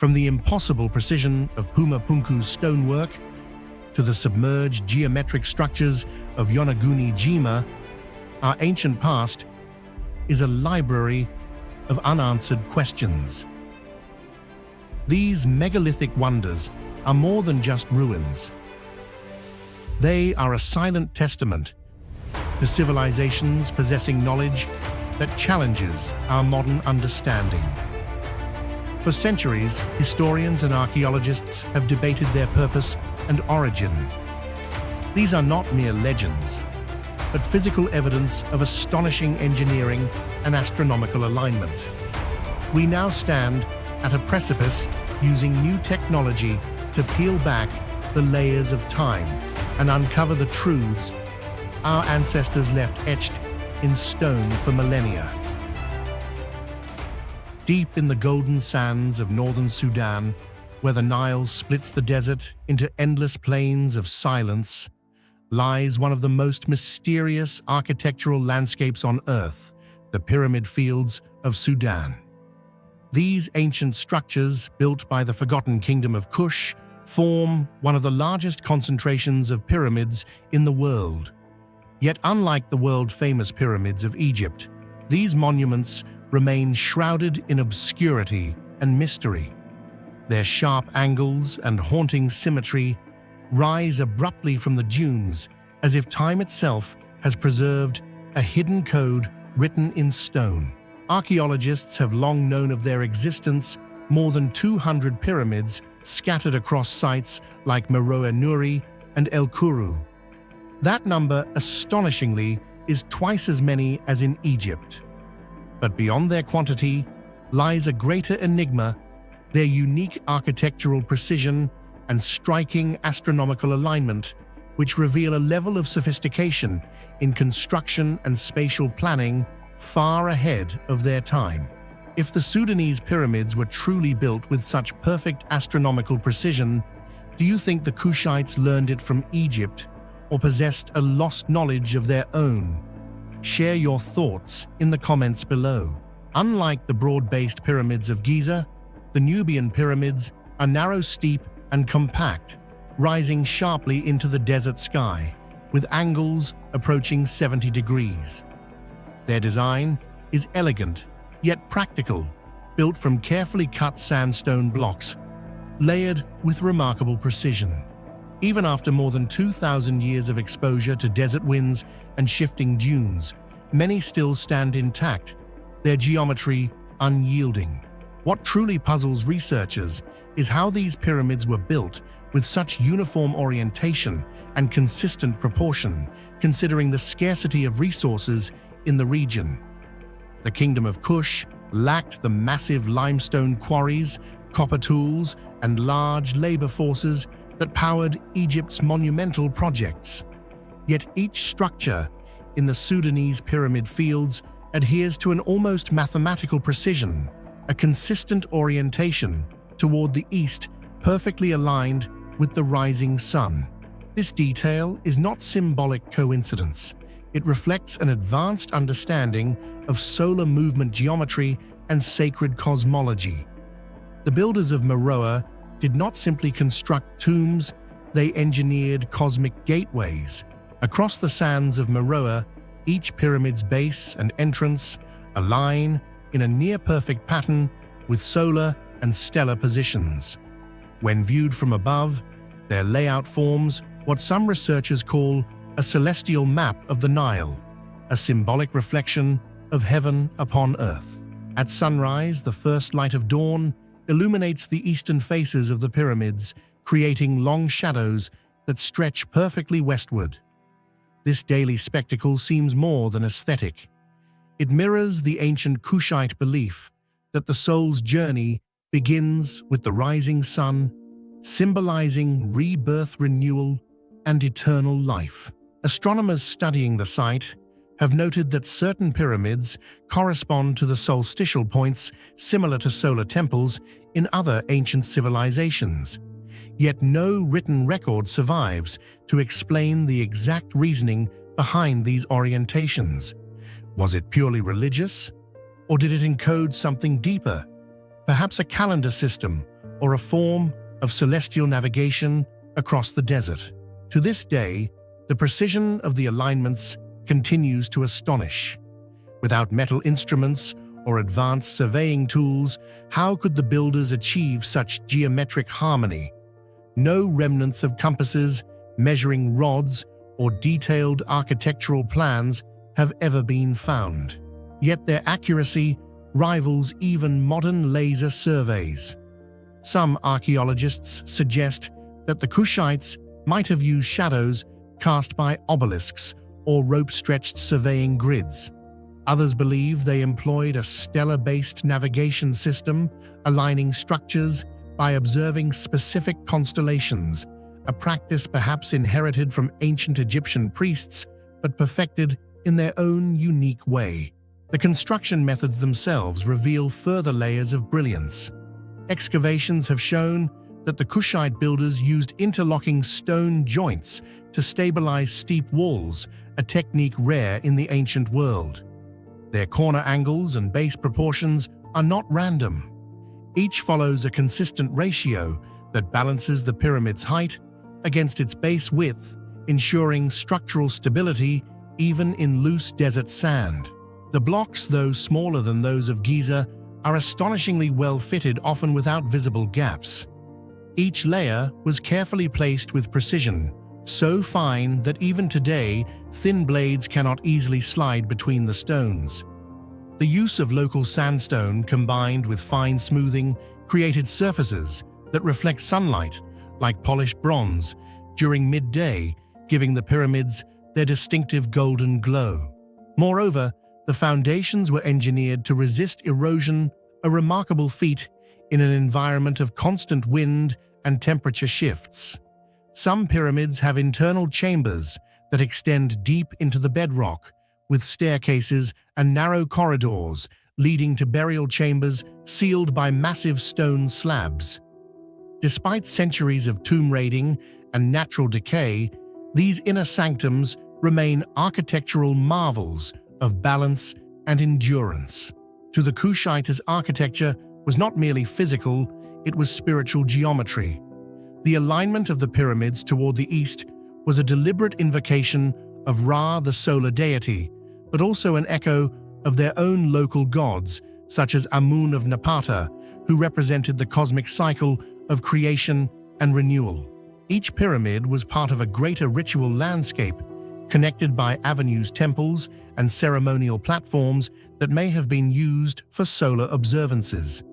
From the impossible precision of Pumapunku's stonework to the submerged geometric structures of Yonaguni-jima, our ancient past is a library of unanswered questions. These megalithic wonders are more than just ruins. They are a silent testament to civilizations possessing knowledge that challenges our modern understanding. For centuries, historians and archaeologists have debated their purpose and origin. These are not mere legends, but physical evidence of astonishing engineering and astronomical alignment. We now stand at a precipice using new technology to peel back the layers of time and uncover the truths our ancestors left etched in stone for millennia. Deep in the golden sands of northern Sudan, where the Nile splits the desert into endless plains of silence, lies one of the most mysterious architectural landscapes on Earth, the Pyramid Fields of Sudan. These ancient structures, built by the forgotten kingdom of Kush, form one of the largest concentrations of pyramids in the world. Yet unlike the world-famous pyramids of Egypt, these monuments remain shrouded in obscurity and mystery. Their sharp angles and haunting symmetry rise abruptly from the dunes, as if time itself has preserved a hidden code written in stone. Archaeologists have long known of their existence, more than 200 pyramids scattered across sites like Meroe Nuri and El Kuru. That number, astonishingly, is twice as many as in Egypt. But beyond their quantity lies a greater enigma: their unique architectural precision and striking astronomical alignment, which reveal a level of sophistication in construction and spatial planning far ahead of their time. If the Sudanese pyramids were truly built with such perfect astronomical precision, do you think the Kushites learned it from Egypt or possessed a lost knowledge of their own? Share your thoughts in the comments below. Unlike the broad-based pyramids of Giza, the Nubian pyramids are narrow, steep, and compact, rising sharply into the desert sky, with angles approaching 70 degrees. Their design is elegant, yet practical, built from carefully cut sandstone blocks, layered with remarkable precision. Even after more than 2,000 years of exposure to desert winds and shifting dunes, many still stand intact, their geometry unyielding. What truly puzzles researchers is how these pyramids were built with such uniform orientation and consistent proportion, considering the scarcity of resources in the region. The Kingdom of Kush lacked the massive limestone quarries, copper tools, and large labor forces that powered Egypt's monumental projects. Yet each structure in the Sudanese pyramid fields adheres to an almost mathematical precision, a consistent orientation toward the east, perfectly aligned with the rising sun. This detail is not symbolic coincidence. It reflects an advanced understanding of solar movement geometry and sacred cosmology. The builders of Meroe did not simply construct tombs, they engineered cosmic gateways. Across the sands of Meroe, each pyramid's base and entrance align in a near-perfect pattern with solar and stellar positions. When viewed from above, their layout forms what some researchers call a celestial map of the Nile, a symbolic reflection of heaven upon earth. At sunrise, the first light of dawn illuminates the eastern faces of the pyramids, creating long shadows that stretch perfectly westward. This daily spectacle seems more than aesthetic. It mirrors the ancient Kushite belief that the soul's journey begins with the rising sun, symbolizing rebirth, renewal, and eternal life. Astronomers studying the site have noted that certain pyramids correspond to the solstitial points similar to solar temples in other ancient civilizations. Yet no written record survives to explain the exact reasoning behind these orientations. Was it purely religious? Or did it encode something deeper? Perhaps a calendar system or a form of celestial navigation across the desert. To this day, the precision of the alignments continues to astonish. Without metal instruments or advanced surveying tools, how could the builders achieve such geometric harmony? No remnants of compasses, measuring rods, or detailed architectural plans have ever been found. Yet their accuracy rivals even modern laser surveys. Some archaeologists suggest that the Kushites might have used shadows cast by obelisks or rope-stretched surveying grids. Others believe they employed a stellar-based navigation system, aligning structures by observing specific constellations, a practice perhaps inherited from ancient Egyptian priests, but perfected in their own unique way. The construction methods themselves reveal further layers of brilliance. Excavations have shown that the Kushite builders used interlocking stone joints to stabilize steep walls, a technique rare in the ancient world. Their corner angles and base proportions are not random. Each follows a consistent ratio that balances the pyramid's height against its base width, ensuring structural stability even in loose desert sand. The blocks, though smaller than those of Giza, are astonishingly well fitted, often without visible gaps. Each layer was carefully placed with precision, so fine that even today, thin blades cannot easily slide between the stones. The use of local sandstone combined with fine smoothing created surfaces that reflect sunlight, like polished bronze, during midday, giving the pyramids their distinctive golden glow. Moreover, the foundations were engineered to resist erosion, a remarkable feat in an environment of constant wind and temperature shifts. Some pyramids have internal chambers that extend deep into the bedrock, with staircases and narrow corridors leading to burial chambers sealed by massive stone slabs. Despite centuries of tomb raiding and natural decay, these inner sanctums remain architectural marvels of balance and endurance. To the Kushites, architecture was not merely physical, it was spiritual geometry. The alignment of the pyramids toward the east was a deliberate invocation of Ra, the solar deity, but also an echo of their own local gods, such as Amun of Napata, who represented the cosmic cycle of creation and renewal. Each pyramid was part of a greater ritual landscape, connected by avenues, temples, and ceremonial platforms that may have been used for solar observances.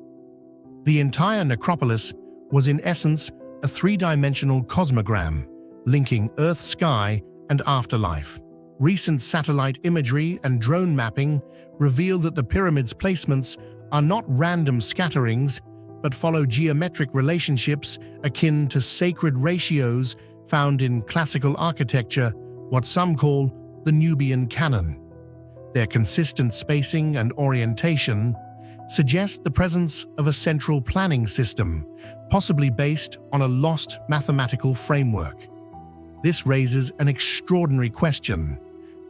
The entire necropolis was in essence a three-dimensional cosmogram, linking Earth, sky, and afterlife. Recent satellite imagery and drone mapping reveal that the pyramid's placements are not random scatterings, but follow geometric relationships akin to sacred ratios found in classical architecture, what some call the Nubian canon. Their consistent spacing and orientation suggest the presence of a central planning system, possibly based on a lost mathematical framework. This raises an extraordinary question.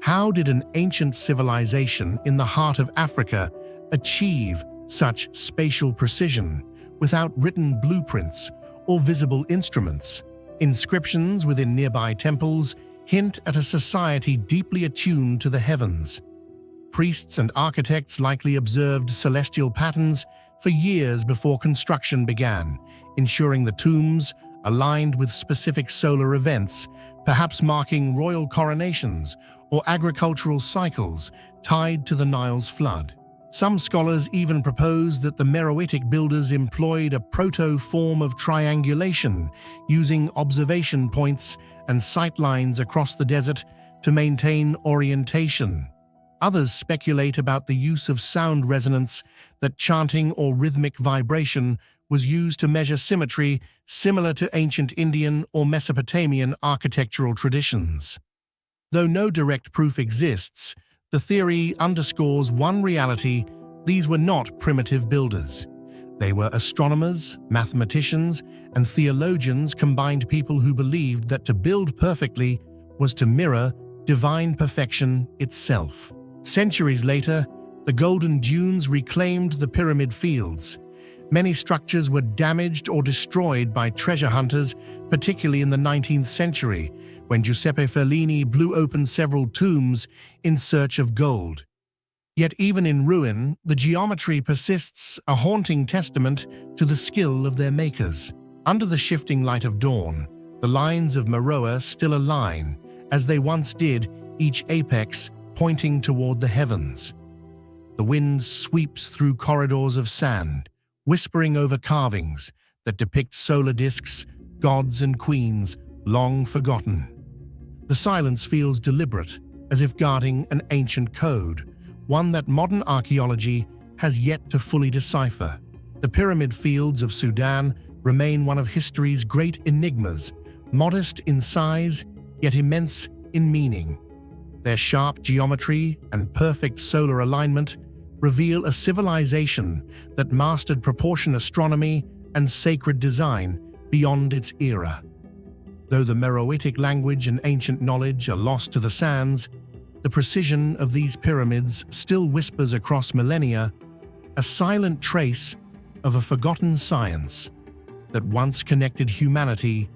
How did an ancient civilization in the heart of Africa achieve such spatial precision without written blueprints or visible instruments? Inscriptions within nearby temples hint at a society deeply attuned to the heavens. Priests and architects likely observed celestial patterns for years before construction began, ensuring the tombs aligned with specific solar events, perhaps marking royal coronations or agricultural cycles tied to the Nile's flood. Some scholars even propose that the Meroitic builders employed a proto-form of triangulation, using observation points and sightlines across the desert to maintain orientation. Others speculate about the use of sound resonance, that chanting or rhythmic vibration was used to measure symmetry, similar to ancient Indian or Mesopotamian architectural traditions. Though no direct proof exists, the theory underscores one reality: these were not primitive builders. They were astronomers, mathematicians, and theologians, combined people who believed that to build perfectly was to mirror divine perfection itself. Centuries later, the Golden Dunes reclaimed the pyramid fields, Many structures were damaged or destroyed by treasure hunters, particularly in the 19th century, when Giuseppe Fellini blew open several tombs in search of gold. Yet even in ruin, the geometry persists, a haunting testament to the skill of their makers. Under the shifting light of dawn, the lines of Meroe still align, as they once did, each apex pointing toward the heavens. The wind sweeps through corridors of sand, whispering over carvings that depict solar discs, gods and queens long forgotten. The silence feels deliberate, as if guarding an ancient code, one that modern archaeology has yet to fully decipher. The pyramid fields of Sudan remain one of history's great enigmas, modest in size, yet immense in meaning. Their sharp geometry and perfect solar alignment reveal a civilization that mastered proportion astronomy and sacred design beyond its era. Though the Meroitic language and ancient knowledge are lost to the sands, the precision of these pyramids still whispers across millennia, a silent trace of a forgotten science that once connected humanity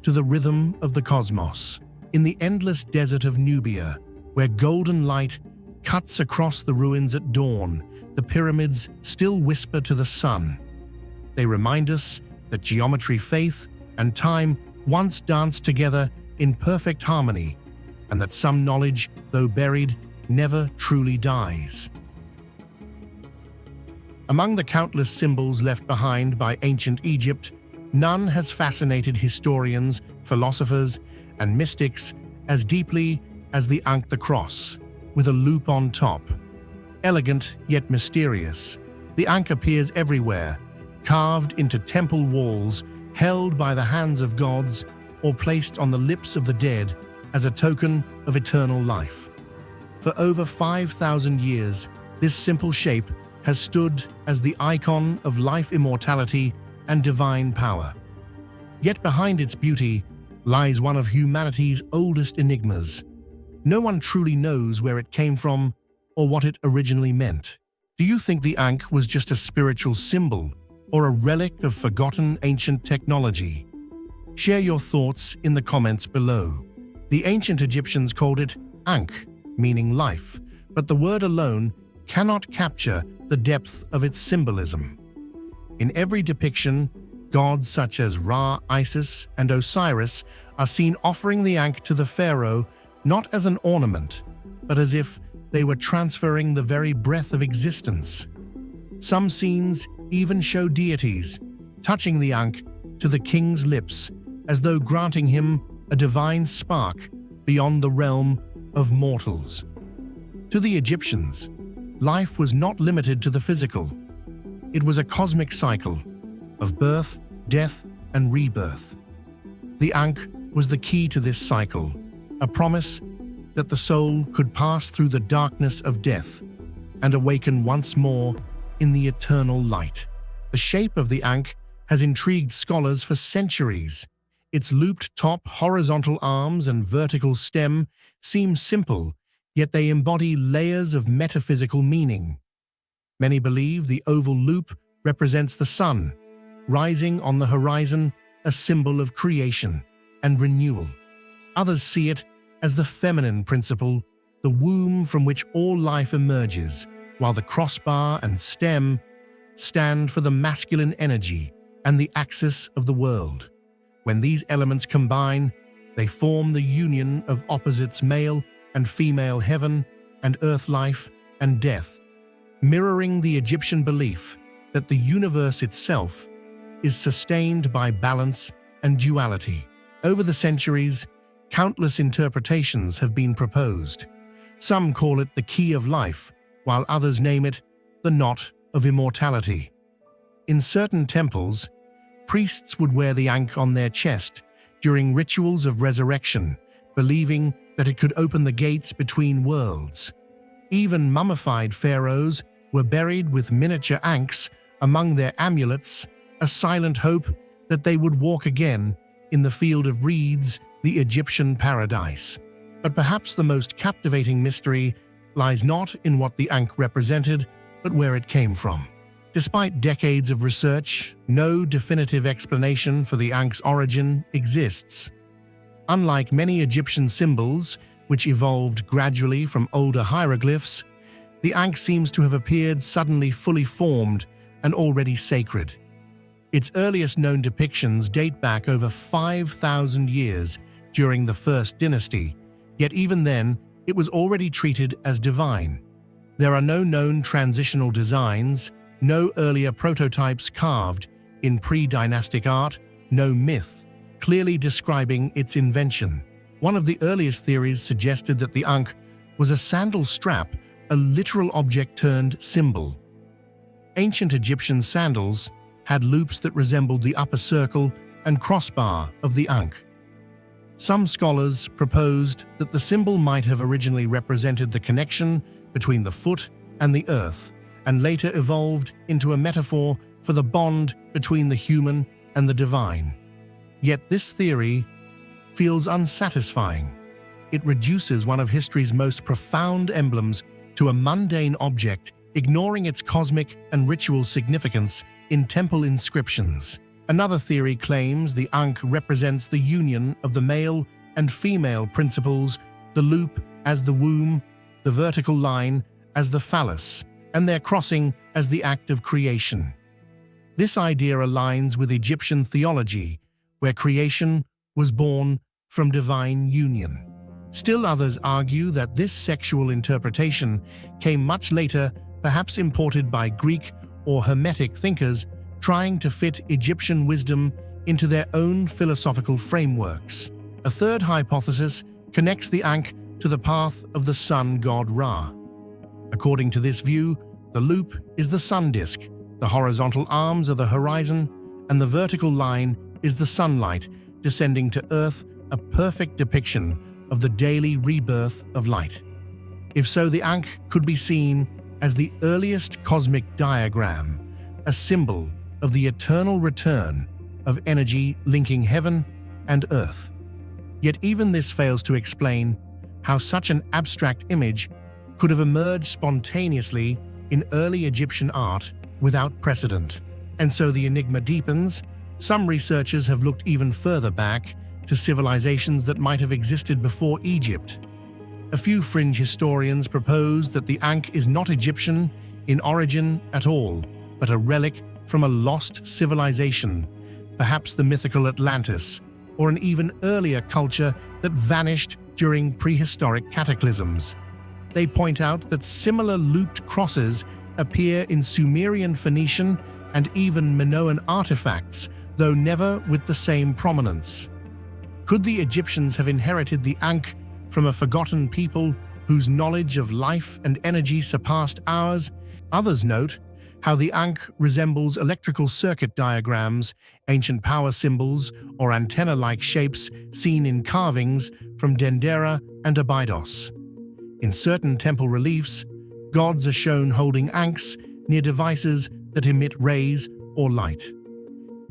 to the rhythm of the cosmos. In the endless desert of Nubia, where golden light cuts across the ruins at dawn, the pyramids still whisper to the sun. They remind us that geometry, faith, and time once danced together in perfect harmony, and that some knowledge, though buried, never truly dies. Among the countless symbols left behind by ancient Egypt, none has fascinated historians, philosophers, and mystics as deeply as the Ankh, the cross, with a loop on top. Elegant yet mysterious, the Ankh appears everywhere, carved into temple walls, held by the hands of gods, or placed on the lips of the dead as a token of eternal life. For over 5,000 years, this simple shape has stood as the icon of life, immortality, and divine power. Yet behind its beauty lies one of humanity's oldest enigmas. No one truly knows where it came from or what it originally meant. Do you think the Ankh was just a spiritual symbol or a relic of forgotten ancient technology? Share your thoughts in the comments below. The ancient Egyptians called it Ankh, meaning life, but the word alone cannot capture the depth of its symbolism. In every depiction, gods such as Ra, Isis, and Osiris are seen offering the Ankh to the pharaoh not as an ornament, but as if they were transferring the very breath of existence. Some scenes even show deities touching the Ankh to the king's lips, as though granting him a divine spark beyond the realm of mortals. To the Egyptians, life was not limited to the physical. It was a cosmic cycle of birth, death, and rebirth. The Ankh was the key to this cycle, a promise that the soul could pass through the darkness of death and awaken once more in the eternal light. The shape of the Ankh has intrigued scholars for centuries. Its looped top, horizontal arms, and vertical stem seem simple, yet they embody layers of metaphysical meaning. Many believe the oval loop represents the sun, rising on the horizon, a symbol of creation and renewal. Others see it as the feminine principle, the womb from which all life emerges, while the crossbar and stem stand for the masculine energy and the axis of the world. When these elements combine, they form the union of opposites, male and female, heaven and earth, life and death, mirroring the Egyptian belief that the universe itself is sustained by balance and duality. Over the centuries, countless interpretations have been proposed. Some call it the key of life, while others name it the knot of immortality. In certain temples, priests would wear the Ankh on their chest during rituals of resurrection, believing that it could open the gates between worlds. Even mummified pharaohs were buried with miniature Ankhs among their amulets, a silent hope that they would walk again in the field of reeds, the Egyptian paradise. But perhaps the most captivating mystery lies not in what the Ankh represented, but where it came from. Despite decades of research, no definitive explanation for the Ankh's origin exists. Unlike many Egyptian symbols, which evolved gradually from older hieroglyphs, the Ankh seems to have appeared suddenly fully formed and already sacred. Its earliest known depictions date back over 5,000 years during the First Dynasty, yet even then, it was already treated as divine. There are no known transitional designs, no earlier prototypes carved in pre-dynastic art, no myth clearly describing its invention. One of the earliest theories suggested that the Ankh was a sandal strap, a literal object turned symbol. Ancient Egyptian sandals had loops that resembled the upper circle and crossbar of the Ankh. Some scholars proposed that the symbol might have originally represented the connection between the foot and the earth, and later evolved into a metaphor for the bond between the human and the divine. Yet this theory feels unsatisfying. It reduces one of history's most profound emblems to a mundane object, ignoring its cosmic and ritual significance in temple inscriptions. Another theory claims the Ankh represents the union of the male and female principles, the loop as the womb, the vertical line as the phallus, and their crossing as the act of creation. This idea aligns with Egyptian theology, where creation was born from divine union. Still others argue that this sexual interpretation came much later, perhaps imported by Greek or Hermetic thinkers trying to fit Egyptian wisdom into their own philosophical frameworks. A third hypothesis connects the Ankh to the path of the sun god Ra. According to this view, the loop is the sun disk, the horizontal arms are the horizon, and the vertical line is the sunlight descending to Earth, a perfect depiction of the daily rebirth of light. If so, the Ankh could be seen as the earliest cosmic diagram, a symbol of the eternal return of energy linking heaven and earth. Yet even this fails to explain how such an abstract image could have emerged spontaneously in early Egyptian art without precedent. And so the enigma deepens. Some researchers have looked even further back to civilizations that might have existed before Egypt. A few fringe historians propose that the Ankh is not Egyptian in origin at all, but a relic from a lost civilization, perhaps the mythical Atlantis, or an even earlier culture that vanished during prehistoric cataclysms. They point out that similar looped crosses appear in Sumerian, Phoenician, and even Minoan artifacts, though never with the same prominence. Could the Egyptians have inherited the Ankh from a forgotten people whose knowledge of life and energy surpassed ours? Others note how the Ankh resembles electrical circuit diagrams, ancient power symbols, or antenna-like shapes seen in carvings from Dendera and Abydos. In certain temple reliefs, gods are shown holding ankhs near devices that emit rays or light.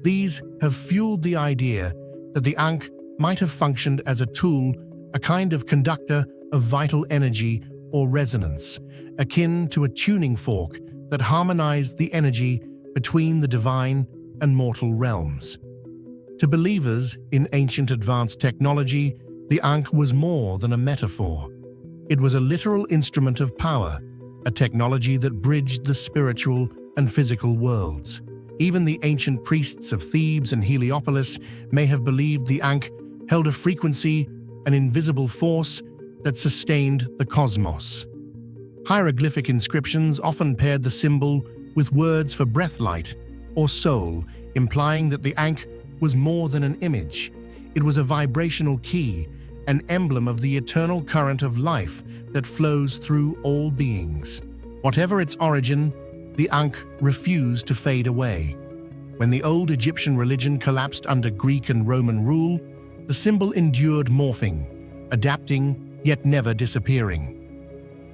These have fueled the idea that the Ankh might have functioned as a tool, a kind of conductor of vital energy or resonance, akin to a tuning fork that harmonized the energy between the divine and mortal realms. To believers in ancient advanced technology, the Ankh was more than a metaphor. It was a literal instrument of power, a technology that bridged the spiritual and physical worlds. Even the ancient priests of Thebes and Heliopolis may have believed the Ankh held a frequency, an invisible force that sustained the cosmos. Hieroglyphic inscriptions often paired the symbol with words for breathlight or soul, implying that the Ankh was more than an image. It was a vibrational key, an emblem of the eternal current of life that flows through all beings. Whatever its origin, the Ankh refused to fade away. When the old Egyptian religion collapsed under Greek and Roman rule, the symbol endured morphing, adapting, yet never disappearing.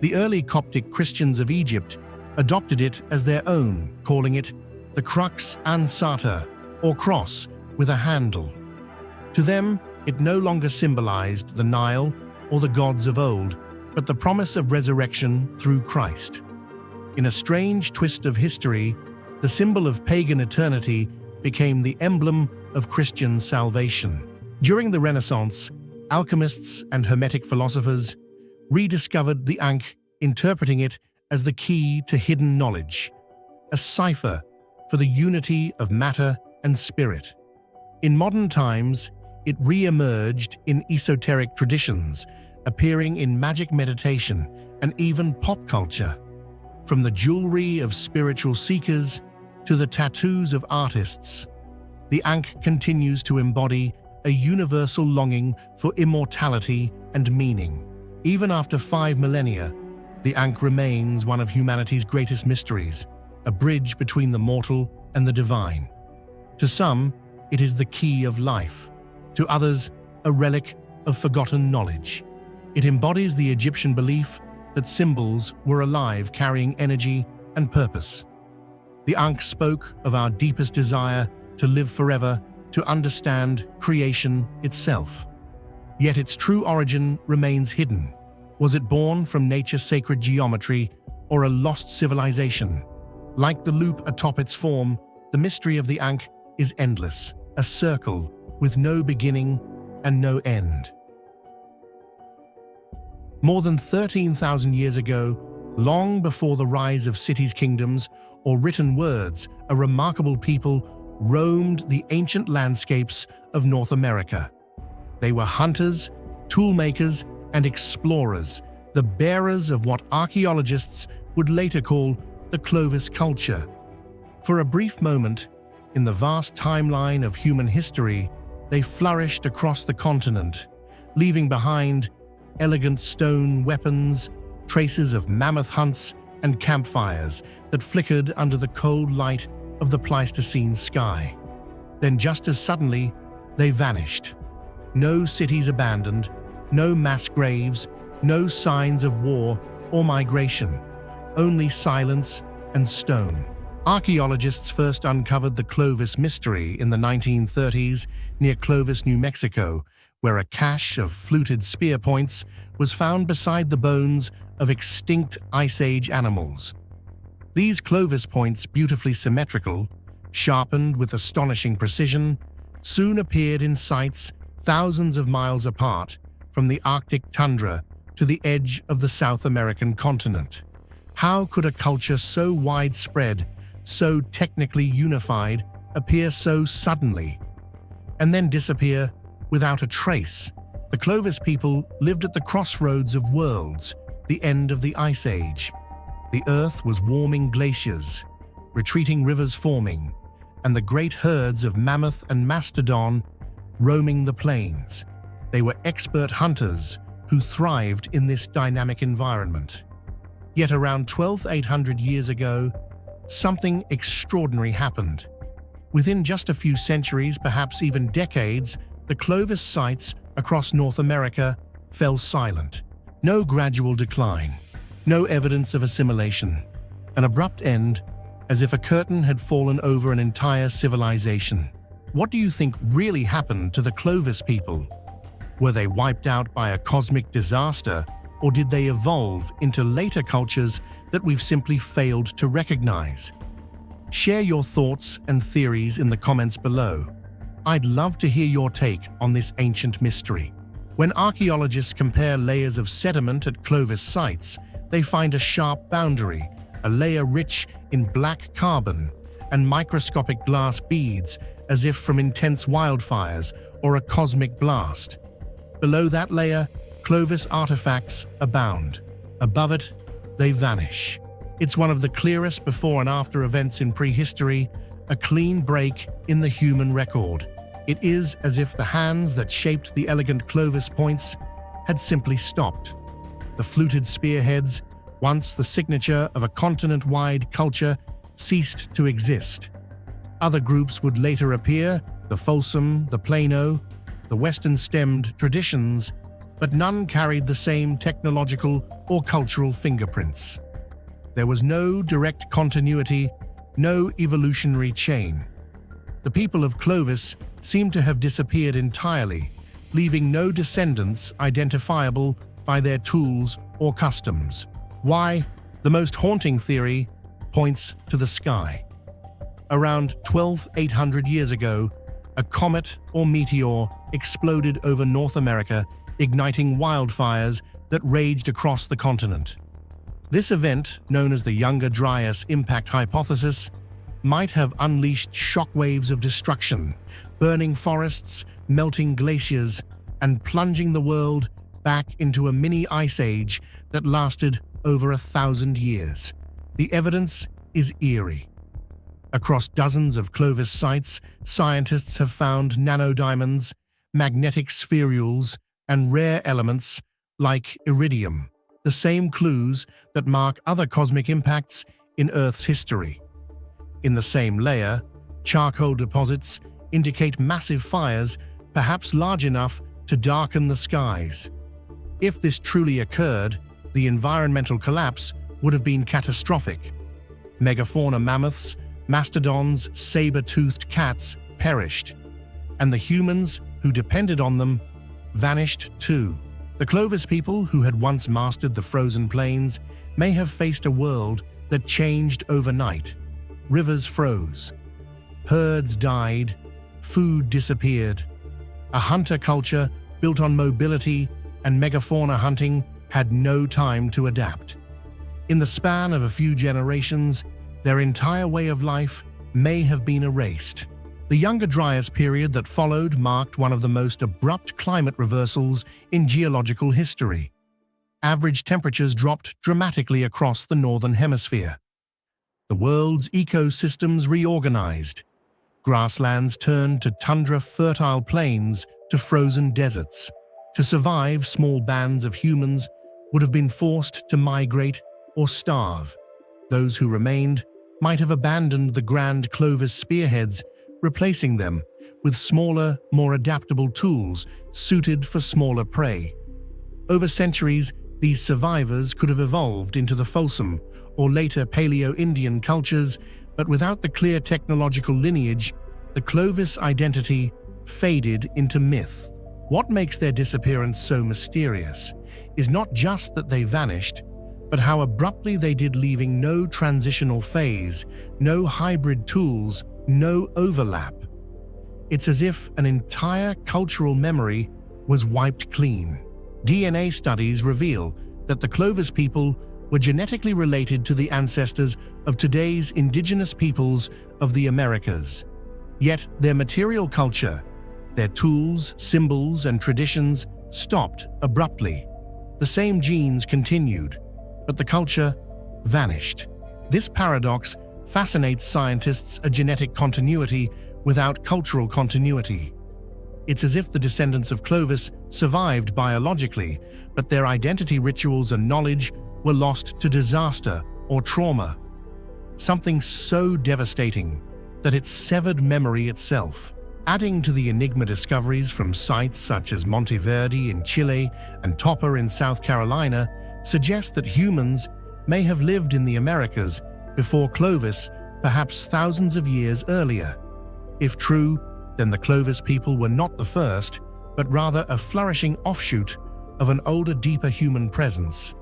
The early Coptic Christians of Egypt adopted it as their own, calling it the crux ansata, or cross with a handle. To them, it no longer symbolized the Nile or the gods of old, but the promise of resurrection through Christ. In a strange twist of history, The symbol of pagan eternity became the emblem of Christian salvation. During the Renaissance, alchemists and Hermetic philosophers rediscovered the Ankh, interpreting it as the key to hidden knowledge, a cipher for the unity of matter and spirit. In modern times, it re-emerged in esoteric traditions, appearing in magic meditation and even pop culture. From the jewelry of spiritual seekers to the tattoos of artists, the Ankh continues to embody a universal longing for immortality and meaning. Even after 5 millennia, the Ankh remains one of humanity's greatest mysteries, a bridge between the mortal and the divine. To some, it is the key of life. To others, a relic of forgotten knowledge. It embodies the Egyptian belief that symbols were alive, carrying energy and purpose. The Ankh spoke of our deepest desire to live forever, to understand creation itself. Yet its true origin remains hidden. Was it born from nature's sacred geometry or a lost civilization? Like the loop atop its form, the mystery of the Ankh is endless, a circle with no beginning and no end. More than 13,000 years ago, long before the rise of cities, kingdoms, or written words, a remarkable people roamed the ancient landscapes of North America. They were hunters, toolmakers, and explorers, the bearers of what archaeologists would later call the Clovis culture. For a brief moment, in the vast timeline of human history, they flourished across the continent, leaving behind elegant stone weapons, traces of mammoth hunts, and campfires that flickered under the cold light of the Pleistocene sky. Then just as suddenly, they vanished. No cities abandoned, no mass graves, no signs of war or migration, only silence and stone. Archaeologists first uncovered the Clovis mystery in the 1930s near Clovis, New Mexico, where a cache of fluted spear points was found beside the bones of extinct Ice Age animals. These Clovis points, beautifully symmetrical, sharpened with astonishing precision, soon appeared in sites thousands of miles apart, from the Arctic tundra to the edge of the South American continent. How could a culture so widespread, so technically unified, appear so suddenly, and then disappear without a trace? The Clovis people lived at the crossroads of worlds, the end of the Ice Age. The Earth was warming glaciers, retreating rivers forming, and the great herds of mammoth and mastodon roaming the plains. They were expert hunters who thrived in this dynamic environment. Yet around 12,800 years ago, something extraordinary happened. Within just a few centuries, perhaps even decades, the Clovis sites across North America fell silent. No gradual decline, no evidence of assimilation. An abrupt end, as if a curtain had fallen over an entire civilization. What do you think really happened to the Clovis people? Were they wiped out by a cosmic disaster, or did they evolve into later cultures that we've simply failed to recognize? Share your thoughts and theories in the comments below. I'd love to hear your take on this ancient mystery. When archaeologists compare layers of sediment at Clovis sites, they find a sharp boundary, a layer rich in black carbon and microscopic glass beads, as if from intense wildfires or a cosmic blast. Below that layer, Clovis artifacts abound. Above it, they vanish. It's one of the clearest before and after events in prehistory, a clean break in the human record. It is as if the hands that shaped the elegant Clovis points had simply stopped. The fluted spearheads, once the signature of a continent-wide culture, ceased to exist. Other groups would later appear, the Folsom, the Plano, the Western-stemmed traditions, but none carried the same technological or cultural fingerprints. There was no direct continuity, no evolutionary chain. The people of Clovis seem to have disappeared entirely, leaving no descendants identifiable by their tools or customs. Why? The most haunting theory points to the sky. Around 12,800 years ago, a comet or meteor exploded over North America, igniting wildfires that raged across the continent. This event, known as the Younger Dryas impact hypothesis, might have unleashed shockwaves of destruction, burning forests, melting glaciers, and plunging the world back into a mini ice age that lasted over 1,000 years. The evidence is eerie. Across dozens of Clovis sites, scientists have found nanodiamonds, magnetic spherules, and rare elements like iridium, the same clues that mark other cosmic impacts in Earth's history. In the same layer, charcoal deposits indicate massive fires, perhaps large enough to darken the skies. If this truly occurred, the environmental collapse would have been catastrophic. Megafauna mammoths, mastodons, saber-toothed cats perished, and the humans who depended on them vanished too. The Clovis people, who had once mastered the frozen plains, may have faced a world that changed overnight. Rivers froze, herds died, food disappeared. A hunter culture built on mobility and megafauna hunting had no time to adapt. In the span of a few generations, their entire way of life may have been erased. The Younger Dryas period that followed marked one of the most abrupt climate reversals in geological history. Average temperatures dropped dramatically across the northern hemisphere. The world's ecosystems reorganized. Grasslands turned to tundra-fertile plains to frozen deserts. To survive, small bands of humans would have been forced to migrate or starve. Those who remained might have abandoned the grand Clovis spearheads, replacing them with smaller, more adaptable tools suited for smaller prey. Over centuries, these survivors could have evolved into the Folsom or later Paleo-Indian cultures, but without the clear technological lineage, the Clovis identity faded into myth. What makes their disappearance so mysterious is not just that they vanished, but how abruptly they did, leaving no transitional phase, no hybrid tools, no overlap. It's as if an entire cultural memory was wiped clean. DNA studies reveal that the Clovis people were genetically related to the ancestors of today's indigenous peoples of the Americas. Yet their material culture, their tools, symbols, and traditions stopped abruptly. The same genes continued, but the culture vanished. This paradox fascinates scientists: a genetic continuity without cultural continuity. It's as if the descendants of Clovis survived biologically, but their identity, rituals, and knowledge were lost to disaster or trauma. Something so devastating that it severed memory itself. Adding to the enigma, discoveries from sites such as Monteverde in Chile and Topper in South Carolina suggest that humans may have lived in the Americas before Clovis, perhaps thousands of years earlier. If true, then the Clovis people were not the first, but rather a flourishing offshoot of an older, deeper human presence,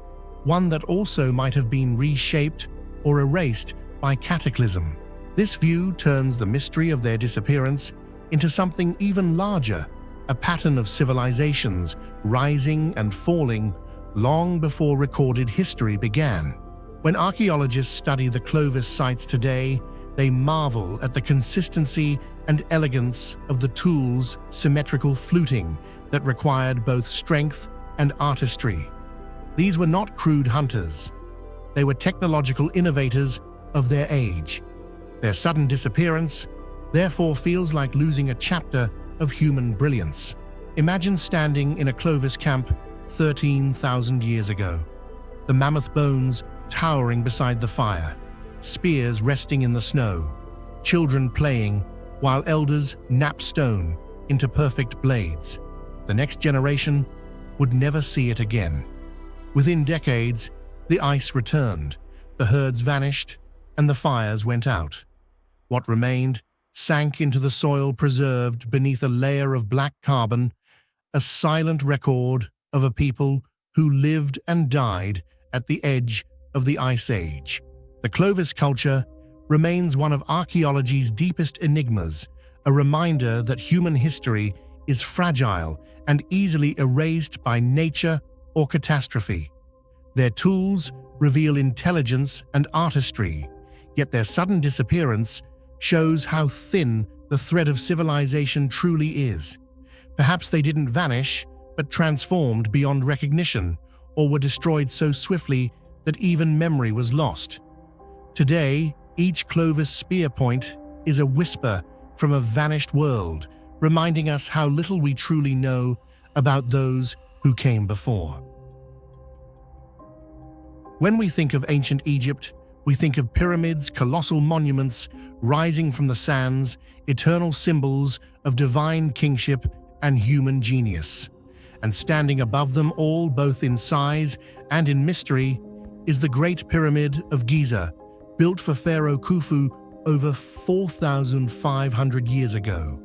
one that also might have been reshaped or erased by cataclysm. This view turns the mystery of their disappearance into something even larger, a pattern of civilizations rising and falling long before recorded history began. When archaeologists study the Clovis sites today, they marvel at the consistency and elegance of the tools, symmetrical fluting that required both strength and artistry. These were not crude hunters. They were technological innovators of their age. Their sudden disappearance, therefore, feels like losing a chapter of human brilliance. Imagine standing in a Clovis camp 13,000 years ago. The mammoth bones towering beside the fire, spears resting in the snow, children playing while elders knap stone into perfect blades. The next generation would never see it again. Within decades, the ice returned, the herds vanished, and the fires went out. What remained sank into the soil, preserved beneath a layer of black carbon, a silent record of a people who lived and died at the edge of the Ice Age. The Clovis culture remains one of archaeology's deepest enigmas, a reminder that human history is fragile and easily erased by nature or catastrophe. Their tools reveal intelligence and artistry, yet their sudden disappearance shows how thin the thread of civilization truly is. Perhaps they didn't vanish, but transformed beyond recognition, or were destroyed so swiftly that even memory was lost. Today, each Clovis spear point is a whisper from a vanished world, reminding us how little we truly know about those who came before. When we think of ancient Egypt, we think of pyramids, colossal monuments rising from the sands, eternal symbols of divine kingship and human genius. And standing above them all, both in size and in mystery, is the Great Pyramid of Giza, built for Pharaoh Khufu over 4,500 years ago.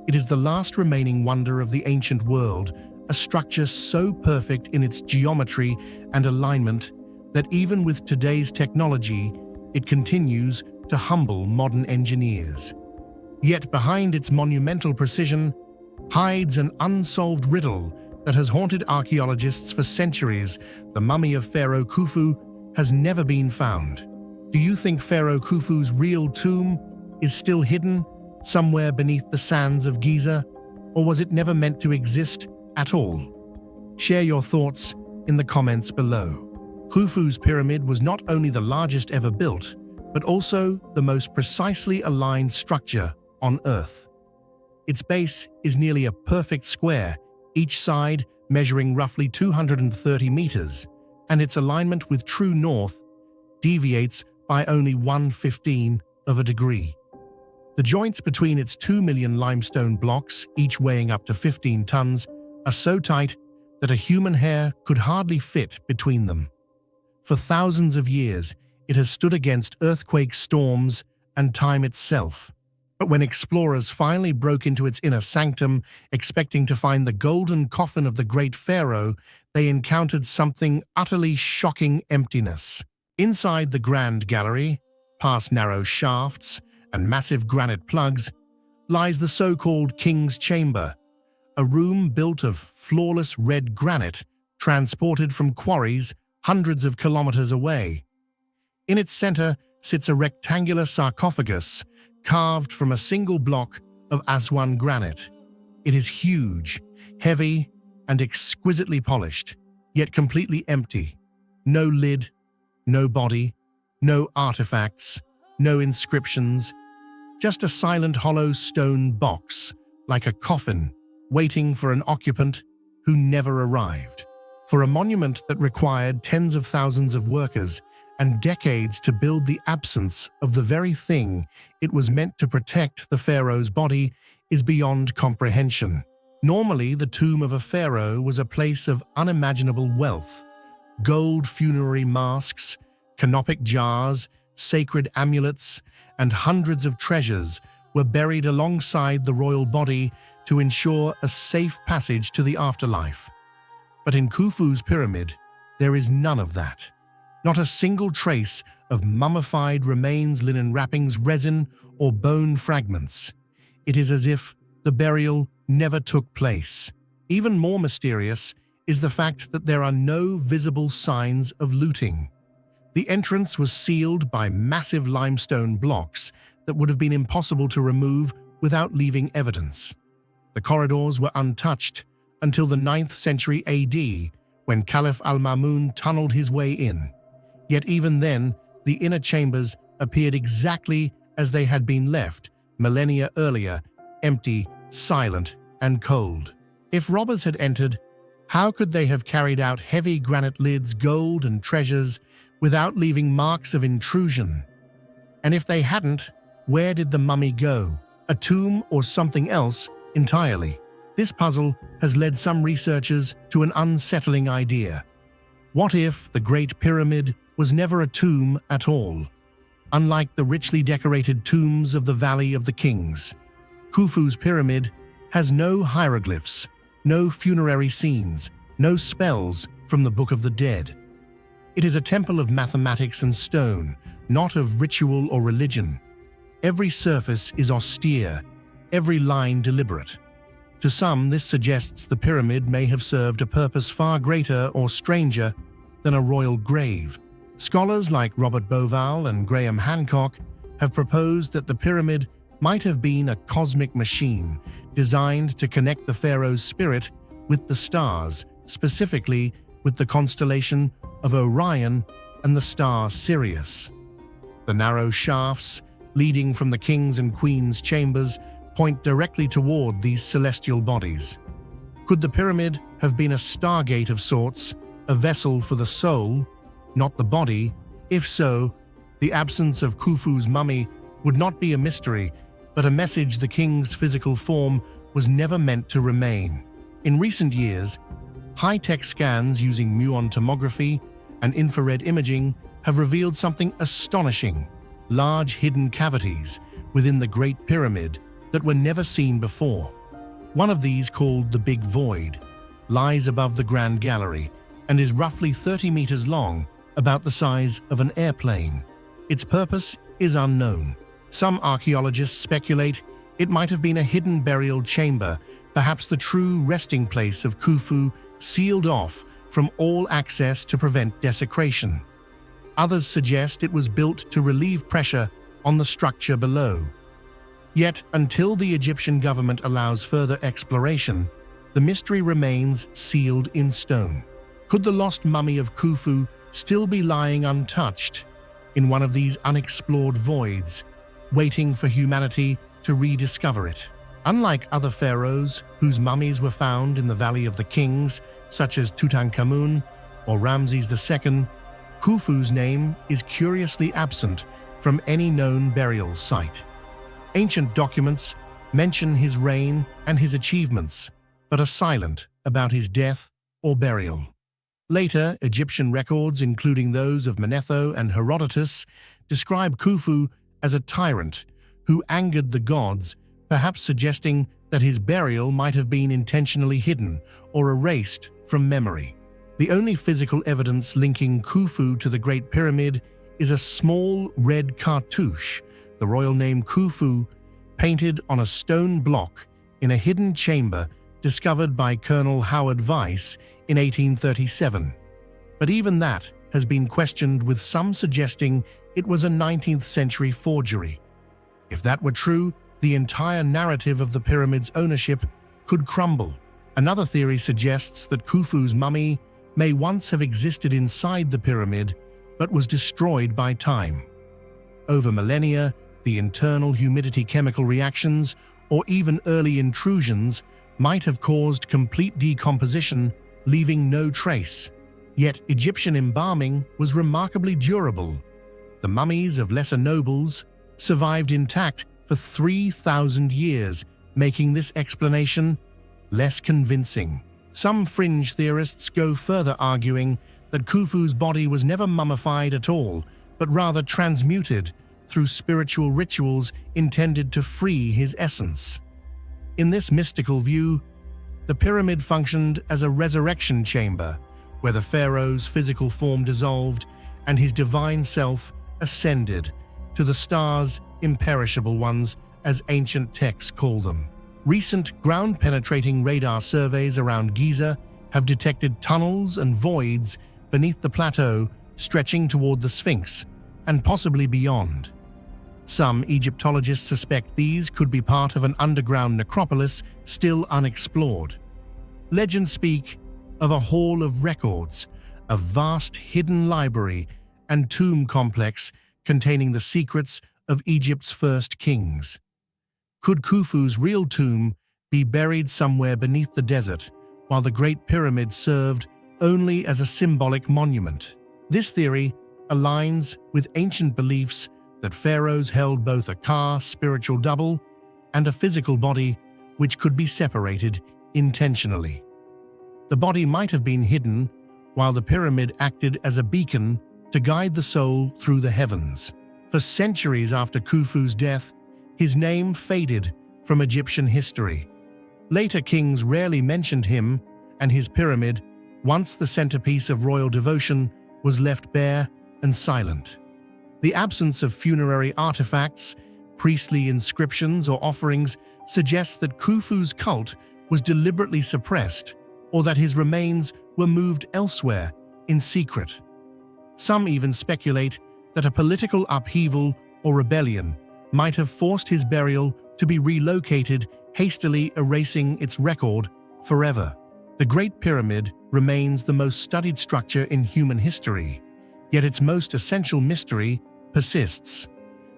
It is the last remaining wonder of the ancient world, a structure so perfect in its geometry and alignment that even with today's technology, it continues to humble modern engineers. Yet behind its monumental precision hides an unsolved riddle that has haunted archaeologists for centuries. The mummy of Pharaoh Khufu has never been found. Do you think Pharaoh Khufu's real tomb is still hidden somewhere beneath the sands of Giza, or was it never meant to exist at all? Share your thoughts in the comments below. Khufu's pyramid was not only the largest ever built, but also the most precisely aligned structure on Earth. Its base is nearly a perfect square, each side measuring roughly 230 meters, and its alignment with true north deviates by only 1/15 of a degree. The joints between its 2 million limestone blocks, each weighing up to 15 tons, are so tight that a human hair could hardly fit between them. For thousands of years, it has stood against earthquakes, storms, and time itself. But when explorers finally broke into its inner sanctum, expecting to find the golden coffin of the great pharaoh, they encountered something utterly shocking: emptiness. Inside the grand gallery, past narrow shafts and massive granite plugs, lies the so-called King's Chamber, a room built of flawless red granite transported from quarries hundreds of kilometers away. In its center sits a rectangular sarcophagus carved from a single block of Aswan granite. It is huge, heavy, and exquisitely polished, yet completely empty. No lid, no body, no artifacts, no inscriptions, just a silent hollow stone box, like a coffin, waiting for an occupant who never arrived. For a monument that required tens of thousands of workers and decades to build, the absence of the very thing it was meant to protect, the pharaoh's body, is beyond comprehension. Normally, the tomb of a pharaoh was a place of unimaginable wealth. Gold funerary masks, canopic jars, sacred amulets, and hundreds of treasures were buried alongside the royal body to ensure a safe passage to the afterlife. But in Khufu's pyramid, there is none of that. Not a single trace of mummified remains, linen wrappings, resin, or bone fragments. It is as if the burial never took place. Even more mysterious is the fact that there are no visible signs of looting. The entrance was sealed by massive limestone blocks that would have been impossible to remove without leaving evidence. The corridors were untouched until the 9th century AD, when Caliph al-Ma'mun tunneled his way in. Yet even then, the inner chambers appeared exactly as they had been left millennia earlier, empty, silent, and cold. If robbers had entered, how could they have carried out heavy granite lids, gold, and treasures without leaving marks of intrusion? And if they hadn't, where did the mummy go? A tomb or something else entirely? This puzzle has led some researchers to an unsettling idea. What if the Great Pyramid was never a tomb at all? Unlike the richly decorated tombs of the Valley of the Kings, Khufu's pyramid has no hieroglyphs, no funerary scenes, no spells from the Book of the Dead. It is a temple of mathematics and stone, not of ritual or religion. Every surface is austere, every line deliberate. To some, this suggests the pyramid may have served a purpose far greater or stranger than a royal grave. Scholars like Robert Bauval and Graham Hancock have proposed that the pyramid might have been a cosmic machine designed to connect the pharaoh's spirit with the stars, specifically with the constellation of Orion and the star Sirius. The narrow shafts leading from the king's and queen's chambers point directly toward these celestial bodies. Could the pyramid have been a stargate of sorts, a vessel for the soul, not the body? If so, the absence of Khufu's mummy would not be a mystery, but a message the king's physical form was never meant to remain. In recent years, high-tech scans using muon tomography and infrared imaging have revealed something astonishing: large hidden cavities within the Great Pyramid that were never seen before. One of these, called the Big Void, lies above the Grand Gallery and is roughly 30 meters long, about the size of an airplane. Its purpose is unknown. Some archaeologists speculate it might have been a hidden burial chamber, perhaps the true resting place of Khufu, sealed off from all access to prevent desecration. Others suggest it was built to relieve pressure on the structure below. Yet, until the Egyptian government allows further exploration, the mystery remains sealed in stone. Could the lost mummy of Khufu still be lying untouched in one of these unexplored voids, waiting for humanity to rediscover it? Unlike other pharaohs whose mummies were found in the Valley of the Kings, such as Tutankhamun or Ramses II, Khufu's name is curiously absent from any known burial site. Ancient documents mention his reign and his achievements, but are silent about his death or burial. Later, Egyptian records, including those of Manetho and Herodotus, describe Khufu as a tyrant who angered the gods, perhaps suggesting that his burial might have been intentionally hidden or erased from memory. The only physical evidence linking Khufu to the Great Pyramid is a small red cartouche, the royal name Khufu, painted on a stone block in a hidden chamber discovered by Colonel Howard Weiss in 1837. But even that has been questioned, with some suggesting it was a 19th century forgery. If that were true, the entire narrative of the pyramid's ownership could crumble. Another theory suggests that Khufu's mummy may once have existed inside the pyramid, but was destroyed by time. Over millennia, the internal humidity chemical reactions, or even early intrusions, might have caused complete decomposition, leaving no trace. Yet Egyptian embalming was remarkably durable. The mummies of lesser nobles survived intact for 3,000 years, making this explanation less convincing. Some fringe theorists go further, arguing that Khufu's body was never mummified at all, but rather transmuted through spiritual rituals intended to free his essence. In this mystical view, the pyramid functioned as a resurrection chamber, where the pharaoh's physical form dissolved and his divine self ascended to the stars, imperishable ones, as ancient texts call them. Recent ground-penetrating radar surveys around Giza have detected tunnels and voids beneath the plateau stretching toward the Sphinx and possibly beyond. Some Egyptologists suspect these could be part of an underground necropolis still unexplored. Legends speak of a hall of records, a vast hidden library and tomb complex containing the secrets of Egypt's first kings. Could Khufu's real tomb be buried somewhere beneath the desert, while the Great Pyramid served only as a symbolic monument? This theory aligns with ancient beliefs that pharaohs held both a Ka, spiritual double, and a physical body which could be separated intentionally. The body might have been hidden, while the pyramid acted as a beacon to guide the soul through the heavens. For centuries after Khufu's death, his name faded from Egyptian history. Later kings rarely mentioned him, and his pyramid, once the centerpiece of royal devotion, was left bare and silent. The absence of funerary artifacts, priestly inscriptions, or offerings suggests that Khufu's cult was deliberately suppressed or that his remains were moved elsewhere in secret. Some even speculate that a political upheaval or rebellion might have forced his burial to be relocated, hastily erasing its record forever. The Great Pyramid remains the most studied structure in human history, yet its most essential mystery persists.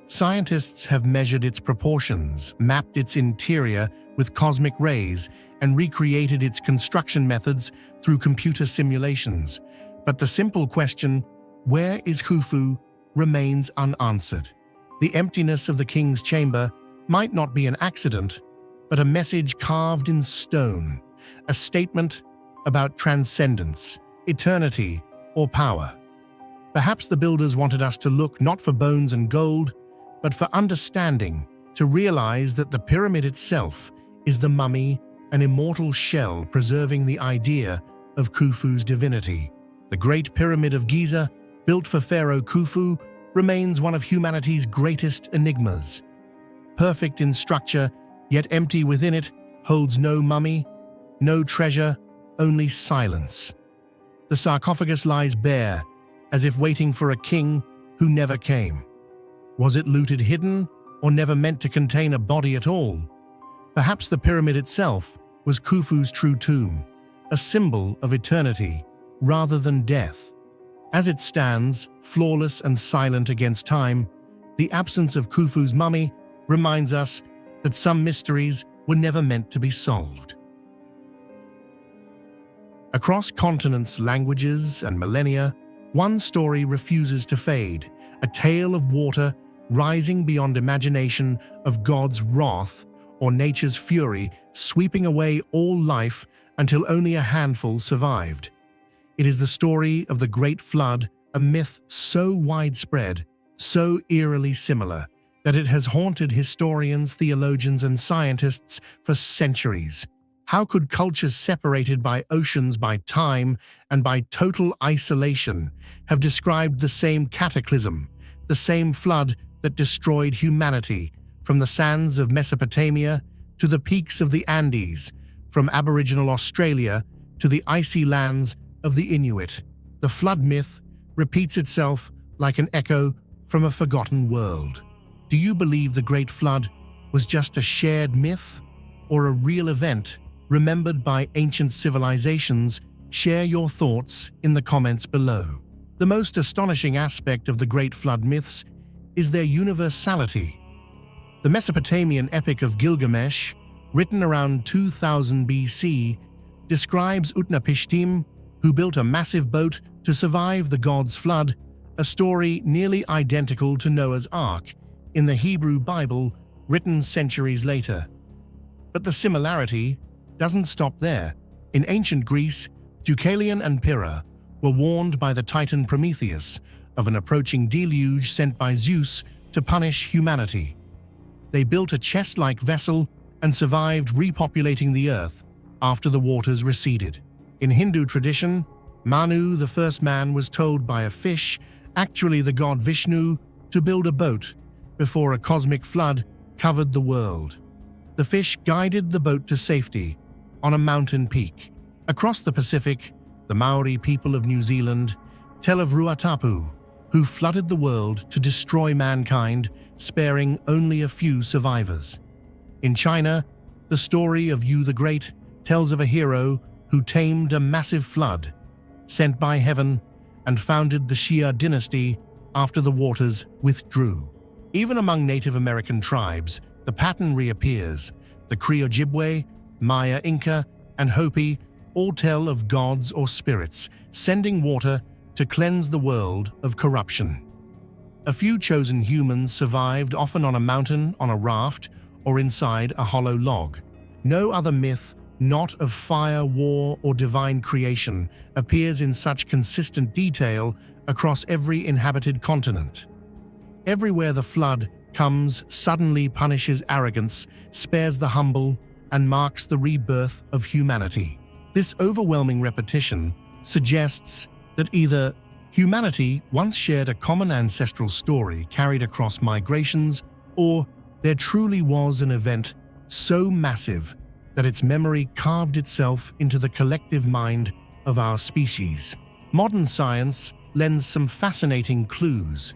Scientists have measured its proportions, mapped its interior with cosmic rays, and recreated its construction methods through computer simulations. But the simple question, "Where is Khufu?" remains unanswered. The emptiness of the king's chamber might not be an accident, but a message carved in stone, a statement about transcendence, eternity, or power. Perhaps the builders wanted us to look not for bones and gold, but for understanding, to realize that the pyramid itself is the mummy, an immortal shell preserving the idea of Khufu's divinity. The Great Pyramid of Giza, built for Pharaoh Khufu, remains one of humanity's greatest enigmas. Perfect in structure, yet empty within it, holds no mummy, no treasure, only silence. The sarcophagus lies bare, as if waiting for a king who never came. Was it looted hidden, or never meant to contain a body at all? Perhaps the pyramid itself was Khufu's true tomb, a symbol of eternity rather than death. As it stands, flawless and silent against time, the absence of Khufu's mummy reminds us that some mysteries were never meant to be solved. Across continents, languages, and millennia, one story refuses to fade, a tale of water rising beyond imagination, of God's wrath or nature's fury sweeping away all life until only a handful survived. It is the story of the Great Flood, a myth so widespread, so eerily similar, that it has haunted historians, theologians, and scientists for centuries. How could cultures separated by oceans, by time, and by total isolation have described the same cataclysm, the same flood that destroyed humanity, from the sands of Mesopotamia to the peaks of the Andes, from Aboriginal Australia to the icy lands of the Inuit? The flood myth repeats itself like an echo from a forgotten world. Do you believe the Great Flood was just a shared myth or a real event remembered by ancient civilizations? Share your thoughts in the comments below. The most astonishing aspect of the Great Flood myths is their universality. The Mesopotamian epic of Gilgamesh, written around 2000 BC, describes Utnapishtim, who built a massive boat to survive the gods' flood, a story nearly identical to Noah's Ark in the Hebrew Bible, written centuries later. But the similarity doesn't stop there. In ancient Greece, Deucalion and Pyrrha were warned by the Titan Prometheus of an approaching deluge sent by Zeus to punish humanity. They built a chest-like vessel and survived repopulating the earth after the waters receded. In Hindu tradition, Manu, the first man, was told by a fish, actually the god Vishnu, to build a boat before a cosmic flood covered the world. The fish guided the boat to safety on a mountain peak. Across the Pacific, the Maori people of New Zealand tell of Ruatapu, who flooded the world to destroy mankind, sparing only a few survivors. In China, the story of Yu the Great tells of a hero who tamed a massive flood, sent by heaven, and founded the Xia dynasty after the waters withdrew. Even among Native American tribes, the pattern reappears. The Cree Ojibwe, Maya, Inca, and Hopi all tell of gods or spirits sending water to cleanse the world of corruption. A few chosen humans survived, often on a mountain, on a raft, or inside a hollow log. No other myth, not of fire, war, or divine creation, appears in such consistent detail across every inhabited continent. Everywhere the flood comes, suddenly punishes arrogance, spares the humble, and marks the rebirth of humanity. This overwhelming repetition suggests that either Humanity once shared a common ancestral story carried across migrations, or there truly was an event so massive that its memory carved itself into the collective mind of our species. Modern science lends some fascinating clues.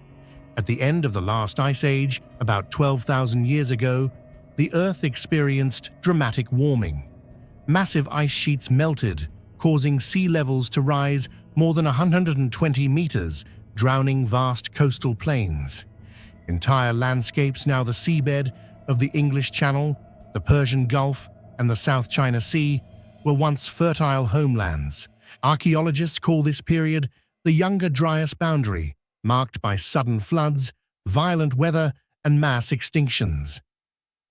At the end of the last ice age, about 12,000 years ago, the Earth experienced dramatic warming. Massive ice sheets melted, causing sea levels to rise more than 120 meters, drowning vast coastal plains. Entire landscapes, now the seabed of the English Channel, the Persian Gulf, and the South China Sea, were once fertile homelands. Archaeologists call this period the Younger Dryas boundary, marked by sudden floods, violent weather, and mass extinctions.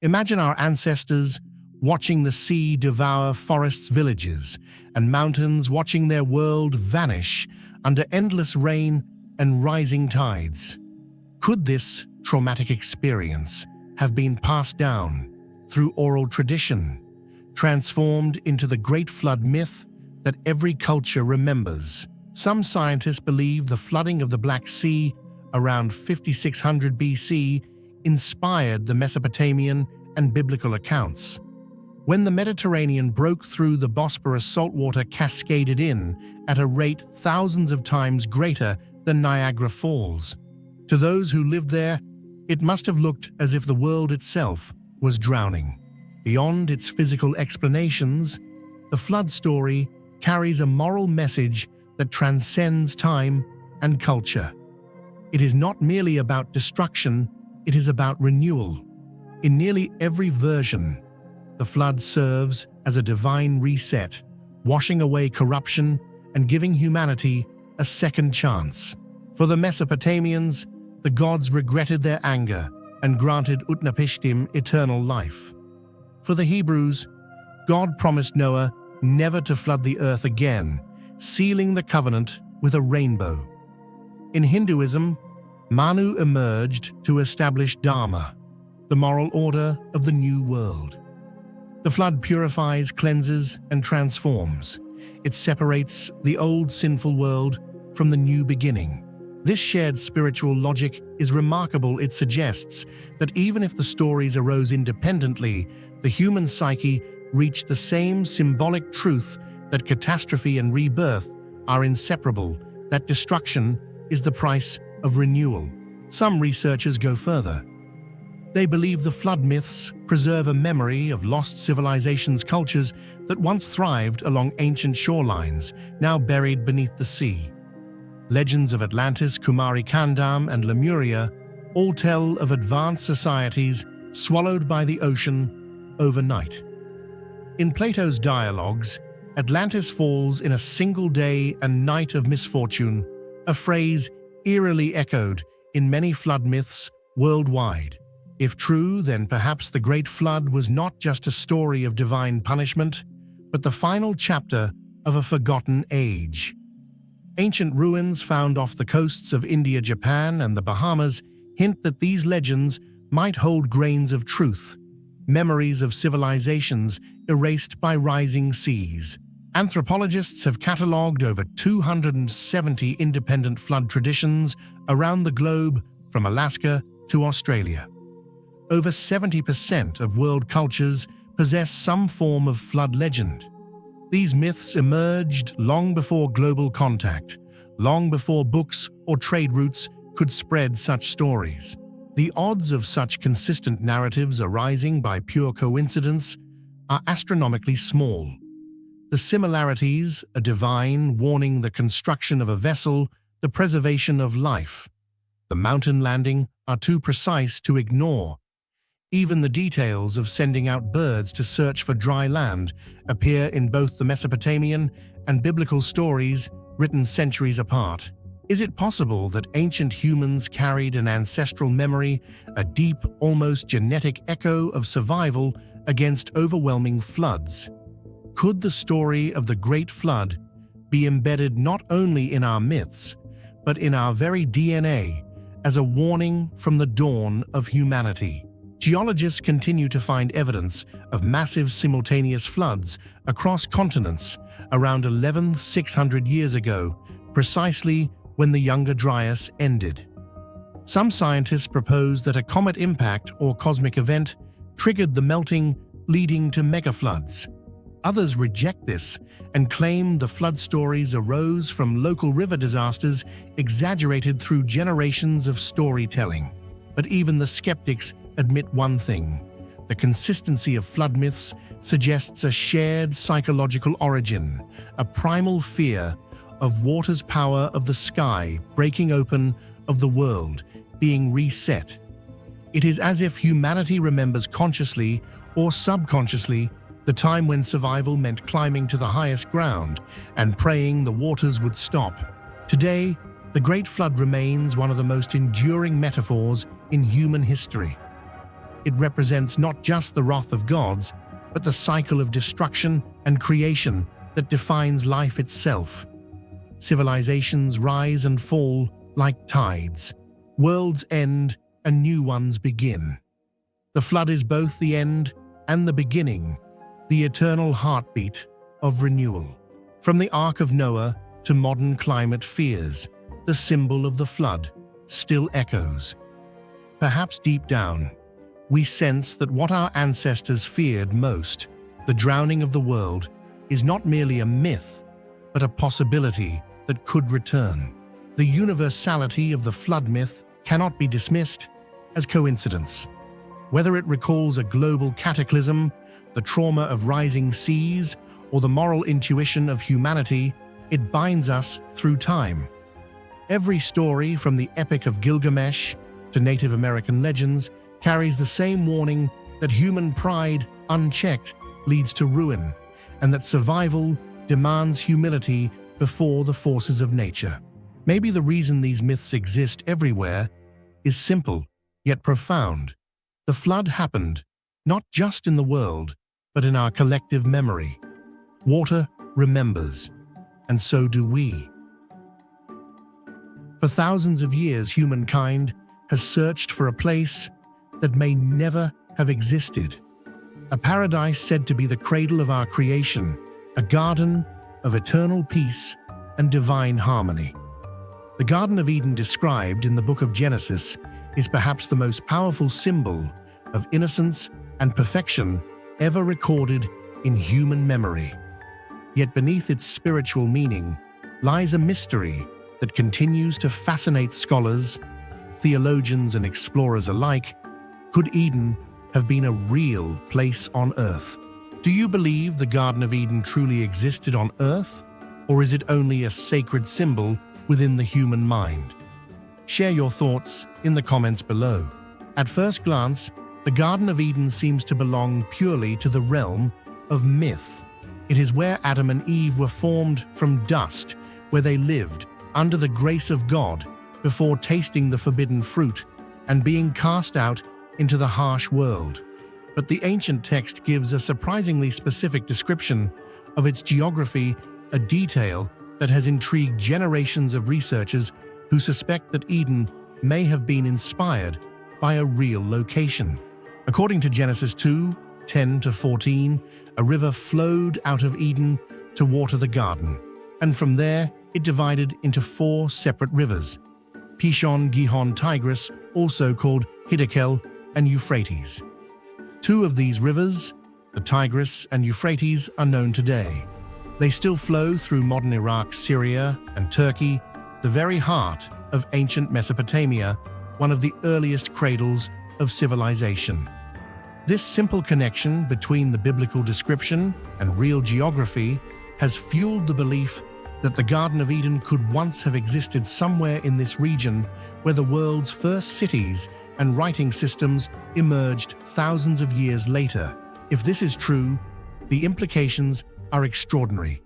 Imagine our ancestors watching the sea devour forests, villages, and mountains, watching their world vanish under endless rain and rising tides. Could this traumatic experience have been passed down through oral tradition, transformed into the Great Flood myth that every culture remembers? Some scientists believe the flooding of the Black Sea around 5600 BC inspired the Mesopotamian and biblical accounts. When the Mediterranean broke through, the Bosporus, saltwater cascaded in at a rate thousands of times greater than Niagara Falls. To those who lived there, it must have looked as if the world itself was drowning. Beyond its physical explanations, the flood story carries a moral message that transcends time and culture. It is not merely about destruction, it is about renewal. In nearly every version, the flood serves as a divine reset, washing away corruption and giving humanity a second chance. For the Mesopotamians, the gods regretted their anger and granted Utnapishtim eternal life. For the Hebrews, God promised Noah never to flood the earth again, sealing the covenant with a rainbow. In Hinduism, Manu emerged to establish Dharma, the moral order of the new world. The flood purifies, cleanses, and transforms. It separates the old sinful world from the new beginning. This shared spiritual logic is remarkable. It suggests that even if the stories arose independently, the human psyche reached the same symbolic truth that catastrophe and rebirth are inseparable, that destruction is the price of renewal. Some researchers go further. They believe the flood myths preserve a memory of lost civilizations, cultures that once thrived along ancient shorelines, now buried beneath the sea. Legends of Atlantis, Kumari Kandam, and Lemuria all tell of advanced societies swallowed by the ocean overnight. In Plato's dialogues, Atlantis falls in a single day and night of misfortune, a phrase eerily echoed in many flood myths worldwide. If true, then perhaps the Great Flood was not just a story of divine punishment, but the final chapter of a forgotten age. Ancient ruins found off the coasts of India, Japan, and the Bahamas hint that these legends might hold grains of truth, memories of civilizations erased by rising seas. Anthropologists have catalogued over 270 independent flood traditions around the globe, from Alaska to Australia. Over 70% of world cultures possess some form of flood legend. These myths emerged long before global contact, long before books or trade routes could spread such stories. The odds of such consistent narratives arising by pure coincidence are astronomically small. The similarities, a divine warning, the construction of a vessel, the preservation of life, the mountain landing, are too precise to ignore. Even the details of sending out birds to search for dry land appear in both the Mesopotamian and biblical stories written centuries apart. Is it possible that ancient humans carried an ancestral memory, a deep, almost genetic echo of survival against overwhelming floods? Could the story of the Great Flood be embedded not only in our myths, but in our very DNA as a warning from the dawn of humanity? Geologists continue to find evidence of massive simultaneous floods across continents around 11,600 years ago, precisely when the Younger Dryas ended. Some scientists propose that a comet impact or cosmic event triggered the melting, leading to megafloods. Others reject this and claim the flood stories arose from local river disasters exaggerated through generations of storytelling. But even the skeptics admit one thing: the consistency of flood myths suggests a shared psychological origin, a primal fear of water's power, of the sky breaking open, of the world being reset. It is as if humanity remembers consciously or subconsciously the time when survival meant climbing to the highest ground and praying the waters would stop. Today, the Great Flood remains one of the most enduring metaphors in human history. It represents not just the wrath of gods, but the cycle of destruction and creation that defines life itself. Civilizations rise and fall like tides. Worlds end and new ones begin. The flood is both the end and the beginning, the eternal heartbeat of renewal. From the Ark of Noah to modern climate fears, the symbol of the flood still echoes. Perhaps deep down, we sense that what our ancestors feared most, the drowning of the world, is not merely a myth, but a possibility that could return. The universality of the flood myth cannot be dismissed as coincidence. Whether it recalls a global cataclysm, the trauma of rising seas, or the moral intuition of humanity, it binds us through time. Every story, from the Epic of Gilgamesh to Native American legends, carries the same warning that human pride, unchecked, leads to ruin, and that survival demands humility before the forces of nature. Maybe the reason these myths exist everywhere is simple, yet profound. The flood happened, not just in the world, but in our collective memory. Water remembers, and so do we. For thousands of years, humankind has searched for a place that may never have existed. A paradise said to be the cradle of our creation, a garden of eternal peace and divine harmony. The Garden of Eden, described in the book of Genesis, is perhaps the most powerful symbol of innocence and perfection ever recorded in human memory. Yet beneath its spiritual meaning lies a mystery that continues to fascinate scholars, theologians, and explorers alike. Could Eden have been a real place on Earth? Do you believe the Garden of Eden truly existed on Earth, or is it only a sacred symbol within the human mind? Share your thoughts in the comments below. At first glance, the Garden of Eden seems to belong purely to the realm of myth. It is where Adam and Eve were formed from dust, where they lived under the grace of God before tasting the forbidden fruit and being cast out into the harsh world. But the ancient text gives a surprisingly specific description of its geography, a detail that has intrigued generations of researchers who suspect that Eden may have been inspired by a real location. According to Genesis 2:10-14, a river flowed out of Eden to water the garden, and from there it divided into 4 separate rivers: Pishon, Gihon, Tigris, also called Hiddekel, and Euphrates. 2 of these rivers, the Tigris and Euphrates, are known today. They still flow through modern Iraq, Syria, and Turkey, the very heart of ancient Mesopotamia, one of the earliest cradles of civilization. This simple connection between the biblical description and real geography has fueled the belief that the Garden of Eden could once have existed somewhere in this region, where the world's first cities and writing systems emerged thousands of years later. If this is true, the implications are extraordinary.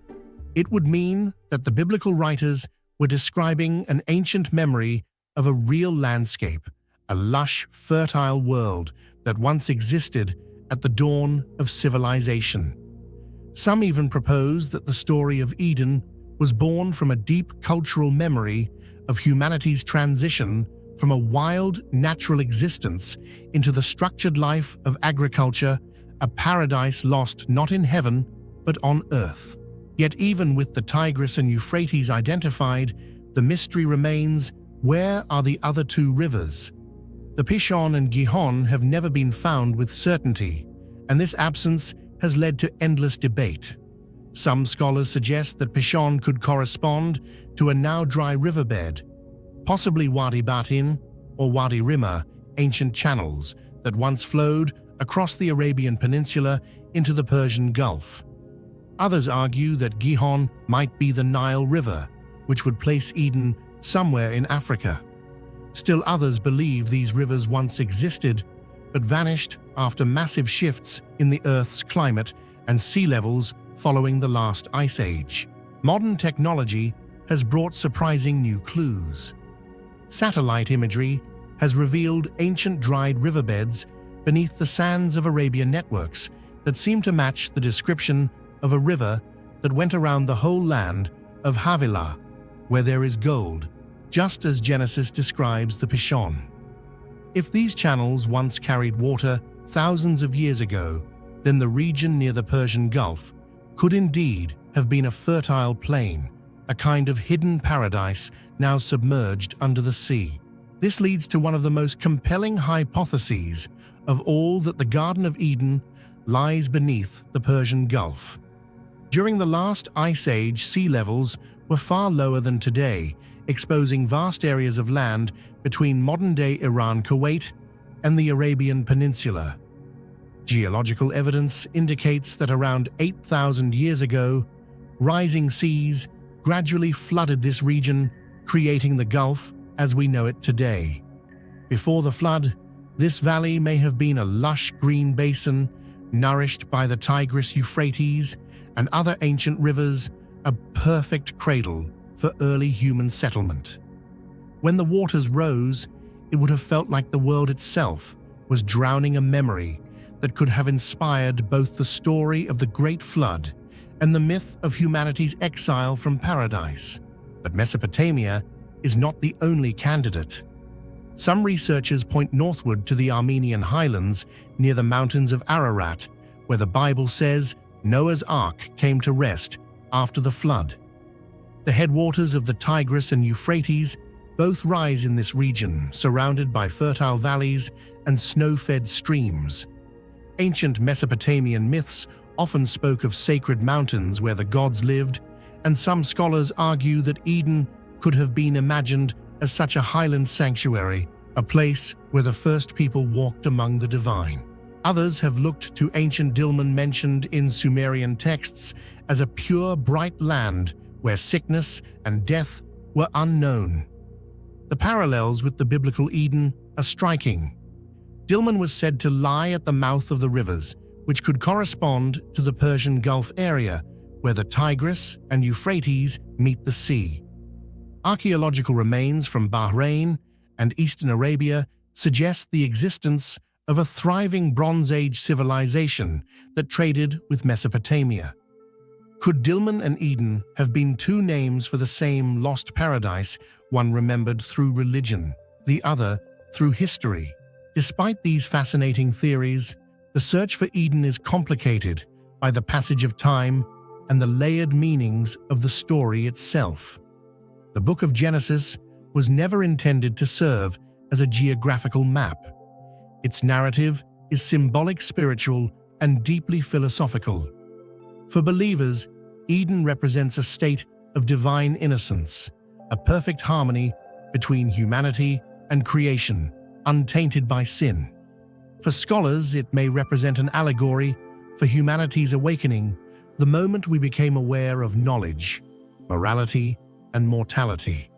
It would mean that the biblical writers were describing an ancient memory of a real landscape, a lush, fertile world that once existed at the dawn of civilization. Some even propose that the story of Eden was born from a deep cultural memory of humanity's transition from a wild, natural existence into the structured life of agriculture, a paradise lost not in heaven, but on earth. Yet even with the Tigris and Euphrates identified, The mystery remains, where are the other two rivers? The Pishon and Gihon have never been found with certainty, and this absence has led to endless debate. Some scholars suggest that Pishon could correspond to a now dry riverbed, possibly Wadi Batin or Wadi Rimma, ancient channels that once flowed across the Arabian Peninsula into the Persian Gulf. Others argue that Gihon might be the Nile River, which would place Eden somewhere in Africa. Still others believe these rivers once existed, but vanished after massive shifts in the Earth's climate and sea levels following the last ice age. Modern technology has brought surprising new clues. Satellite imagery has revealed ancient dried riverbeds beneath the sands of Arabian networks that seem to match the description of a river that went around the whole land of Havilah, where there is gold, just as Genesis describes the Pishon. If these channels once carried water thousands of years ago, then the region near the Persian Gulf could indeed have been a fertile plain, a kind of hidden paradise now submerged under the sea. This leads to one of the most compelling hypotheses of all, that the Garden of Eden lies beneath the Persian Gulf. During the last ice age, sea levels were far lower than today, exposing vast areas of land between modern-day Iran, Kuwait, and the Arabian Peninsula. Geological evidence indicates that around 8,000 years ago, rising seas gradually flooded this region, creating the Gulf as we know it today. Before the flood, this valley may have been a lush green basin, nourished by the Tigris-Euphrates and other ancient rivers, a perfect cradle for early human settlement. When the waters rose, it would have felt like the world itself was drowning a memory that could have inspired both the story of the Great Flood and the myth of humanity's exile from paradise. But Mesopotamia is not the only candidate. Some researchers point northward to the Armenian highlands near the mountains of Ararat, where the Bible says Noah's Ark came to rest after the flood. The headwaters of the Tigris and Euphrates both rise in this region, surrounded by fertile valleys and snow-fed streams. Ancient Mesopotamian myths often spoke of sacred mountains where the gods lived, and some scholars argue that Eden could have been imagined as such a highland sanctuary, a place where the first people walked among the divine. Others have looked to ancient Dilmun, mentioned in Sumerian texts, as a pure, bright land where sickness and death were unknown. The parallels with the biblical Eden are striking. Dilmun was said to lie at the mouth of the rivers, which could correspond to the Persian Gulf area, where the Tigris and Euphrates meet the sea. Archaeological remains from Bahrain and Eastern Arabia suggest the existence of a thriving Bronze Age civilization that traded with Mesopotamia. Could Dilmun and Eden have been two names for the same lost paradise, one remembered through religion, the other through history? Despite these fascinating theories, the search for Eden is complicated by the passage of time and the layered meanings of the story itself. The Book of Genesis was never intended to serve as a geographical map. Its narrative is symbolic, spiritual, and deeply philosophical. For believers, Eden represents a state of divine innocence, a perfect harmony between humanity and creation, untainted by sin. For scholars, it may represent an allegory for humanity's awakening, the moment we became aware of knowledge, morality, and mortality.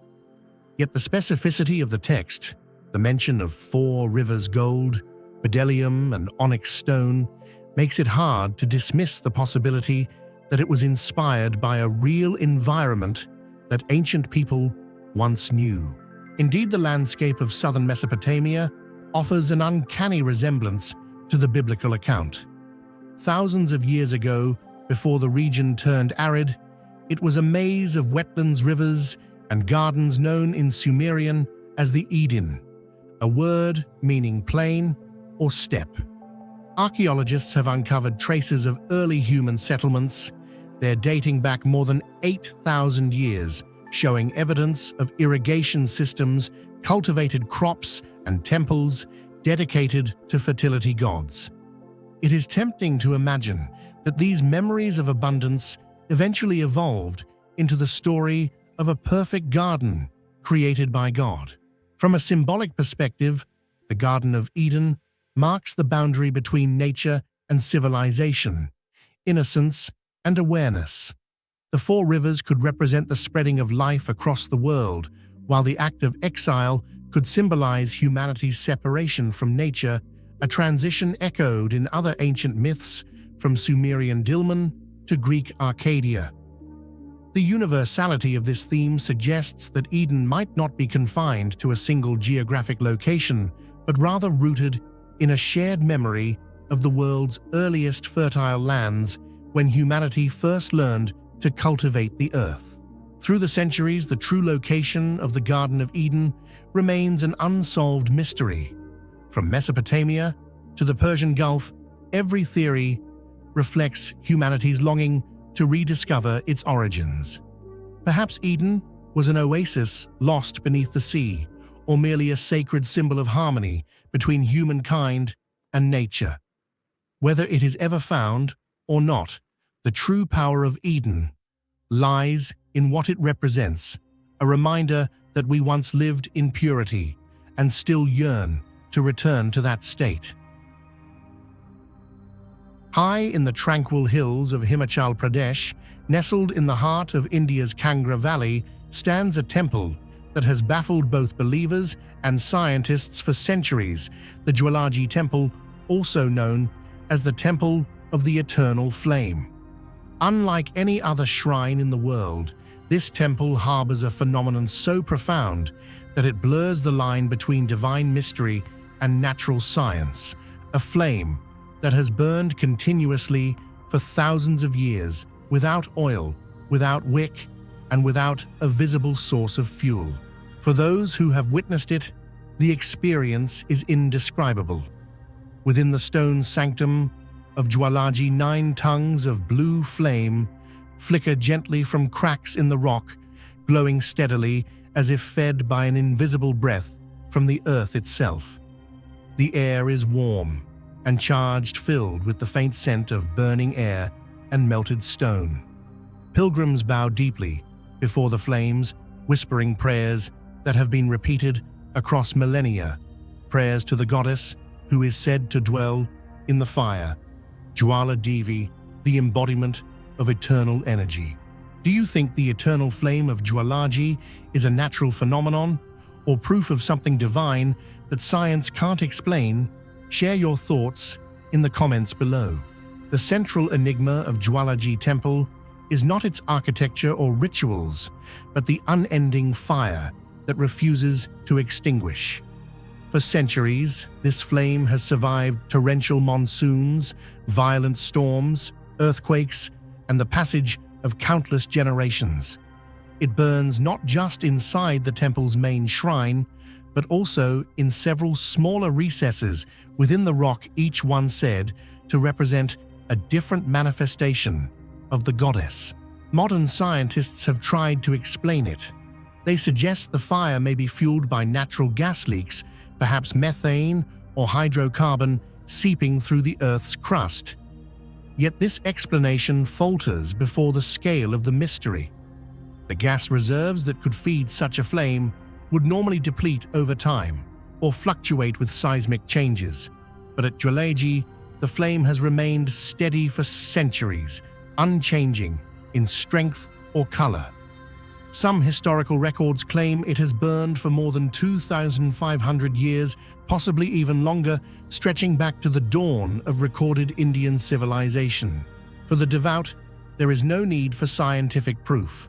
Yet the specificity of the text, the mention of 4 rivers gold, bdellium, and onyx stone, makes it hard to dismiss the possibility that it was inspired by a real environment that ancient people once knew. Indeed, the landscape of southern Mesopotamia offers an uncanny resemblance to the biblical account. Thousands of years ago, before the region turned arid, it was a maze of wetlands, rivers, and gardens known in Sumerian as the Eden, a word meaning plain or steppe. Archaeologists have uncovered traces of early human settlements, they're dating back more than 8,000 years showing evidence of irrigation systems, cultivated crops, and temples dedicated to fertility gods. It is tempting to imagine that these memories of abundance eventually evolved into the story of a perfect garden created by God. From a symbolic perspective, the Garden of Eden marks the boundary between nature and civilization, innocence and awareness. The four rivers could represent the spreading of life across the world, while the act of exile could symbolize humanity's separation from nature, a transition echoed in other ancient myths, from Sumerian Dilmun to Greek Arcadia. The universality of this theme suggests that Eden might not be confined to a single geographic location, but rather rooted in a shared memory of the world's earliest fertile lands when humanity first learned to cultivate the earth. Through the centuries, the true location of the Garden of Eden remains an unsolved mystery. From Mesopotamia to the Persian Gulf, every theory reflects humanity's longing to rediscover its origins. Perhaps Eden was an oasis lost beneath the sea, or merely a sacred symbol of harmony between humankind and nature. Whether it is ever found or not, the true power of Eden lies in what it represents, a reminder that we once lived in purity and still yearn to return to that state. High in the tranquil hills of Himachal Pradesh, nestled in the heart of India's Kangra Valley, stands a temple that has baffled both believers and scientists for centuries, the Jwalaji Temple, also known as the Temple of the Eternal Flame. Unlike any other shrine in the world, this temple harbors a phenomenon so profound that it blurs the line between divine mystery and natural science, a flame that has burned continuously for thousands of years, without oil, without wick, and without a visible source of fuel. For those who have witnessed it, the experience is indescribable. Within the stone sanctum of Jwalaji, 9 tongues of blue flame flicker gently from cracks in the rock, glowing steadily as if fed by an invisible breath from the earth itself. The air is warm and charged, filled with the faint scent of burning air and melted stone. Pilgrims bow deeply before the flames, whispering prayers that have been repeated across millennia, prayers to the goddess who is said to dwell in the fire, Jwala Devi, the embodiment of eternal energy. Do you think the eternal flame of Jwalaji is a natural phenomenon or proof of something divine that science can't explain? Share your thoughts in the comments below. The central enigma of Jwalaji Temple is not its architecture or rituals, but the unending fire that refuses to extinguish. For centuries, this flame has survived torrential monsoons, violent storms, earthquakes, and the passage of countless generations. It burns not just inside the temple's main shrine, but also in several smaller recesses within the rock, each one said to represent a different manifestation of the goddess. Modern scientists have tried to explain it. They suggest the fire may be fueled by natural gas leaks, perhaps methane or hydrocarbon seeping through the Earth's crust. Yet this explanation falters before the scale of the mystery. The gas reserves that could feed such a flame would normally deplete over time or fluctuate with seismic changes. But at Jwalaji, the flame has remained steady for centuries, unchanging in strength or color. Some historical records claim it has burned for more than 2,500 years, possibly even longer, stretching back to the dawn of recorded Indian civilization. For the devout, there is no need for scientific proof.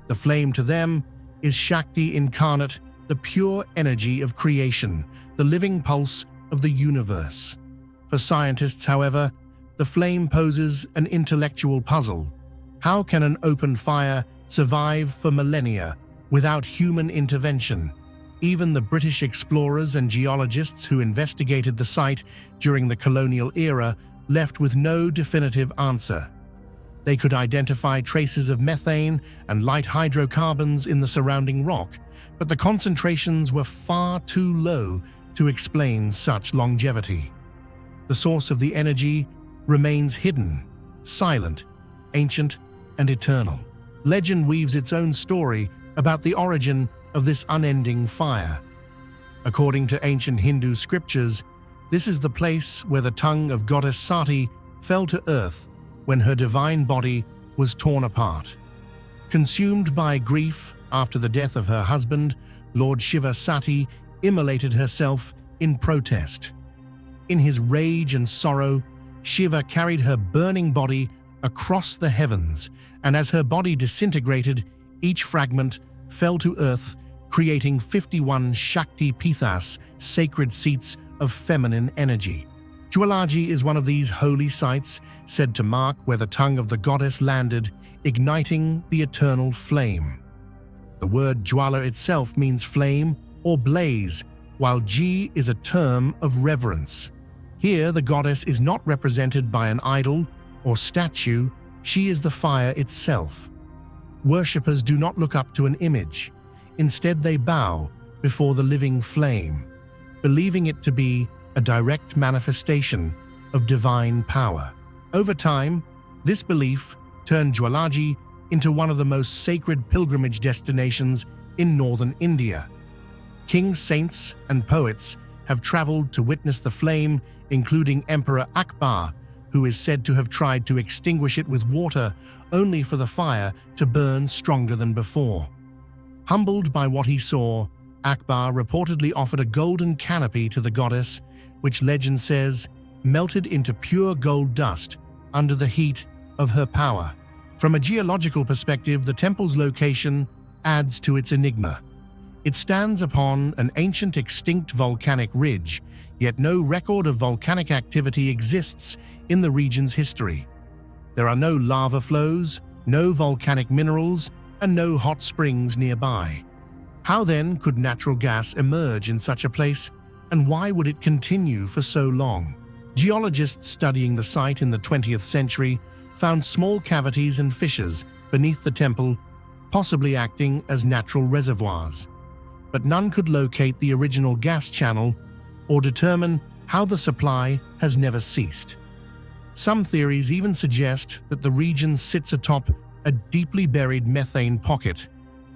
The flame to them is Shakti incarnate, the pure energy of creation, the living pulse of the universe. For scientists, however, the flame poses an intellectual puzzle. How can an open fire survive for millennia without human intervention? Even the British explorers and geologists who investigated the site during the colonial era left with no definitive answer. They could identify traces of methane and light hydrocarbons in the surrounding rock, but the concentrations were far too low to explain such longevity. The source of the energy remains hidden, silent, ancient, and eternal. Legend weaves its own story about the origin of this unending fire. According to ancient Hindu scriptures, this is the place where the tongue of goddess Sati fell to earth when her divine body was torn apart. Consumed by grief after the death of her husband, Lord Shiva, Sati immolated herself in protest. In his rage and sorrow, Shiva carried her burning body across the heavens, and as her body disintegrated, each fragment fell to earth, creating 51 Shakti Pithas, sacred seats of feminine energy. Jwalaji is one of these holy sites, said to mark where the tongue of the goddess landed, igniting the eternal flame. The word Jwala itself means flame or blaze, while Ji is a term of reverence. Here, the goddess is not represented by an idol or statue, she is the fire itself. Worshippers do not look up to an image. Instead, they bow before the living flame, believing it to be a direct manifestation of divine power. Over time, this belief turned Jwalaji into one of the most sacred pilgrimage destinations in northern India. Kings, saints, and poets have traveled to witness the flame, including Emperor Akbar, who is said to have tried to extinguish it with water, only for the fire to burn stronger than before. Humbled by what he saw, Akbar reportedly offered a golden canopy to the goddess, which legend says melted into pure gold dust under the heat of her power. From a geological perspective, the temple's location adds to its enigma. It stands upon an ancient extinct volcanic ridge, yet no record of volcanic activity exists in the region's history. There are no lava flows, no volcanic minerals, and no hot springs nearby. How then could natural gas emerge in such a place, and why would it continue for so long? Geologists studying the site in the 20th century found small cavities and fissures beneath the temple, possibly acting as natural reservoirs. But none could locate the original gas channel or determine how the supply has never ceased. Some theories even suggest that the region sits atop a deeply buried methane pocket,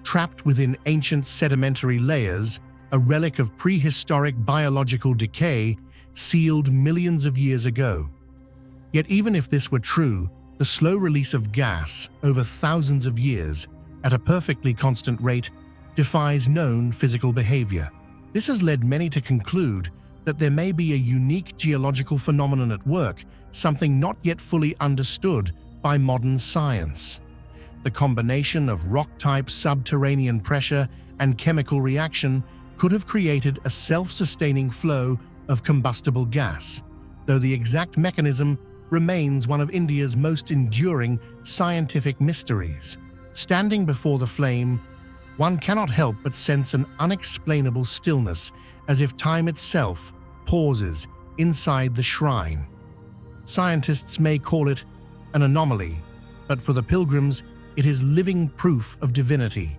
trapped within ancient sedimentary layers, a relic of prehistoric biological decay sealed millions of years ago. Yet even if this were true, the slow release of gas over thousands of years at a perfectly constant rate defies known physical behavior. This has led many to conclude that there may be a unique geological phenomenon at work, something not yet fully understood by modern science. The combination of rock-type subterranean pressure and chemical reaction could have created a self-sustaining flow of combustible gas, though the exact mechanism remains one of India's most enduring scientific mysteries. Standing before the flame, one cannot help but sense an unexplainable stillness, as if time itself pauses inside the shrine. Scientists may call it an anomaly, but for the pilgrims, it is living proof of divinity.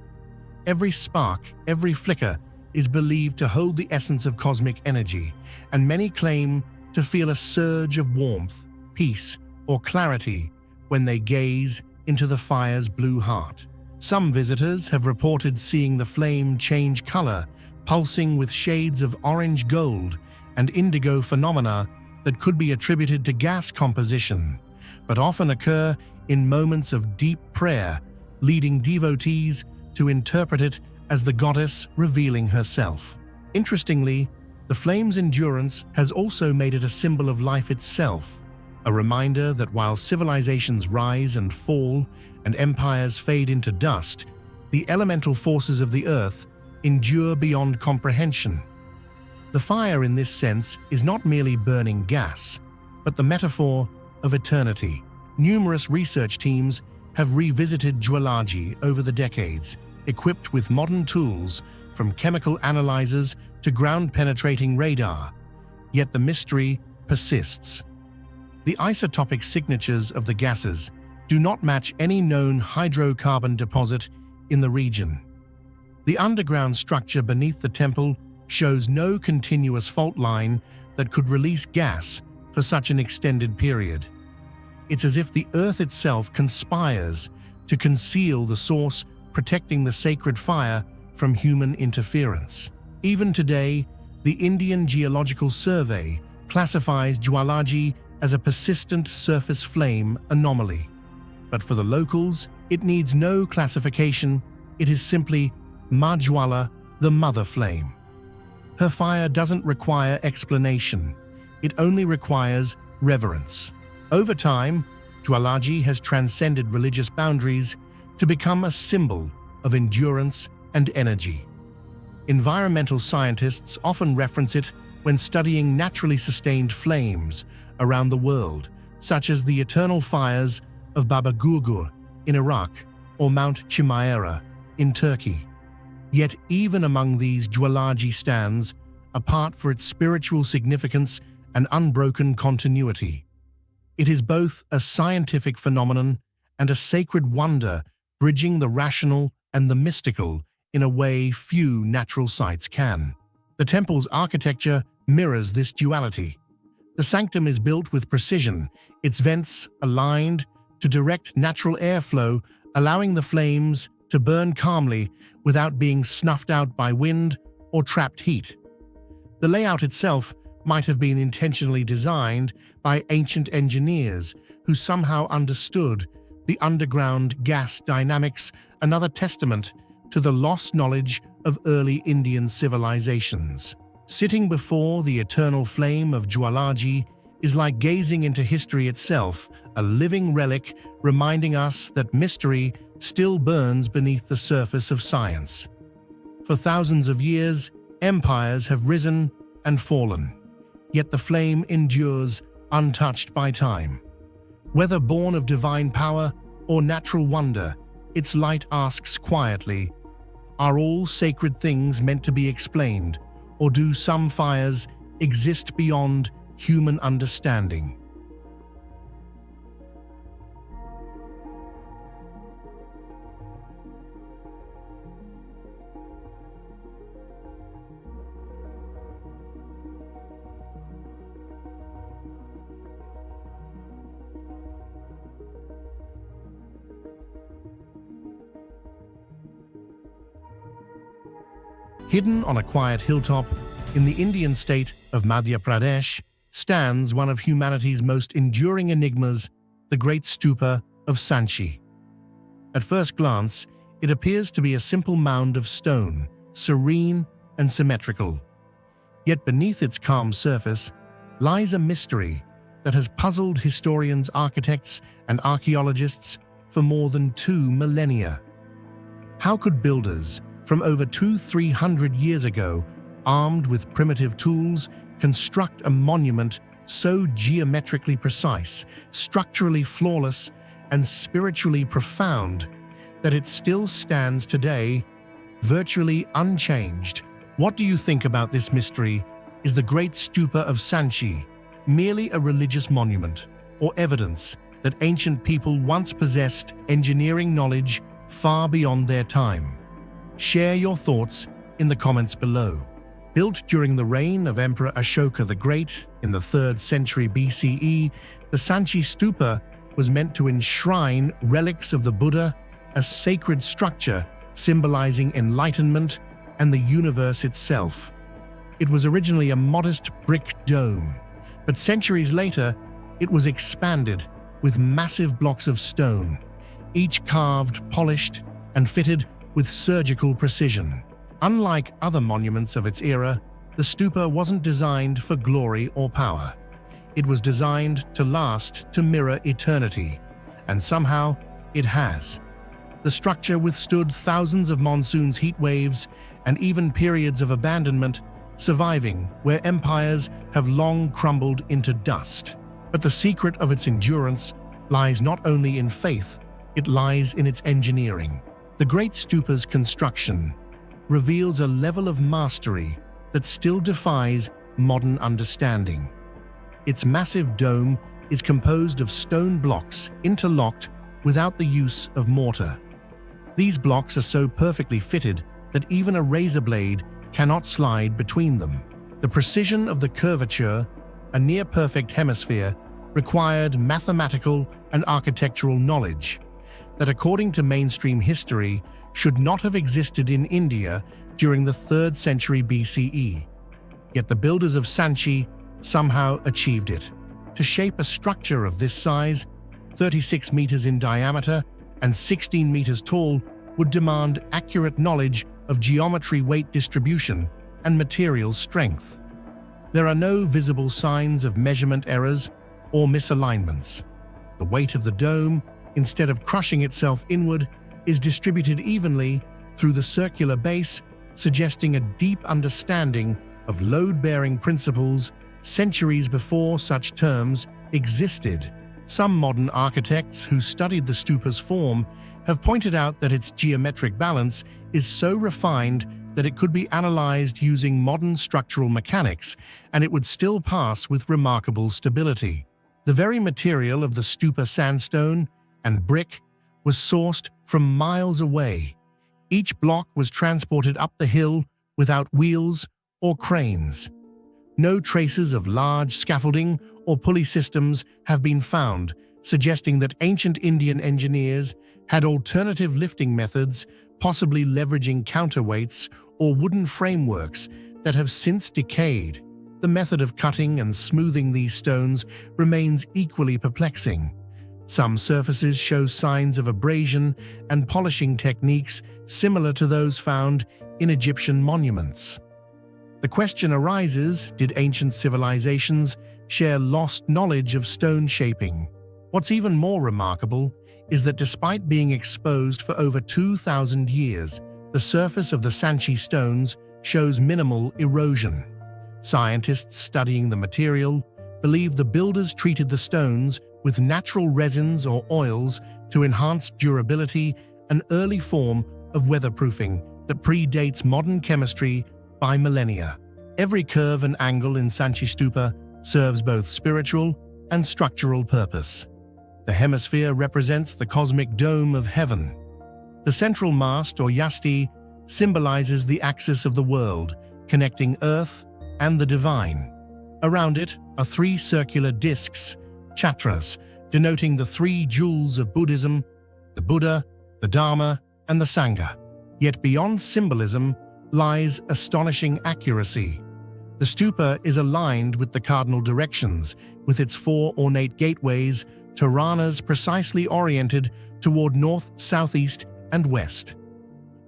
Every spark, every flicker is believed to hold the essence of cosmic energy, and many claim to feel a surge of warmth, peace, or clarity when they gaze into the fire's blue heart. Some visitors have reported seeing the flame change color, pulsing with shades of orange gold and indigo phenomena that could be attributed to gas composition, but often occur in moments of deep prayer, leading devotees to interpret it as the goddess revealing herself. Interestingly, the flame's endurance has also made it a symbol of life itself, a reminder that while civilizations rise and fall and empires fade into dust, the elemental forces of the earth endure beyond comprehension. The fire in this sense is not merely burning gas, but the metaphor of eternity. Numerous research teams have revisited Jwalaji over the decades, equipped with modern tools from chemical analyzers to ground-penetrating radar, yet the mystery persists. The isotopic signatures of the gases, do not match any known hydrocarbon deposit in the region. The underground structure beneath the temple shows no continuous fault line that could release gas for such an extended period. It's as if the earth itself conspires to conceal the source, protecting the sacred fire from human interference. Even today, the Indian Geological Survey classifies Jwalaji as a persistent surface flame anomaly. But for the locals, it needs no classification. It is simply Ma Jwala, the mother flame. Her fire doesn't require explanation. It only requires reverence. Over time, Jwalaji has transcended religious boundaries to become a symbol of endurance and energy. Environmental scientists often reference it when studying naturally sustained flames around the world, such as the eternal fires of Baba Gurgur in Iraq or Mount Chimaera in Turkey. Yet even among these Jwalaji stands apart for its spiritual significance and unbroken continuity. It is both a scientific phenomenon and a sacred wonder, bridging the rational and the mystical in a way few natural sites can. The temple's architecture mirrors this duality. The sanctum is built with precision, its vents aligned to direct natural airflow, allowing the flames to burn calmly without being snuffed out by wind or trapped heat. The layout itself might have been intentionally designed by ancient engineers who somehow understood the underground gas dynamics, another testament to the lost knowledge of early Indian civilizations. Sitting before the eternal flame of Jwalaji is like gazing into history itself, a living relic reminding us that mystery still burns beneath the surface of science. For thousands of years, empires have risen and fallen, yet the flame endures untouched by time. Whether born of divine power or natural wonder, its light asks quietly, are all sacred things meant to be explained, or do some fires exist beyond human understanding? Hidden on a quiet hilltop in the Indian state of Madhya Pradesh stands one of humanity's most enduring enigmas, the Great Stupa of Sanchi. At first glance, it appears to be a simple mound of stone, serene and symmetrical. Yet beneath its calm surface lies a mystery that has puzzled historians, architects, and archaeologists for more than 2 millennia. How could builders from over 200-300 years ago, armed with primitive tools, construct a monument so geometrically precise, structurally flawless, and spiritually profound that it still stands today, virtually unchanged? What do you think about this mystery? Is the Great Stupa of Sanchi merely a religious monument, or evidence that ancient people once possessed engineering knowledge far beyond their time? Share your thoughts in the comments below. Built during the reign of Emperor Ashoka the Great in the 3rd century BCE, the Sanchi Stupa was meant to enshrine relics of the Buddha, a sacred structure symbolizing enlightenment and the universe itself. It was originally a modest brick dome, but centuries later, it was expanded with massive blocks of stone, each carved, polished, and fitted with surgical precision. Unlike other monuments of its era, the stupa wasn't designed for glory or power. It was designed to last, to mirror eternity, and somehow it has. The structure withstood thousands of monsoons, heat waves, and even periods of abandonment, surviving where empires have long crumbled into dust. But the secret of its endurance lies not only in faith, it lies in its engineering. The Great Stupa's construction reveals a level of mastery that still defies modern understanding. Its massive dome is composed of stone blocks interlocked without the use of mortar. These blocks are so perfectly fitted that even a razor blade cannot slide between them. The precision of the curvature, a near-perfect hemisphere, required mathematical and architectural knowledge that, according to mainstream history, should not have existed in India during the 3rd century BCE. Yet the builders of Sanchi somehow achieved it. To shape a structure of this size, 36 meters in diameter and 16 meters tall, would demand accurate knowledge of geometry, weight distribution, and material strength. There are no visible signs of measurement errors or misalignments. The weight of the dome, instead of crushing itself inward, is distributed evenly through the circular base, suggesting a deep understanding of load-bearing principles centuries before such terms existed. Some modern architects who studied the stupa's form have pointed out that its geometric balance is so refined that it could be analyzed using modern structural mechanics, and it would still pass with remarkable stability. The very material of the stupa sandstone and brick was sourced from miles away. Each block was transported up the hill without wheels or cranes. No traces of large scaffolding or pulley systems have been found, suggesting that ancient Indian engineers had alternative lifting methods, possibly leveraging counterweights or wooden frameworks that have since decayed. The method of cutting and smoothing these stones remains equally perplexing. Some surfaces show signs of abrasion and polishing techniques similar to those found in Egyptian monuments. The question arises, did ancient civilizations share lost knowledge of stone shaping? What's even more remarkable is that despite being exposed for over 2,000 years, the surface of the Sanchi stones shows minimal erosion. Scientists studying the material believe the builders treated the stones with natural resins or oils to enhance durability, an early form of weatherproofing that predates modern chemistry by millennia. Every curve and angle in Sanchi Stupa serves both spiritual and structural purpose. The hemisphere represents the cosmic dome of heaven. The central mast, or yasti, symbolizes the axis of the world, connecting Earth and the divine. Around it are 3 circular discs, chatras, denoting the 3 jewels of Buddhism: the Buddha, the Dharma, and the Sangha. Yet beyond symbolism lies astonishing accuracy. The stupa is aligned with the cardinal directions, with its 4 ornate gateways, Toranas precisely oriented toward north, southeast, and west.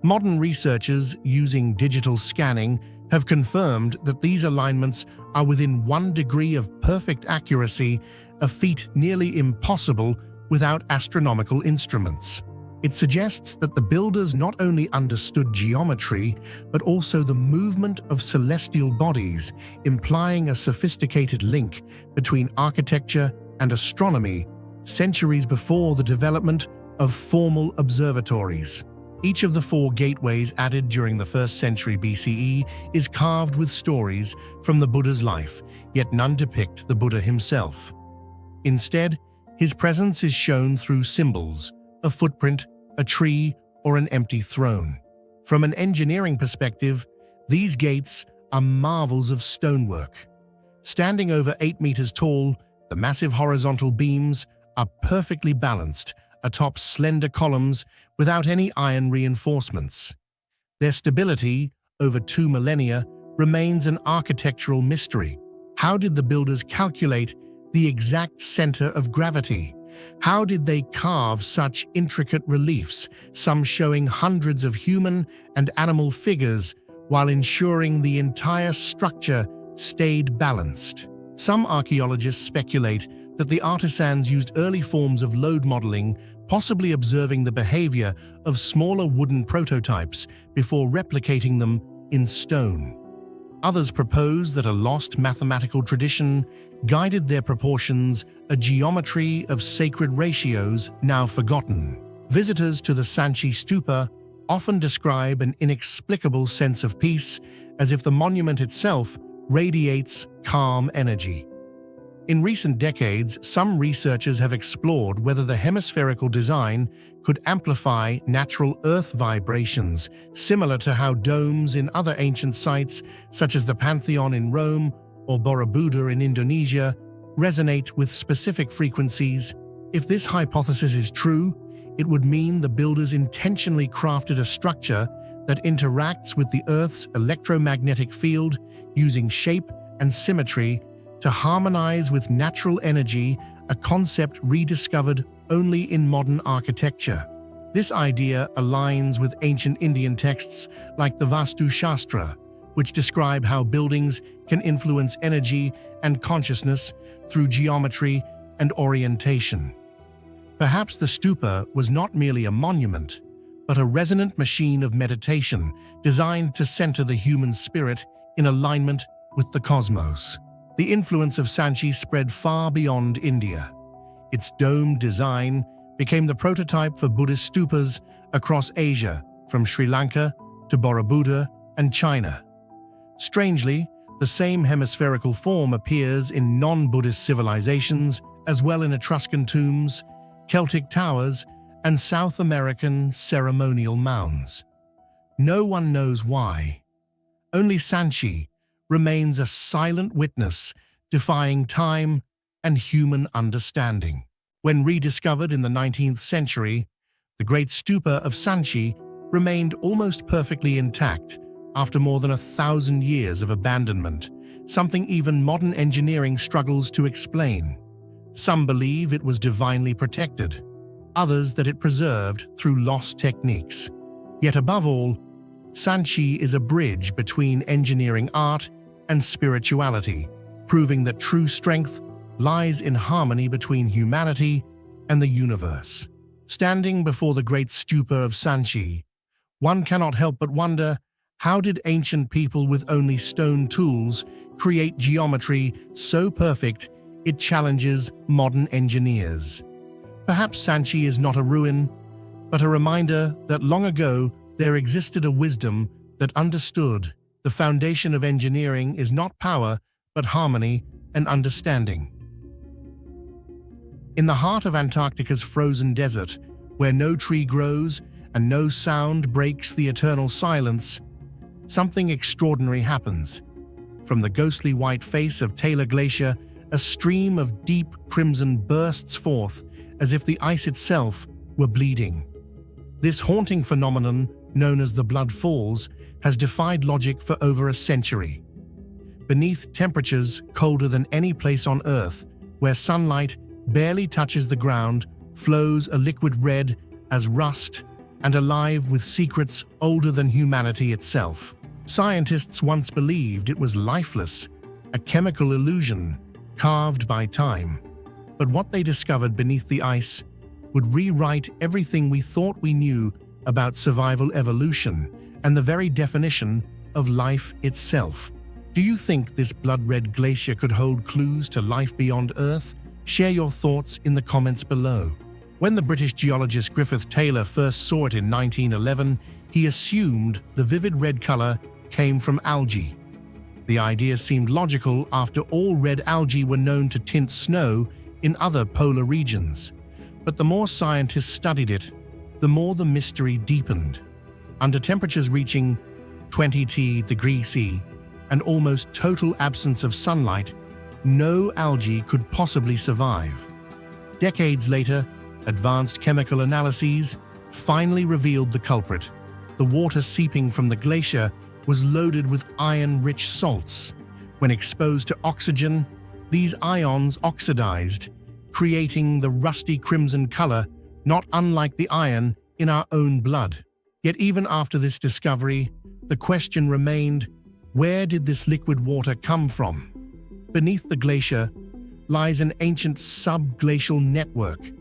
Modern researchers using digital scanning have confirmed that these alignments are within 1 degree of perfect accuracy, a feat nearly impossible without astronomical instruments. It suggests that the builders not only understood geometry, but also the movement of celestial bodies, implying a sophisticated link between architecture and astronomy centuries before the development of formal observatories. Each of the 4 gateways added during the 1st century BCE is carved with stories from the Buddha's life, yet none depict the Buddha himself. Instead, his presence is shown through symbols: a footprint, a tree, or an empty throne. From an engineering perspective, these gates are marvels of stonework. Standing over 8 meters tall, the massive horizontal beams are perfectly balanced atop slender columns without any iron reinforcements. Their stability, over 2 millennia, remains an architectural mystery. How did the builders calculate the exact center of gravity? How did they carve such intricate reliefs, some showing hundreds of human and animal figures, while ensuring the entire structure stayed balanced? Some archaeologists speculate that the artisans used early forms of load modeling, possibly observing the behavior of smaller wooden prototypes before replicating them in stone. Others propose that a lost mathematical tradition guided their proportions, a geometry of sacred ratios now forgotten. Visitors to the Sanchi Stupa often describe an inexplicable sense of peace, as if the monument itself radiates calm energy. In recent decades, some researchers have explored whether the hemispherical design could amplify natural Earth vibrations, similar to how domes in other ancient sites, such as the Pantheon in Rome or Borobudur in Indonesia, resonate with specific frequencies. If this hypothesis is true, it would mean the builders intentionally crafted a structure that interacts with the Earth's electromagnetic field using shape and symmetry to harmonize with natural energy, a concept rediscovered only in modern architecture. This idea aligns with ancient Indian texts like the Vastu Shastra, which describe how buildings can influence energy and consciousness through geometry and orientation. Perhaps the stupa was not merely a monument, but a resonant machine of meditation designed to center the human spirit in alignment with the cosmos. The influence of Sanchi spread far beyond India. Its domed design became the prototype for Buddhist stupas across Asia, from Sri Lanka to Borobudur and China. Strangely, the same hemispherical form appears in non-Buddhist civilizations, as well in Etruscan tombs, Celtic towers, and South American ceremonial mounds. No one knows why. Only Sanchi remains a silent witness, defying time and human understanding. When rediscovered in the 19th century, the Great Stupa of Sanchi remained almost perfectly intact after more than 1,000 years of abandonment, something even modern engineering struggles to explain. Some believe it was divinely protected, others that it preserved through lost techniques. Yet above all, Sanchi is a bridge between engineering art and spirituality, proving that true strength lies in harmony between humanity and the universe. Standing before the Great Stupa of Sanchi, one cannot help but wonder, how did ancient people with only stone tools create geometry so perfect it challenges modern engineers? Perhaps Sanchi is not a ruin, but a reminder that long ago there existed a wisdom that understood the foundation of engineering is not power, but harmony and understanding. In the heart of Antarctica's frozen desert, where no tree grows and no sound breaks the eternal silence, something extraordinary happens. From the ghostly white face of Taylor Glacier, a stream of deep crimson bursts forth as if the ice itself were bleeding. This haunting phenomenon, known as the Blood Falls, has defied logic for over a century. Beneath temperatures colder than any place on Earth, where sunlight barely touches the ground, flows a liquid red as rust and alive with secrets older than humanity itself. Scientists once believed it was lifeless, a chemical illusion carved by time. But what they discovered beneath the ice would rewrite everything we thought we knew about survival evolution and the very definition of life itself. Do you think this blood-red glacier could hold clues to life beyond Earth? Share your thoughts in the comments below. When the British geologist Griffith Taylor first saw it in 1911, he assumed the vivid red color came from algae. The idea seemed logical after all red algae were known to tint snow in other polar regions. But the more scientists studied it, the more the mystery deepened. Under temperatures reaching 20 degrees C and almost total absence of sunlight, no algae could possibly survive. Decades later, advanced chemical analyses finally revealed the culprit. The water seeping from the glacier was loaded with iron-rich salts. When exposed to oxygen, these ions oxidized, creating the rusty crimson color not unlike the iron in our own blood. Yet even after this discovery, the question remained, where did this liquid water come from? Beneath the glacier lies an ancient subglacial network,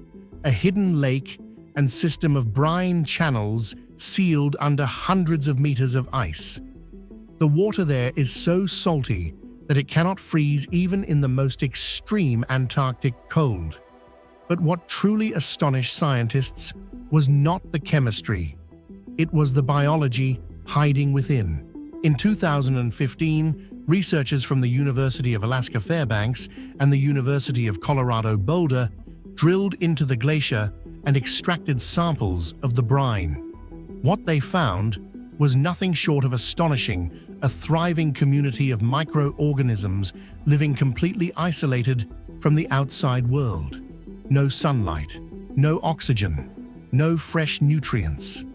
a hidden lake and system of brine channels sealed under hundreds of meters of ice. The water there is so salty that it cannot freeze even in the most extreme Antarctic cold. But what truly astonished scientists was not the chemistry. It was the biology hiding within. In 2015, Researchers from the University of Alaska Fairbanks and the University of Colorado Boulder drilled into the glacier and extracted samples of the brine. What they found was nothing short of astonishing: a thriving community of microorganisms living completely isolated from the outside world. No sunlight, no oxygen, no fresh nutrients.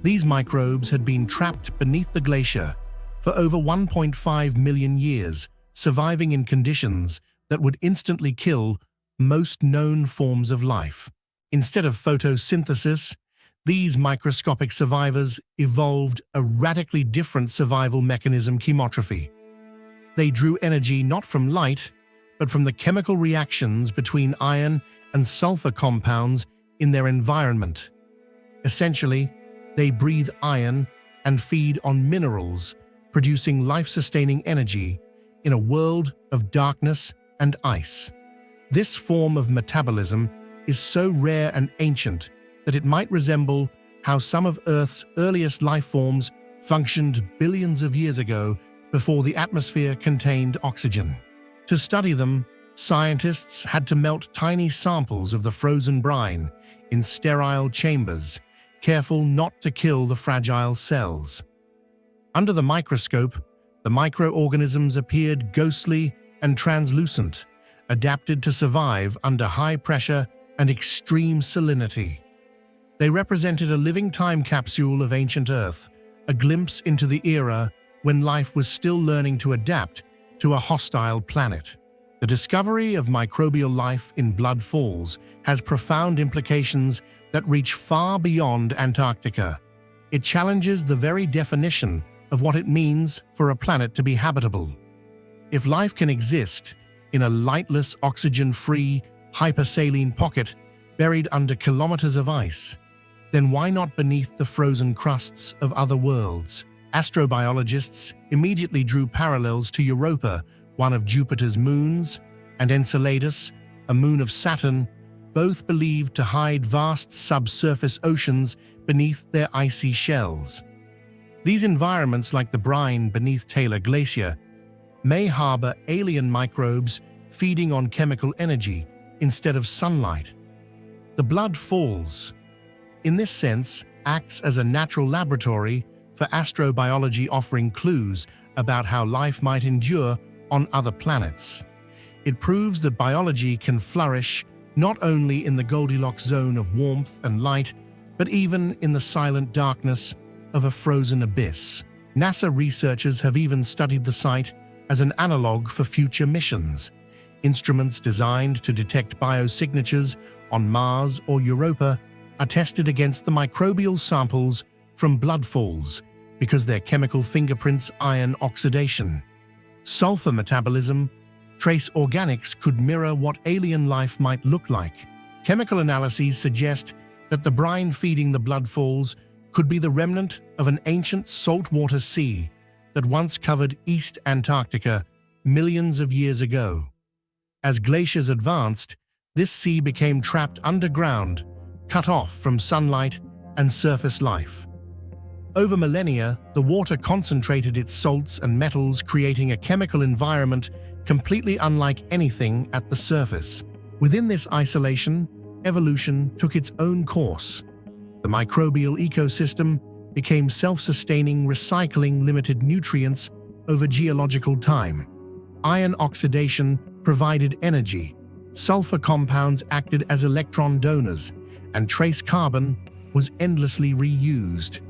These microbes had been trapped beneath the glacier for over 1.5 million years, surviving in conditions that would instantly kill most known forms of life. Instead of photosynthesis, these microscopic survivors evolved a radically different survival mechanism: chemotrophy. They drew energy not from light, but from the chemical reactions between iron and sulfur compounds in their environment. Essentially, they breathe iron and feed on minerals, producing life-sustaining energy in a world of darkness and ice. This form of metabolism is so rare and ancient that it might resemble how some of Earth's earliest life forms functioned billions of years ago before the atmosphere contained oxygen. To study them, scientists had to melt tiny samples of the frozen brine in sterile chambers, careful not to kill the fragile cells. Under the microscope, the microorganisms appeared ghostly and translucent, adapted to survive under high pressure and extreme salinity. They represented a living time capsule of ancient Earth, a glimpse into the era when life was still learning to adapt to a hostile planet. The discovery of microbial life in Blood Falls has profound implications that reach far beyond Antarctica. It challenges the very definition of what it means for a planet to be habitable. If life can exist in a lightless, oxygen-free, hypersaline pocket buried under kilometers of ice, then why not beneath the frozen crusts of other worlds? Astrobiologists immediately drew parallels to Europa, one of Jupiter's moons, and Enceladus, a moon of Saturn, both believed to hide vast subsurface oceans beneath their icy shells. These environments, like the brine beneath Taylor Glacier, may harbor alien microbes feeding on chemical energy instead of sunlight. The Blood Falls, in this sense, acts as a natural laboratory for astrobiology, offering clues about how life might endure on other planets. It proves that biology can flourish not only in the Goldilocks zone of warmth and light, but even in the silent darkness of a frozen abyss. NASA researchers have even studied the site as an analog for future missions. Instruments designed to detect biosignatures on Mars or Europa are tested against the microbial samples from Blood Falls because their chemical fingerprints iron oxidation, sulfur metabolism, trace organics could mirror what alien life might look like. Chemical analyses suggest that the brine feeding the Blood Falls could be the remnant of an ancient saltwater sea that once covered East Antarctica millions of years ago. As glaciers advanced, this sea became trapped underground, cut off from sunlight and surface life. Over millennia, the water concentrated its salts and metals, creating a chemical environment completely unlike anything at the surface. Within this isolation, evolution took its own course. The microbial ecosystem became self-sustaining, recycling limited nutrients over geological time. Iron oxidation provided energy, sulfur compounds acted as electron donors, and trace carbon was endlessly reused.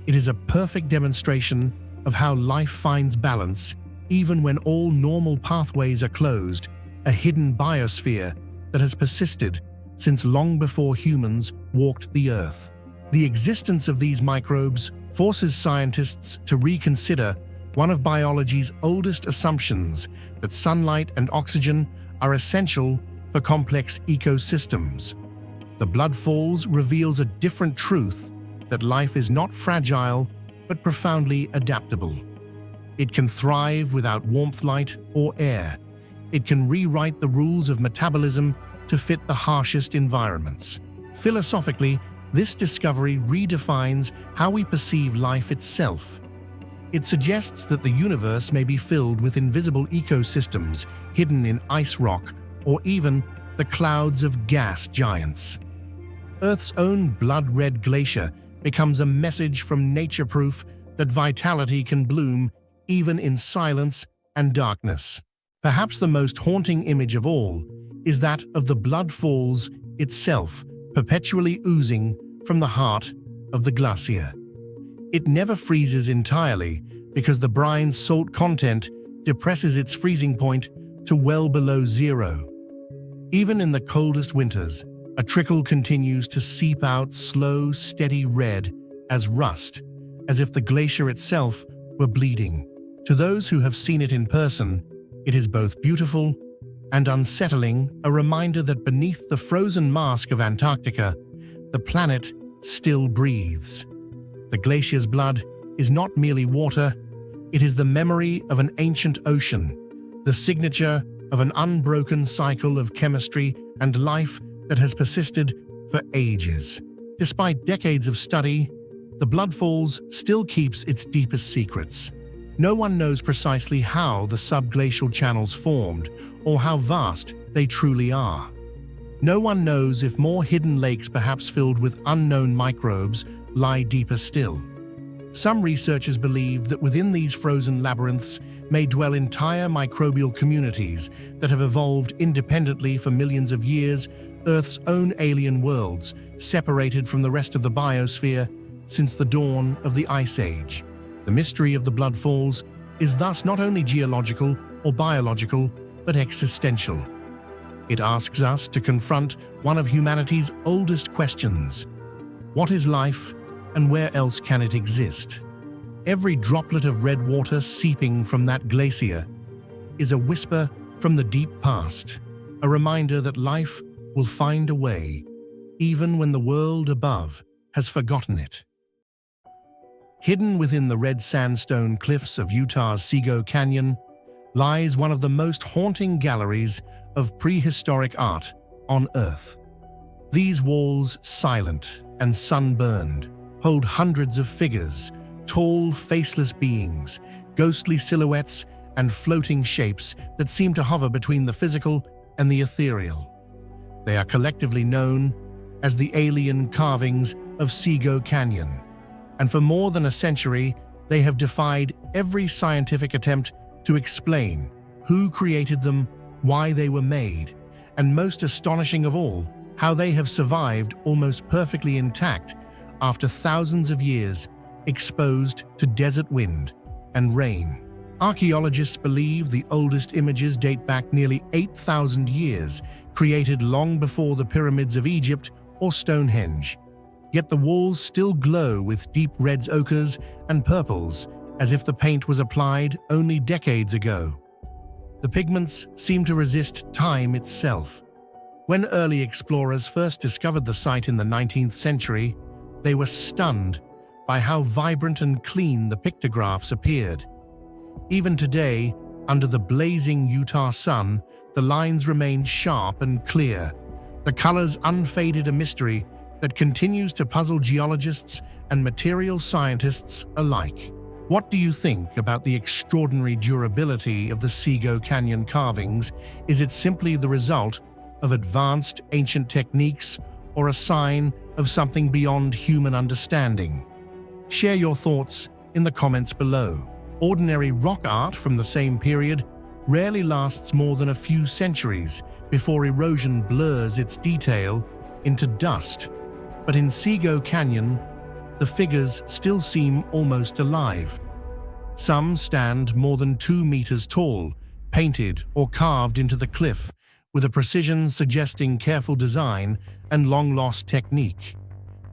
It is a perfect demonstration of how life finds balance even when all normal pathways are closed, a hidden biosphere that has persisted since long before humans walked the Earth. The existence of these microbes forces scientists to reconsider one of biology's oldest assumptions, that sunlight and oxygen are essential for complex ecosystems. The Blood Falls reveals a different truth, that life is not fragile but profoundly adaptable. It can thrive without warmth, light, or air. It can rewrite the rules of metabolism to fit the harshest environments. Philosophically, this discovery redefines how we perceive life itself. It suggests that the universe may be filled with invisible ecosystems hidden in ice rock or even the clouds of gas giants. Earth's own blood-red glacier becomes a message from nature, proof that vitality can bloom even in silence and darkness. Perhaps the most haunting image of all is that of the blood falls itself, perpetually oozing from the heart of the glacier. It never freezes entirely because the brine's salt content depresses its freezing point to well below zero. Even in the coldest winters, a trickle continues to seep out, slow, steady red as rust, as if the glacier itself were bleeding. To those who have seen it in person, it is both beautiful and unsettling, a reminder that beneath the frozen mask of Antarctica, the planet still breathes. The glacier's blood is not merely water, it is the memory of an ancient ocean, the signature of an unbroken cycle of chemistry and life that has persisted for ages. Despite decades of study, the Blood Falls still keeps its deepest secrets. No one knows precisely how the subglacial channels formed or how vast they truly are. No one knows if more hidden lakes, perhaps filled with unknown microbes, lie deeper still. Some researchers believe that within these frozen labyrinths may dwell entire microbial communities that have evolved independently for millions of years, Earth's own alien worlds, separated from the rest of the biosphere since the dawn of the Ice Age. The mystery of the Blood Falls is thus not only geological or biological, but existential. It asks us to confront one of humanity's oldest questions: what is life, and where else can it exist? Every droplet of red water seeping from that glacier is a whisper from the deep past, a reminder that life will find a way, even when the world above has forgotten it. Hidden within the red sandstone cliffs of Utah's Sego Canyon lies one of the most haunting galleries of prehistoric art on Earth. These walls, silent and sunburned, hold hundreds of figures, tall, faceless beings, ghostly silhouettes, and floating shapes that seem to hover between the physical and the ethereal. They are collectively known as the alien carvings of Sego Canyon, and for more than a century, they have defied every scientific attempt to explain who created them, why they were made, and most astonishing of all, how they have survived almost perfectly intact after thousands of years exposed to desert wind and rain. Archaeologists believe the oldest images date back nearly 8,000 years, created long before the pyramids of Egypt or Stonehenge. Yet the walls still glow with deep reds, ochres, and purples, as if the paint was applied only decades ago. The pigments seem to resist time itself. When early explorers first discovered the site in the 19th century, they were stunned by how vibrant and clean the pictographs appeared. Even today, under the blazing Utah sun, the lines remain sharp and clear, the colors unfaded, a mystery that continues to puzzle geologists and material scientists alike. What do you think about the extraordinary durability of the Sego Canyon carvings? Is it simply the result of advanced ancient techniques or a sign of something beyond human understanding? Share your thoughts in the comments below. Ordinary rock art from the same period rarely lasts more than a few centuries before erosion blurs its detail into dust. But in Sego Canyon, the figures still seem almost alive. Some stand more than 2 meters tall, painted or carved into the cliff, with a precision suggesting careful design and long-lost technique.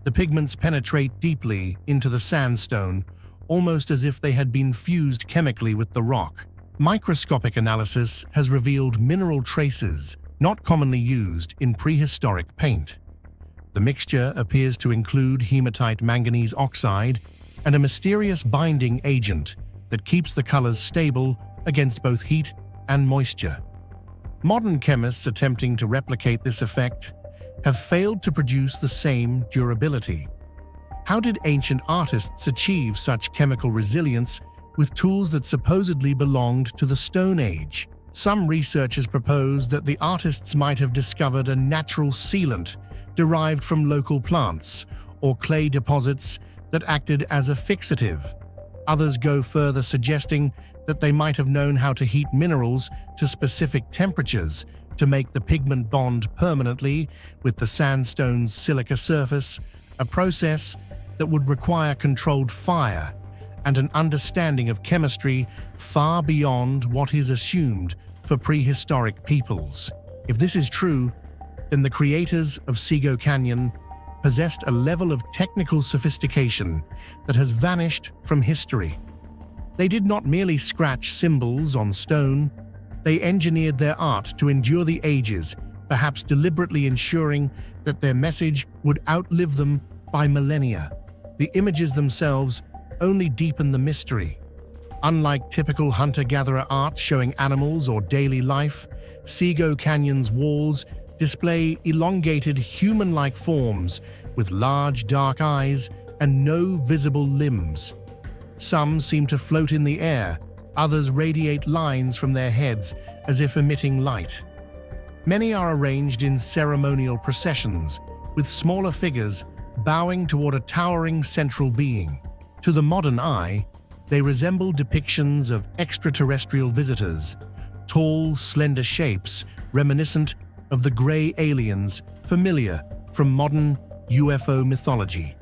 The pigments penetrate deeply into the sandstone, almost as if they had been fused chemically with the rock. Microscopic analysis has revealed mineral traces not commonly used in prehistoric paint. The mixture appears to include hematite manganese oxide and a mysterious binding agent that keeps the colors stable against both heat and moisture. Modern chemists attempting to replicate this effect have failed to produce the same durability. How did ancient artists achieve such chemical resilience with tools that supposedly belonged to the Stone Age. Some researchers propose that the artists might have discovered a natural sealant derived from local plants or clay deposits that acted as a fixative. Others go further, suggesting that they might have known how to heat minerals to specific temperatures to make the pigment bond permanently with the sandstone's silica surface, a process that would require controlled fire and an understanding of chemistry far beyond what is assumed for prehistoric peoples. If this is true, then the creators of Sego Canyon possessed a level of technical sophistication that has vanished from history. They did not merely scratch symbols on stone, they engineered their art to endure the ages, perhaps deliberately ensuring that their message would outlive them by millennia. The images themselves only deepen the mystery. Unlike typical hunter-gatherer art showing animals or daily life, Sego Canyon's walls display elongated human-like forms with large dark eyes and no visible limbs. Some seem to float in the air, others radiate lines from their heads as if emitting light. Many are arranged in ceremonial processions, with smaller figures bowing toward a towering central being. To the modern eye, they resemble depictions of extraterrestrial visitors, tall, slender shapes reminiscent of the gray aliens familiar from modern UFO mythology.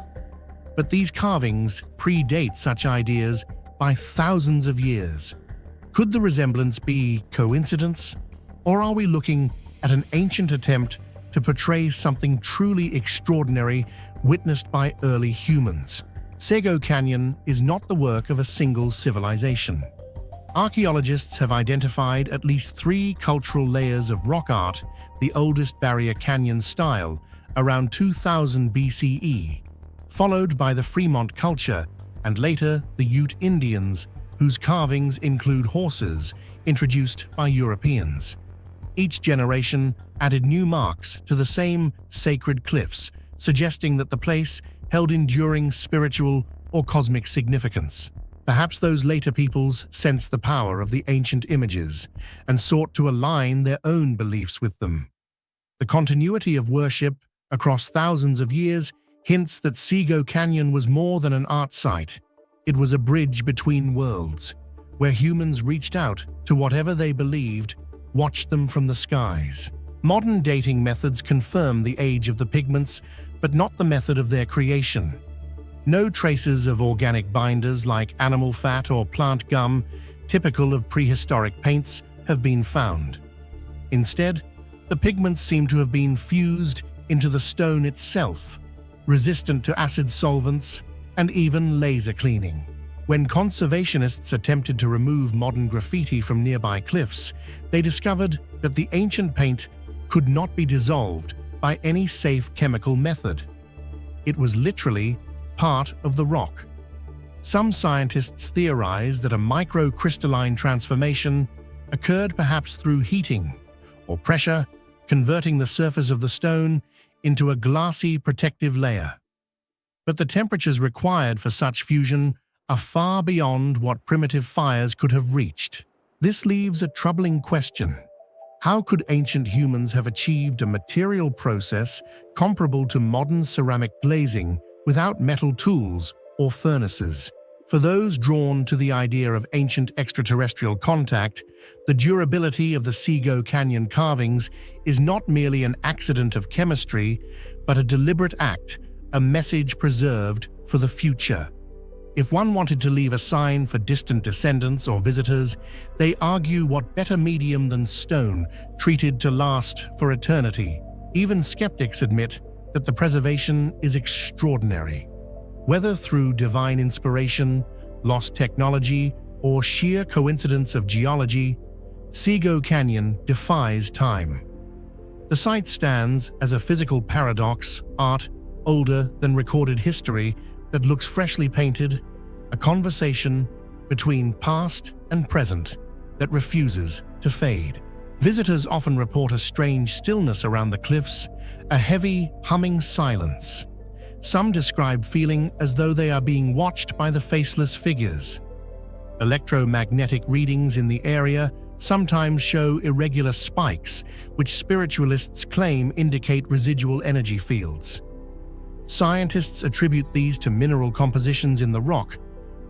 But these carvings predate such ideas by thousands of years. Could the resemblance be coincidence? Or are we looking at an ancient attempt to portray something truly extraordinary witnessed by early humans? Sego Canyon is not the work of a single civilization. Archaeologists have identified at least 3 cultural layers of rock art, the oldest Barrier Canyon style, around 2000 BCE, followed by the Fremont culture and later the Ute Indians, whose carvings include horses introduced by Europeans. Each generation added new marks to the same sacred cliffs, suggesting that the place held enduring spiritual or cosmic significance. Perhaps those later peoples sensed the power of the ancient images and sought to align their own beliefs with them. The continuity of worship across thousands of years hints that Sego Canyon was more than an art site. It was a bridge between worlds, where humans reached out to whatever they believed watched them from the skies. Modern dating methods confirm the age of the pigments, but not the method of their creation. No traces of organic binders like animal fat or plant gum, typical of prehistoric paints, have been found. Instead, the pigments seem to have been fused into the stone itself, resistant to acid solvents and even laser cleaning. When conservationists attempted to remove modern graffiti from nearby cliffs, they discovered that the ancient paint could not be dissolved by any safe chemical method. It was literally part of the rock. Some scientists theorize that a microcrystalline transformation occurred perhaps through heating or pressure, converting the surface of the stone into a glassy protective layer. But the temperatures required for such fusion are far beyond what primitive fires could have reached. This leaves a troubling question. How could ancient humans have achieved a material process comparable to modern ceramic glazing without metal tools or furnaces? For those drawn to the idea of ancient extraterrestrial contact, the durability of the Sego Canyon carvings is not merely an accident of chemistry, but a deliberate act, a message preserved for the future. If one wanted to leave a sign for distant descendants or visitors, they argue what better medium than stone, treated to last for eternity. Even skeptics admit that the preservation is extraordinary. Whether through divine inspiration, lost technology, or sheer coincidence of geology, Sego Canyon defies time. The site stands as a physical paradox, art older than recorded history that looks freshly painted, a conversation between past and present that refuses to fade. Visitors often report a strange stillness around the cliffs, a heavy, humming silence. Some describe feeling as though they are being watched by the faceless figures. Electromagnetic readings in the area sometimes show irregular spikes, which spiritualists claim indicate residual energy fields. Scientists attribute these to mineral compositions in the rock,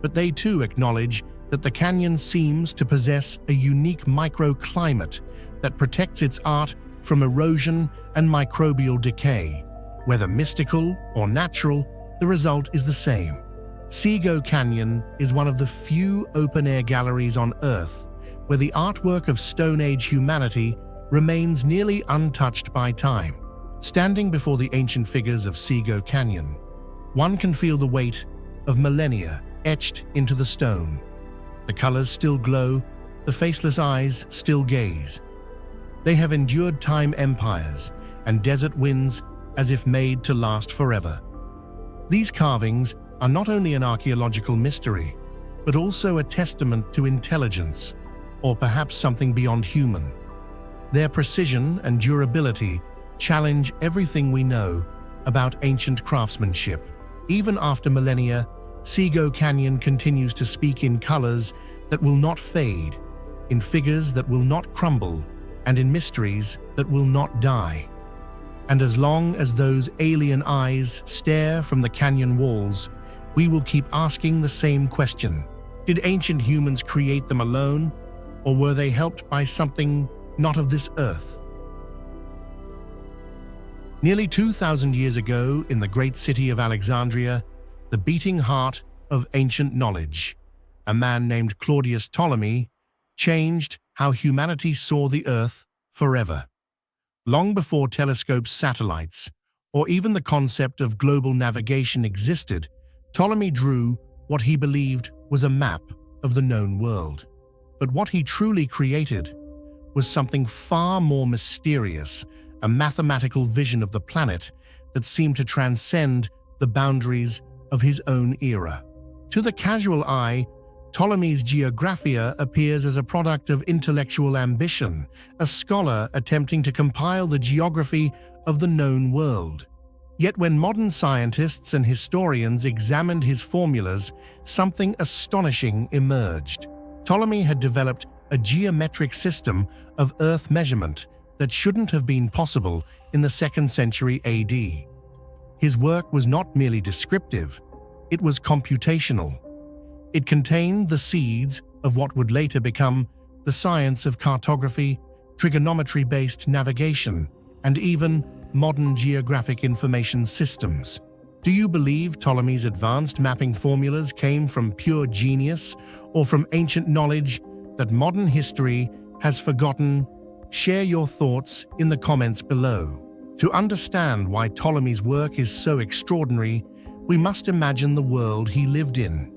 but they too acknowledge that the canyon seems to possess a unique microclimate that protects its art from erosion and microbial decay. Whether mystical or natural, the result is the same. Sego Canyon is one of the few open-air galleries on Earth where the artwork of Stone Age humanity remains nearly untouched by time. Standing before the ancient figures of Sego Canyon, one can feel the weight of millennia etched into the stone. The colors still glow, the faceless eyes still gaze. They have endured time empires and desert winds as if made to last forever. These carvings are not only an archaeological mystery, but also a testament to intelligence, or perhaps something beyond human. Their precision and durability challenge everything we know about ancient craftsmanship. Even after millennia, Sego Canyon continues to speak in colors that will not fade, in figures that will not crumble, and in mysteries that will not die. And as long as those alien eyes stare from the canyon walls, we will keep asking the same question. Did ancient humans create them alone, or were they helped by something not of this earth? Nearly 2,000 years ago, in the great city of Alexandria, the beating heart of ancient knowledge, a man named Claudius Ptolemy changed how humanity saw the earth forever. Long before telescopes, satellites, or even the concept of global navigation existed, Ptolemy drew what he believed was a map of the known world. But what he truly created was something far more mysterious, a mathematical vision of the planet that seemed to transcend the boundaries of his own era. To the casual eye, Ptolemy's Geographia appears as a product of intellectual ambition, a scholar attempting to compile the geography of the known world. Yet when modern scientists and historians examined his formulas, something astonishing emerged. Ptolemy had developed a geometric system of Earth measurement that shouldn't have been possible in the 2nd century AD. His work was not merely descriptive, it was computational. It contained the seeds of what would later become the science of cartography, trigonometry-based navigation, and even modern geographic information systems. Do you believe Ptolemy's advanced mapping formulas came from pure genius or from ancient knowledge that modern history has forgotten? Share your thoughts in the comments below. To understand why Ptolemy's work is so extraordinary, we must imagine the world he lived in.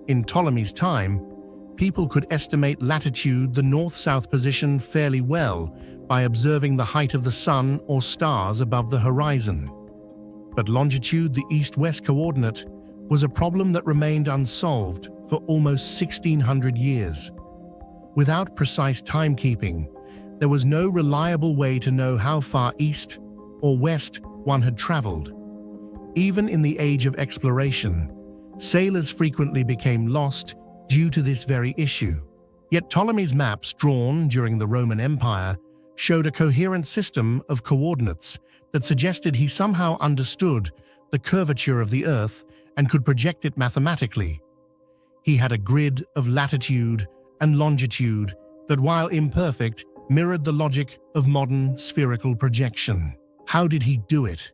In Ptolemy's time, people could estimate latitude, the north-south position, fairly well by observing the height of the sun or stars above the horizon. But longitude, the east-west coordinate, was a problem that remained unsolved for almost 1,600 years. Without precise timekeeping, there was no reliable way to know how far east or west one had traveled. Even in the age of exploration, sailors frequently became lost due to this very issue. Yet Ptolemy's maps, drawn during the Roman Empire, showed a coherent system of coordinates that suggested he somehow understood the curvature of the Earth and could project it mathematically. He had a grid of latitude and longitude that, while imperfect, mirrored the logic of modern spherical projection. How did he do it?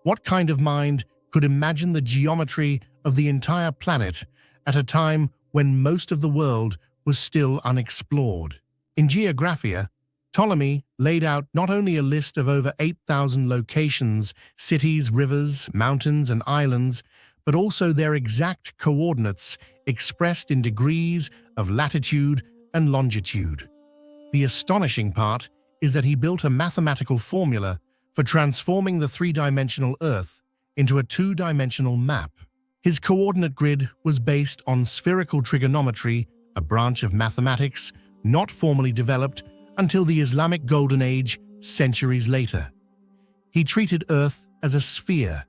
What kind of mind could imagine the geometry of the entire planet at a time when most of the world was still unexplored? In Geographia, Ptolemy laid out not only a list of over 8,000 locations, cities, rivers, mountains, and islands, but also their exact coordinates expressed in degrees of latitude and longitude. The astonishing part is that he built a mathematical formula for transforming the three-dimensional Earth into a two-dimensional map. His coordinate grid was based on spherical trigonometry, a branch of mathematics not formally developed until the Islamic Golden Age centuries later. He treated Earth as a sphere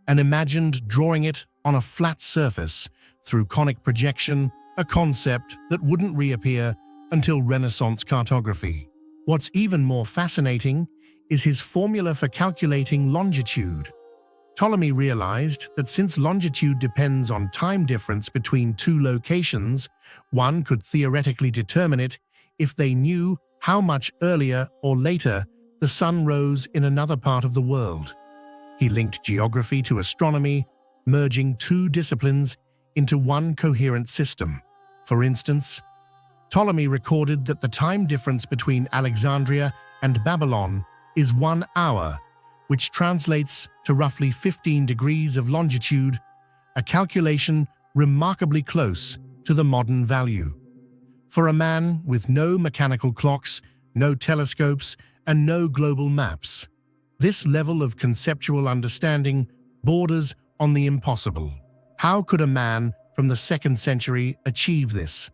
and imagined drawing it on a flat surface through conic projection a concept that wouldn't reappear until Renaissance cartography. What's even more fascinating is his formula for calculating longitude. Ptolemy realized that since longitude depends on time difference between two locations, one could theoretically determine it if they knew how much earlier or later the sun rose in another part of the world. He linked geography to astronomy, merging two disciplines into one coherent system. For instance, Ptolemy recorded that the time difference between Alexandria and Babylon is 1 hour, which translates to roughly 15 degrees of longitude, a calculation remarkably close to the modern value. For a man with no mechanical clocks, no telescopes, and no global maps, this level of conceptual understanding borders on the impossible. How could a man from the 2nd century achieve this?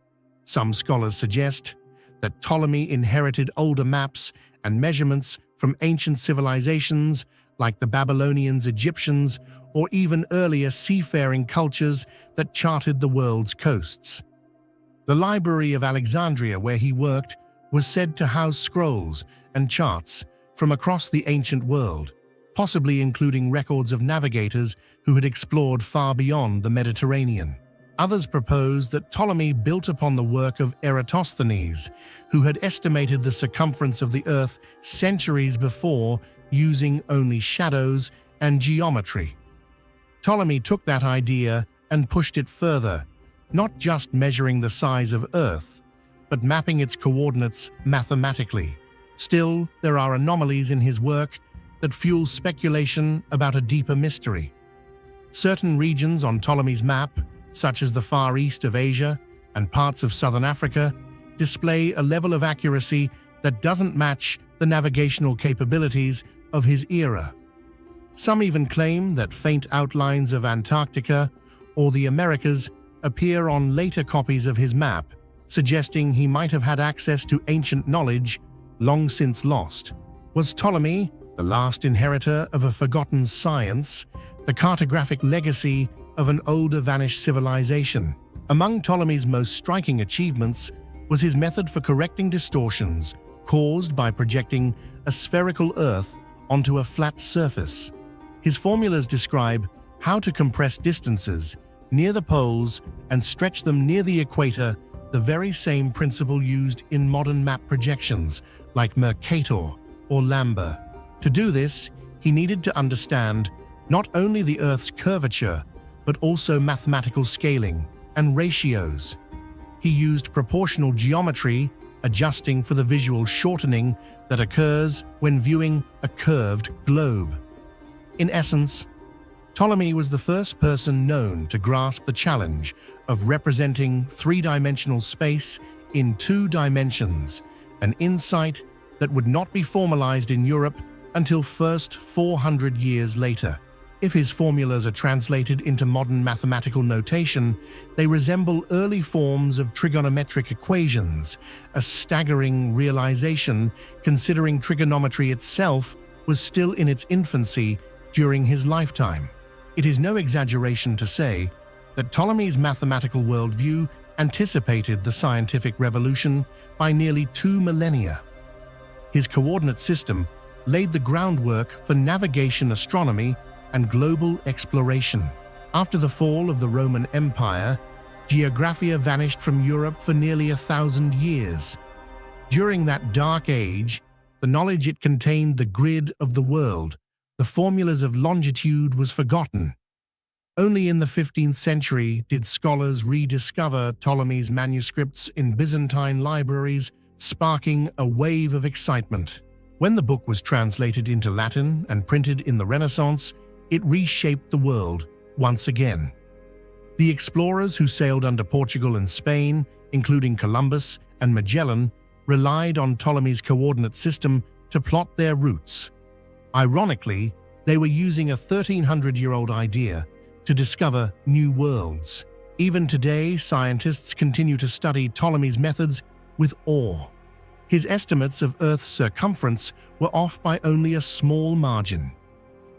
Some scholars suggest that Ptolemy inherited older maps and measurements from ancient civilizations like the Babylonians, Egyptians, or even earlier seafaring cultures that charted the world's coasts. The Library of Alexandria, where he worked, was said to house scrolls and charts from across the ancient world, possibly including records of navigators who had explored far beyond the Mediterranean. Others propose that Ptolemy built upon the work of Eratosthenes, who had estimated the circumference of the Earth centuries before using only shadows and geometry. Ptolemy took that idea and pushed it further, not just measuring the size of Earth, but mapping its coordinates mathematically. Still, there are anomalies in his work that fuel speculation about a deeper mystery. Certain regions on Ptolemy's map, such as the Far East of Asia and parts of southern Africa, display a level of accuracy that doesn't match the navigational capabilities of his era. Some even claim that faint outlines of Antarctica or the Americas appear on later copies of his map, suggesting he might have had access to ancient knowledge long since lost. Was Ptolemy the last inheritor of a forgotten science, the cartographic legacy of an older vanished civilization? Among Ptolemy's most striking achievements was his method for correcting distortions caused by projecting a spherical Earth onto a flat surface. His formulas describe how to compress distances near the poles and stretch them near the equator, the very same principle used in modern map projections like Mercator or Lambda. To do this, he needed to understand not only the Earth's curvature, but also mathematical scaling and ratios. He used proportional geometry, adjusting for the visual shortening that occurs when viewing a curved globe. In essence, Ptolemy was the first person known to grasp the challenge of representing three-dimensional space in 2 dimensions, an insight that would not be formalized in Europe until first 400 years later. If his formulas are translated into modern mathematical notation, they resemble early forms of trigonometric equations, a staggering realization considering trigonometry itself was still in its infancy during his lifetime. It is no exaggeration to say that Ptolemy's mathematical worldview anticipated the scientific revolution by nearly 2 millennia. His coordinate system laid the groundwork for navigation, astronomy, and global exploration. After the fall of the Roman Empire, geographia vanished from Europe for nearly 1,000 years. During that dark age, the knowledge it contained, the grid of the world, the formulas of longitude, was forgotten. Only in the 15th century did scholars rediscover Ptolemy's manuscripts in Byzantine libraries, sparking a wave of excitement. When the book was translated into Latin and printed in the Renaissance, it reshaped the world once again. The explorers who sailed under Portugal and Spain, including Columbus and Magellan, relied on Ptolemy's coordinate system to plot their routes. Ironically, they were using a 1,300-year-old idea to discover new worlds. Even today, scientists continue to study Ptolemy's methods with awe. His estimates of Earth's circumference were off by only a small margin.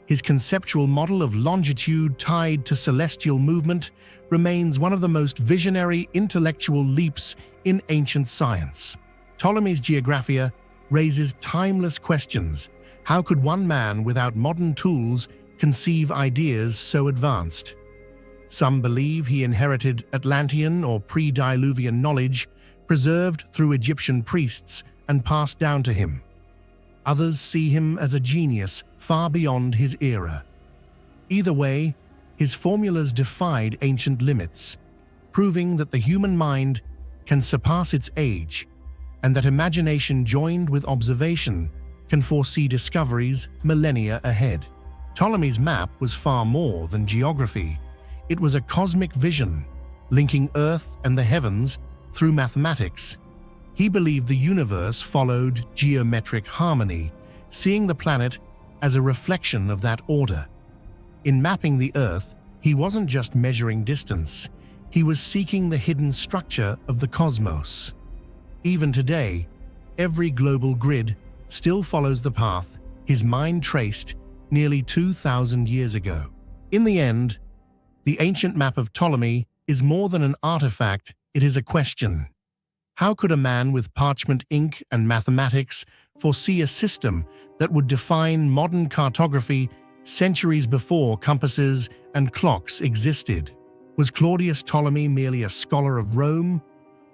his conceptual model of longitude tied to celestial movement remains one of the most visionary intellectual leaps in ancient science. Ptolemy's Geographia raises timeless questions. How could one man without modern tools conceive ideas so advanced? Some believe he inherited Atlantean or pre-Diluvian knowledge, preserved through Egyptian priests and passed down to him. Others see him as a genius far beyond his era. Either way, his formulas defied ancient limits, proving that the human mind can surpass its age and that imagination joined with observation can foresee discoveries millennia ahead. Ptolemy's map was far more than geography. It was a cosmic vision, linking Earth and the heavens through mathematics. He believed the universe followed geometric harmony, seeing the planet as a reflection of that order. In mapping the Earth, he wasn't just measuring distance, he was seeking the hidden structure of the cosmos. Even today, every global grid still follows the path his mind traced nearly 2,000 years ago. In the end, the ancient map of Ptolemy is more than an artifact, it is a question. How could a man with parchment ink and mathematics foresee a system that would define modern cartography centuries before compasses and clocks existed? Was Claudius Ptolemy merely a scholar of Rome,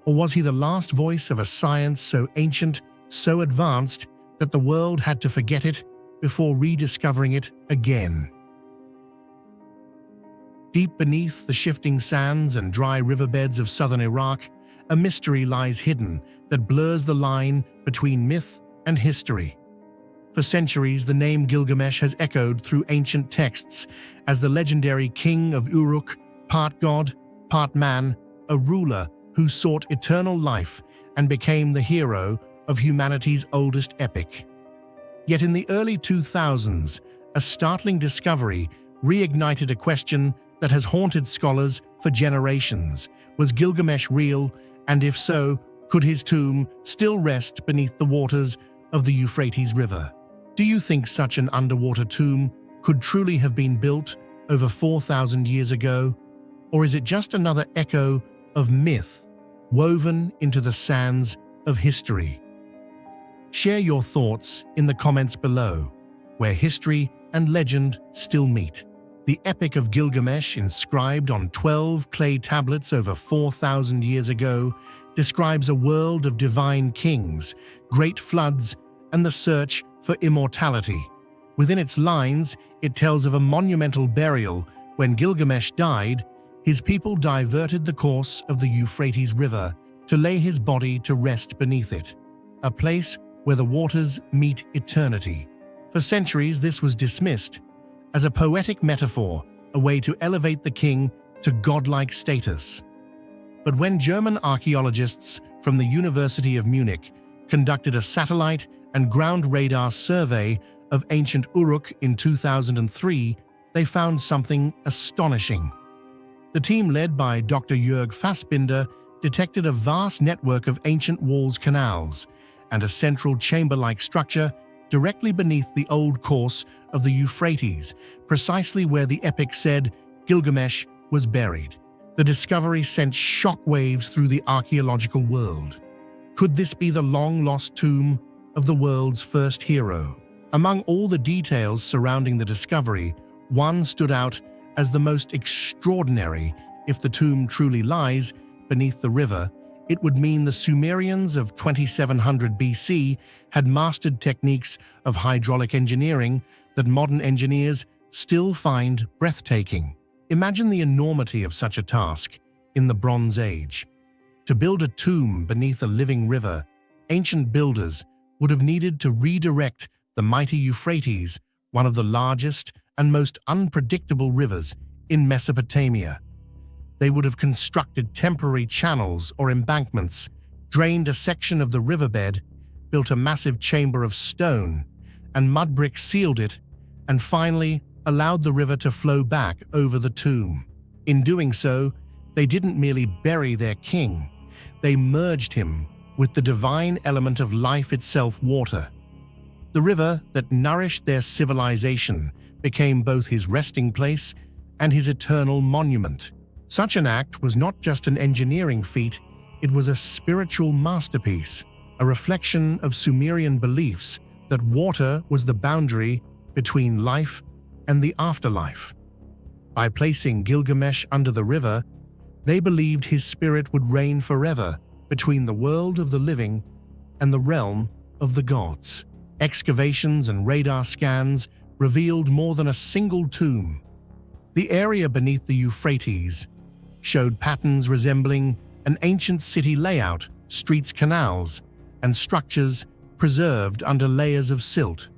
or was he the last voice of a science so ancient, so advanced, that the world had to forget it before rediscovering it again? Deep beneath the shifting sands and dry riverbeds of southern Iraq, a mystery lies hidden that blurs the line between myth and history. For centuries, the name Gilgamesh has echoed through ancient texts as the legendary king of Uruk, part god, part man, a ruler who sought eternal life and became the hero of humanity's oldest epic. Yet in the early 2000s, a startling discovery reignited a question that has haunted scholars for generations. Was Gilgamesh real, and if so, could his tomb still rest beneath the waters of the Euphrates River? Do you think such an underwater tomb could truly have been built over 4,000 years ago? Or is it just another echo of myth woven into the sands of history? Share your thoughts in the comments below, where history and legend still meet. The Epic of Gilgamesh, inscribed on 12 clay tablets over 4,000 years ago, describes a world of divine kings, great floods, and the search for immortality. Within its lines, it tells of a monumental burial. When Gilgamesh died, his people diverted the course of the Euphrates River to lay his body to rest beneath it, a place where the waters meet eternity. For centuries, this was dismissed as a poetic metaphor, a way to elevate the king to godlike status. But when German archaeologists from the University of Munich conducted a satellite and ground radar survey of ancient Uruk in 2003, they found something astonishing. The team, led by Dr. Jörg Fassbinder, detected a vast network of ancient walls, canals, and a central chamber-like structure directly beneath the old course of the Euphrates, precisely where the epic said Gilgamesh was buried. The discovery sent shockwaves through the archaeological world. Could this be the long-lost tomb of the world's first hero? Among all the details surrounding the discovery, one stood out as the most extraordinary. If the tomb truly lies beneath the river, it would mean the Sumerians of 2700 BC had mastered techniques of hydraulic engineering that modern engineers still find breathtaking. Imagine the enormity of such a task in the Bronze Age. To build a tomb beneath a living river, ancient builders would have needed to redirect the mighty Euphrates, one of the largest and most unpredictable rivers in Mesopotamia. They would have constructed temporary channels or embankments, drained a section of the riverbed, built a massive chamber of stone, and mud bricks sealed it, and finally allowed the river to flow back over the tomb. In doing so, they didn't merely bury their king, they merged him with the divine element of life itself, water. The river that nourished their civilization became both his resting place and his eternal monument. Such an act was not just an engineering feat, it was a spiritual masterpiece, a reflection of Sumerian beliefs that water was the boundary between life and the afterlife. By placing Gilgamesh under the river, they believed his spirit would reign forever between the world of the living and the realm of the gods. Excavations and radar scans revealed more than a single tomb. The area beneath the Euphrates showed patterns resembling an ancient city layout, streets, canals, and structures preserved under layers of silt.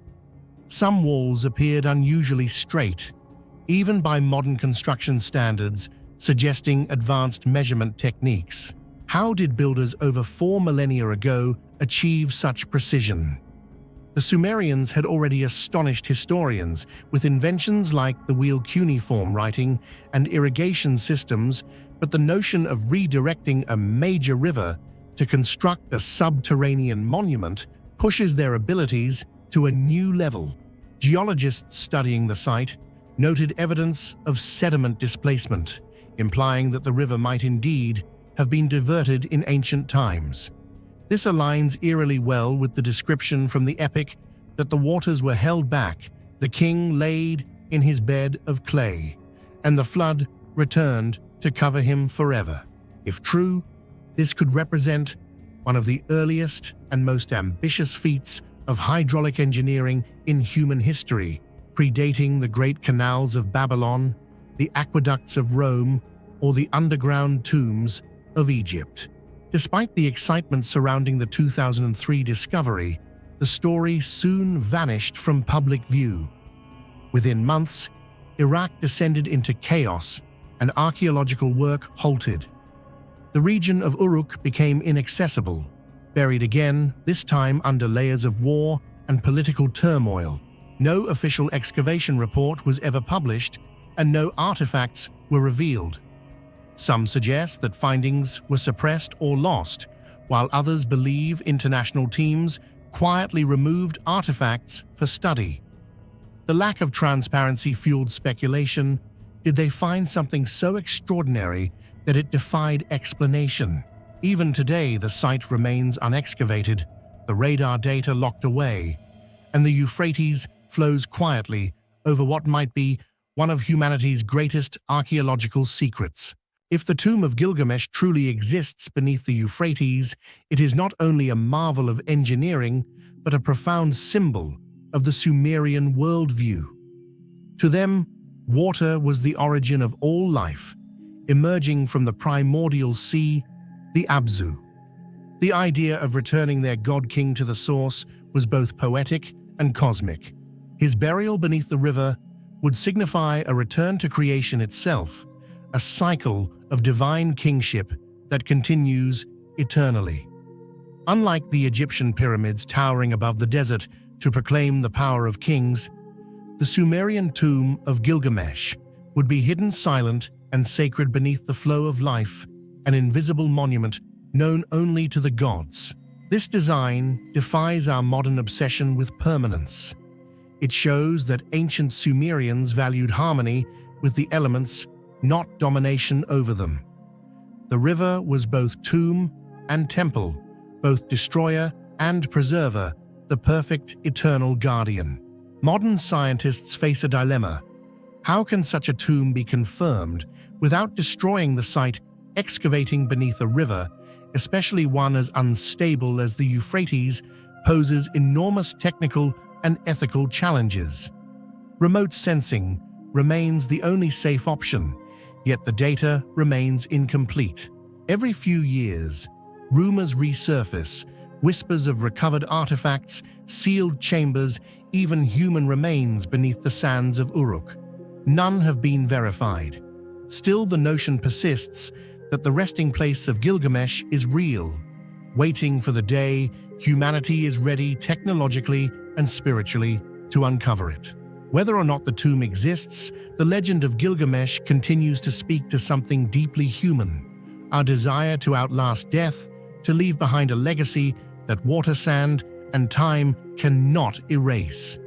Some walls appeared unusually straight, even by modern construction standards, suggesting advanced measurement techniques. How did builders over 4 millennia ago achieve such precision? The Sumerians had already astonished historians with inventions like the wheel cuneiform writing and irrigation systems, but the notion of redirecting a major river to construct a subterranean monument pushes their abilities to a new level. Geologists studying the site noted evidence of sediment displacement, implying that the river might indeed have been diverted in ancient times. This aligns eerily well with the description from the epic that the waters were held back, the king laid in his bed of clay, and the flood returned to cover him forever. If true, this could represent one of the earliest and most ambitious feats of hydraulic engineering in human history, predating the great canals of Babylon, the aqueducts of Rome, or the underground tombs of Egypt. Despite the excitement surrounding the 2003 discovery, the story soon vanished from public view. Within months, Iraq descended into chaos and archaeological work halted. The region of Uruk became inaccessible, buried again, this time under layers of war and political turmoil. No official excavation report was ever published, and no artifacts were revealed. Some suggest that findings were suppressed or lost, while others believe international teams quietly removed artifacts for study. The lack of transparency fueled speculation. Did they find something so extraordinary that it defied explanation? Even today, the site remains unexcavated, the radar data locked away, and the Euphrates flows quietly over what might be one of humanity's greatest archaeological secrets. If the tomb of Gilgamesh truly exists beneath the Euphrates, it is not only a marvel of engineering, but a profound symbol of the Sumerian worldview. To them, water was the origin of all life, emerging from the primordial sea, the Abzu. The idea of returning their god-king to the source was both poetic and cosmic. His burial beneath the river would signify a return to creation itself, a cycle of divine kingship that continues eternally. Unlike the Egyptian pyramids towering above the desert to proclaim the power of kings, the Sumerian tomb of Gilgamesh would be hidden silent and sacred beneath the flow of life, an invisible monument known only to the gods. This design defies our modern obsession with permanence. It shows that ancient Sumerians valued harmony with the elements, not domination over them. The river was both tomb and temple, both destroyer and preserver, the perfect eternal guardian. Modern scientists face a dilemma. How can such a tomb be confirmed without destroying the site? Excavating beneath a river, especially one as unstable as the Euphrates, poses enormous technical and ethical challenges. Remote sensing remains the only safe option, yet the data remains incomplete. Every few years, rumors resurface, whispers of recovered artifacts, sealed chambers, even human remains beneath the sands of Uruk. None have been verified. Still, the notion persists that the resting place of Gilgamesh is real, waiting for the day humanity is ready technologically and spiritually to uncover it. Whether or not the tomb exists, the legend of Gilgamesh continues to speak to something deeply human, our desire to outlast death, to leave behind a legacy that water, sand, and time cannot erase.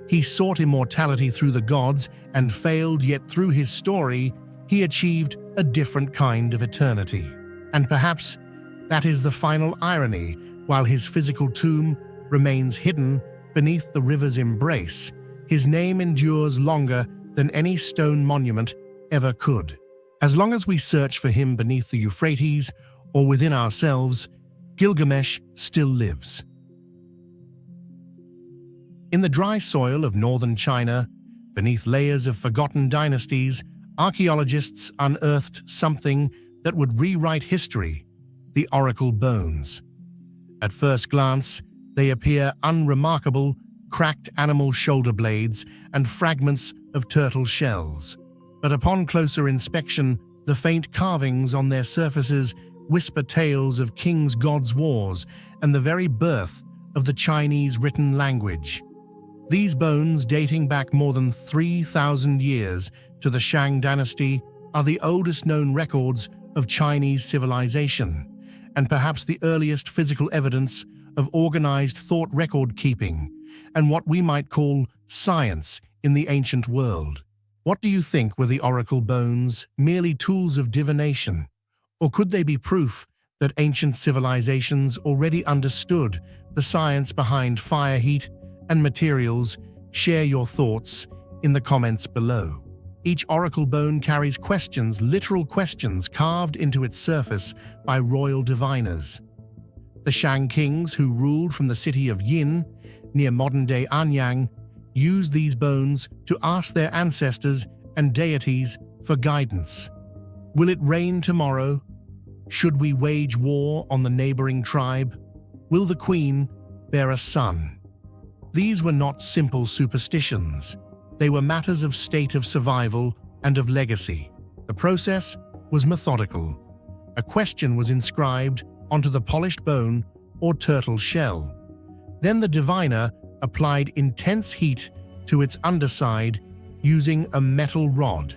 He sought immortality through the gods and failed, yet through his story, he achieved a different kind of eternity. And perhaps that is the final irony. While his physical tomb remains hidden beneath the river's embrace, his name endures longer than any stone monument ever could. As long as we search for him beneath the Euphrates or within ourselves, Gilgamesh still lives. In the dry soil of northern China, beneath layers of forgotten dynasties, archaeologists unearthed something that would rewrite history: the oracle bones. At first glance, they appear unremarkable: cracked animal shoulder blades and fragments of turtle shells. But upon closer inspection, the faint carvings on their surfaces whisper tales of kings, gods, wars, and the very birth of the Chinese written language. These bones, dating back more than 3,000 years to the Shang dynasty, are the oldest known records of Chinese civilization, and perhaps the earliest physical evidence of organized thought record-keeping and what we might call science in the ancient world. What do you think? Were the oracle bones merely tools of divination, or could they be proof that ancient civilizations already understood the science behind fire, heat, and materials? Share your thoughts in the comments below. Each oracle bone carries questions, literal questions, carved into its surface by royal diviners. The Shang kings, who ruled from the city of Yin, near modern-day Anyang, used these bones to ask their ancestors and deities for guidance. Will it rain tomorrow? Should we wage war on the neighboring tribe? Will the queen bear a son? These were not simple superstitions. They were matters of state, of survival, and of legacy. The process was methodical. A question was inscribed onto the polished bone or turtle shell. Then the diviner applied intense heat to its underside using a metal rod.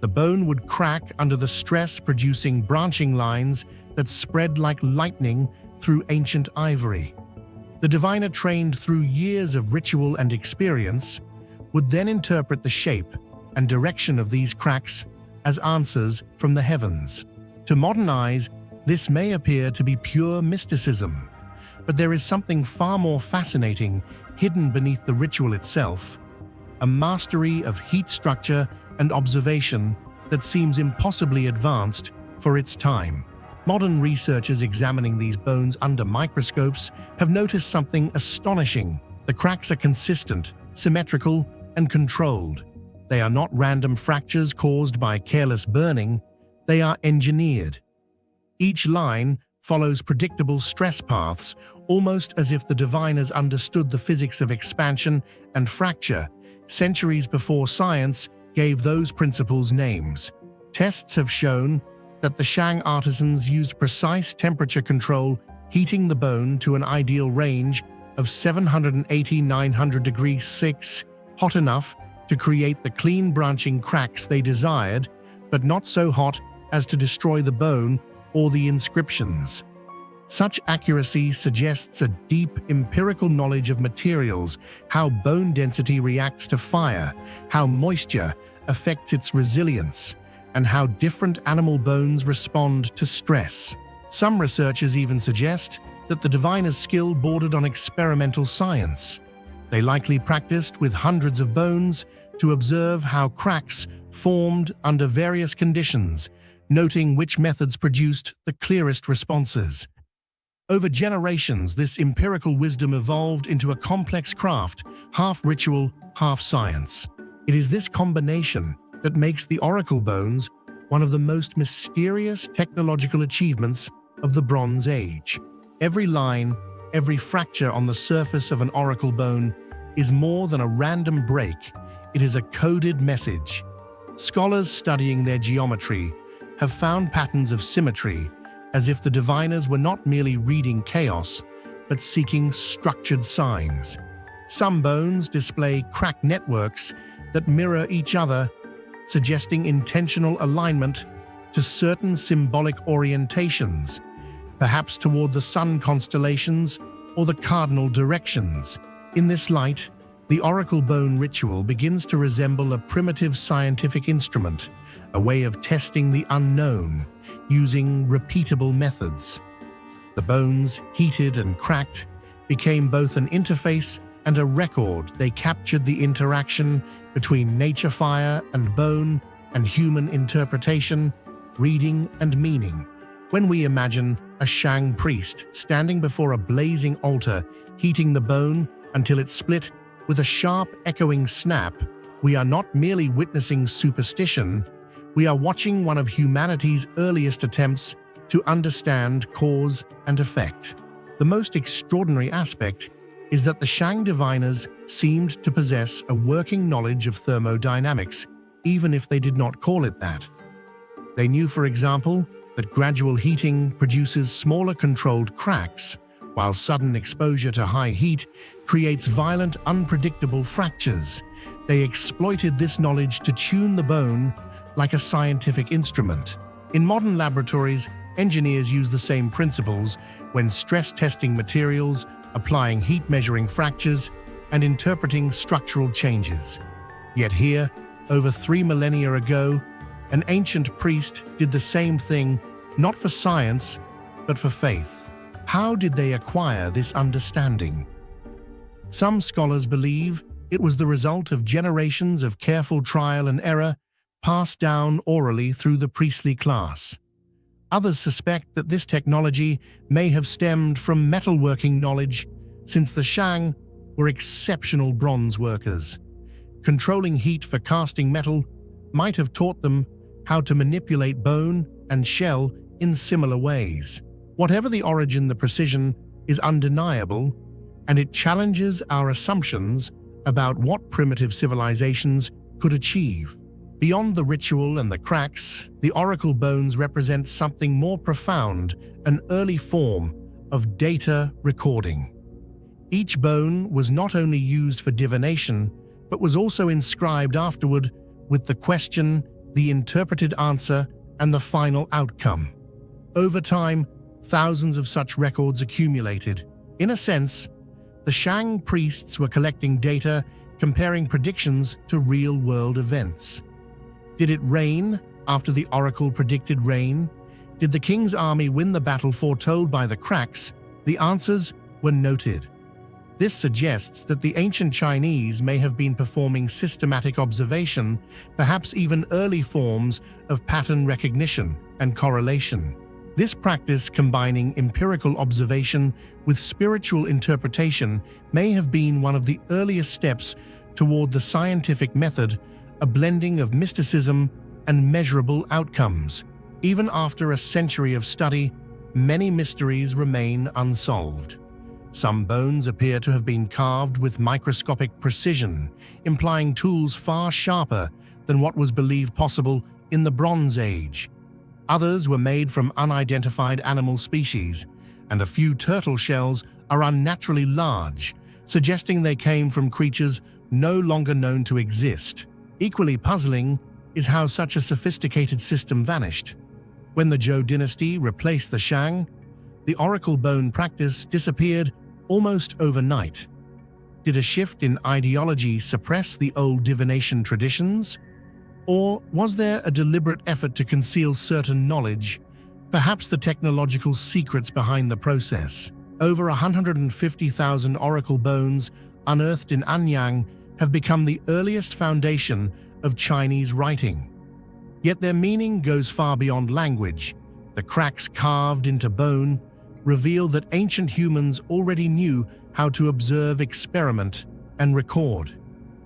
The bone would crack under the stress, producing branching lines that spread like lightning through ancient ivory. The diviner, trained through years of ritual and experience, would then interpret the shape and direction of these cracks as answers from the heavens. To modern eyes, this may appear to be pure mysticism, but there is something far more fascinating hidden beneath the ritual itself: a mastery of heat, structure, and observation that seems impossibly advanced for its time. Modern researchers examining these bones under microscopes have noticed something astonishing. The cracks are consistent, symmetrical, and controlled. They are not random fractures caused by careless burning. They are engineered. Each line follows predictable stress paths, almost as if the diviners understood the physics of expansion and fracture centuries before science gave those principles names. Tests have shown that the Shang artisans used precise temperature control, heating the bone to an ideal range of 780–900 degrees Celsius, hot enough to create the clean branching cracks they desired, but not so hot as to destroy the bone or the inscriptions. Such accuracy suggests a deep empirical knowledge of materials, how bone density reacts to fire, how moisture affects its resilience, and how different animal bones respond to stress. Some researchers even suggest that the diviner's skill bordered on experimental science. They likely practiced with hundreds of bones to observe how cracks formed under various conditions, noting which methods produced the clearest responses. Over generations, this empirical wisdom evolved into a complex craft, half ritual, half science. It is this combination that makes the oracle bones one of the most mysterious technological achievements of the Bronze Age. Every line, every fracture on the surface of an oracle bone is more than a random break. It is a coded message. Scholars studying their geometry have found patterns of symmetry, as if the diviners were not merely reading chaos, but seeking structured signs. Some bones display crack networks that mirror each other, suggesting intentional alignment to certain symbolic orientations, perhaps toward the sun constellations or the cardinal directions. In this light, the oracle bone ritual begins to resemble a primitive scientific instrument, a way of testing the unknown using repeatable methods. The bones, heated and cracked, became both an interface and a record. They captured the interaction between nature fire and bone and human interpretation, reading and meaning. When we imagine a Shang priest standing before a blazing altar, heating the bone until it split with a sharp echoing snap, we are not merely witnessing superstition, we are watching one of humanity's earliest attempts to understand cause and effect. The most extraordinary aspect is that the Shang diviners seemed to possess a working knowledge of thermodynamics, even if they did not call it that. They knew, for example, that gradual heating produces smaller controlled cracks, while sudden exposure to high heat creates violent, unpredictable fractures. They exploited this knowledge to tune the bone like a scientific instrument. In modern laboratories, engineers use the same principles when stress testing materials, applying heat measuring fractures, and interpreting structural changes. Yet here, over 3 millennia ago, an ancient priest did the same thing, not for science, but for faith. How did they acquire this understanding? Some scholars believe it was the result of generations of careful trial and error passed down orally through the priestly class. Others suspect that this technology may have stemmed from metalworking knowledge, since the Shang were exceptional bronze workers. Controlling heat for casting metal might have taught them how to manipulate bone and shell in similar ways. Whatever the origin, the precision is undeniable, and it challenges our assumptions about what primitive civilizations could achieve. Beyond the ritual and the cracks, the oracle bones represent something more profound, an early form of data recording. Each bone was not only used for divination, but was also inscribed afterward with the question, the interpreted answer, and the final outcome. Over time, thousands of such records accumulated. In a sense, the Shang priests were collecting data, comparing predictions to real-world events. Did it rain after the oracle predicted rain? Did the king's army win the battle foretold by the cracks? The answers were noted. This suggests that the ancient Chinese may have been performing systematic observation, perhaps even early forms of pattern recognition and correlation. This practice, combining empirical observation with spiritual interpretation, may have been one of the earliest steps toward the scientific method, a blending of mysticism and measurable outcomes. Even after a century of study, many mysteries remain unsolved. Some bones appear to have been carved with microscopic precision, implying tools far sharper than what was believed possible in the Bronze Age. Others were made from unidentified animal species, and a few turtle shells are unnaturally large, suggesting they came from creatures no longer known to exist. Equally puzzling is how such a sophisticated system vanished. When the Zhou dynasty replaced the Shang, the oracle bone practice disappeared almost overnight. Did a shift in ideology suppress the old divination traditions? Or was there a deliberate effort to conceal certain knowledge, perhaps the technological secrets behind the process? Over 150,000 oracle bones unearthed in Anyang have become the earliest foundation of Chinese writing. Yet their meaning goes far beyond language. The cracks carved into bone reveal that ancient humans already knew how to observe, experiment, and record.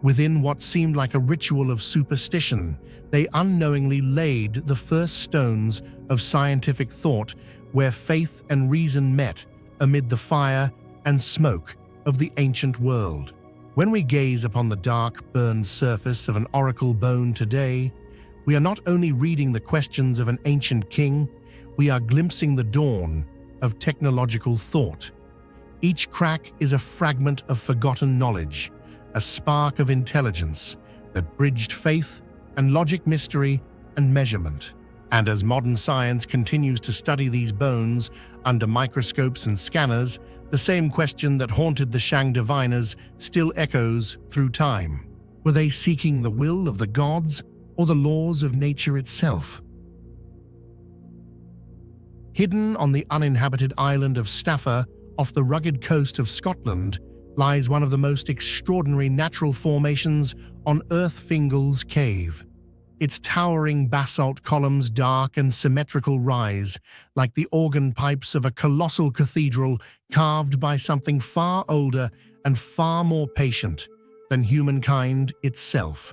Within what seemed like a ritual of superstition, they unknowingly laid the first stones of scientific thought where faith and reason met amid the fire and smoke of the ancient world. When we gaze upon the dark, burned surface of an oracle bone today, we are not only reading the questions of an ancient king, we are glimpsing the dawn of technological thought. Each crack is a fragment of forgotten knowledge, a spark of intelligence that bridged faith and logic, mystery and measurement. And as modern science continues to study these bones under microscopes and scanners, the same question that haunted the Shang diviners still echoes through time. Were they seeking the will of the gods or the laws of nature itself? Hidden on the uninhabited island of Staffa, off the rugged coast of Scotland, lies one of the most extraordinary natural formations on Earth, Fingal's Cave. Its towering basalt columns, dark and symmetrical, rise like the organ pipes of a colossal cathedral carved by something far older and far more patient than humankind itself.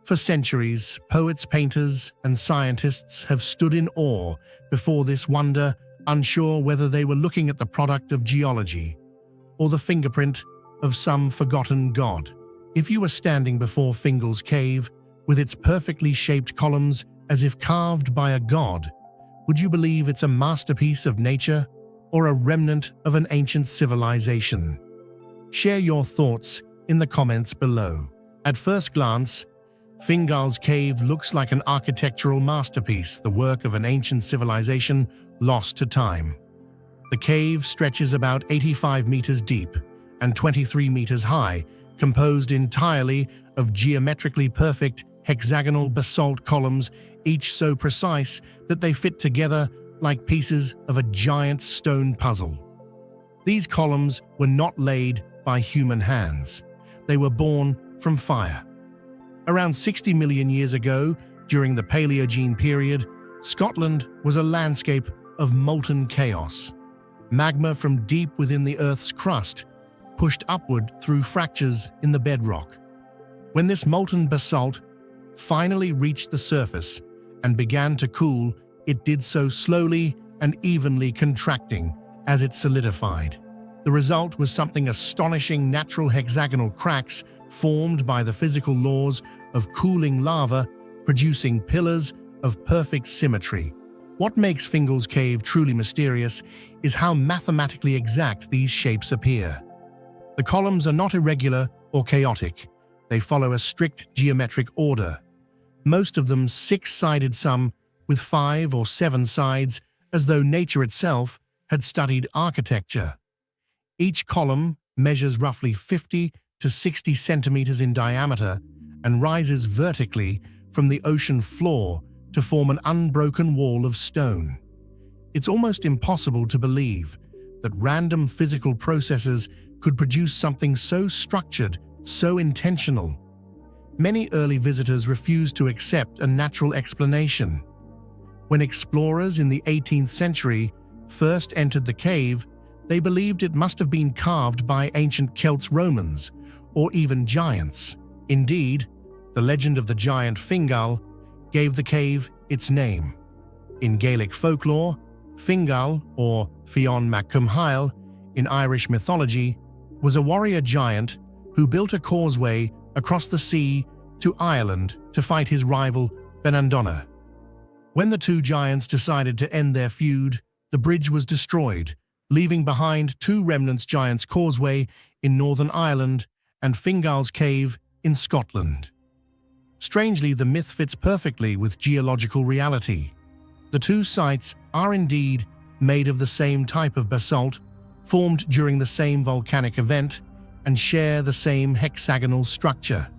For centuries, poets, painters, and scientists have stood in awe before this wonder, unsure whether they were looking at the product of geology or the fingerprint of some forgotten god. If you were standing before Fingal's Cave, with its perfectly shaped columns as if carved by a god, would you believe it's a masterpiece of nature or a remnant of an ancient civilization? Share your thoughts in the comments below. At first glance, Fingal's Cave looks like an architectural masterpiece, the work of an ancient civilization lost to time. The cave stretches about 85 meters deep and 23 meters high, composed entirely of geometrically perfect hexagonal basalt columns, each so precise that they fit together like pieces of a giant stone puzzle. These columns were not laid by human hands. They were born from fire. Around 60 million years ago, during the Paleogene period, Scotland was a landscape of molten chaos. Magma from deep within the Earth's crust pushed upward through fractures in the bedrock. When this molten basalt finally reached the surface and began to cool, it did so slowly and evenly, contracting as it solidified. The result was something astonishing: natural hexagonal cracks formed by the physical laws of cooling lava, producing pillars of perfect symmetry. What makes Fingal's Cave truly mysterious is how mathematically exact these shapes appear. The columns are not irregular or chaotic. They follow a strict geometric order, most of them six-sided, some with 5 or 7 sides, as though nature itself had studied architecture. Each column measures roughly 50 to 60 centimeters in diameter and rises vertically from the ocean floor to form an unbroken wall of stone. It's almost impossible to believe that random physical processes could produce something so structured, so intentional. Many early visitors refused to accept a natural explanation. When explorers in the 18th century first entered the cave, they believed it must have been carved by ancient Celts, Romans, or even giants. Indeed, the legend of the giant Fingal gave the cave its name. In Gaelic folklore, Fingal, or Fionn mac Cumhail in Irish mythology, was a warrior giant who built a causeway across the sea to Ireland to fight his rival Benandonna. When the two giants decided to end their feud, the bridge was destroyed, leaving behind two remnants: Giant's Causeway in Northern Ireland and Fingal's Cave in Scotland. Strangely, the myth fits perfectly with geological reality. The two sites are indeed made of the same type of basalt, formed during the same volcanic event, and share the same hexagonal structure.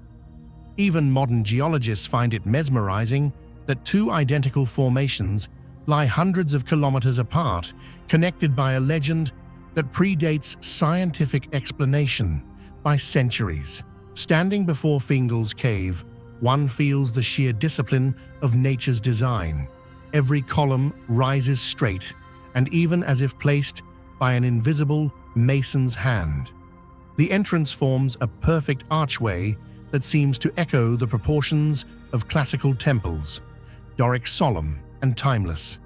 Even modern geologists find it mesmerizing that two identical formations lie hundreds of kilometers apart, connected by a legend that predates scientific explanation by centuries. Standing before Fingal's Cave, one feels the sheer discipline of nature's design. Every column rises straight, and even as if placed by an invisible mason's hand. The entrance forms a perfect archway that seems to echo the proportions of classical temples, Doric, solemn and timeless.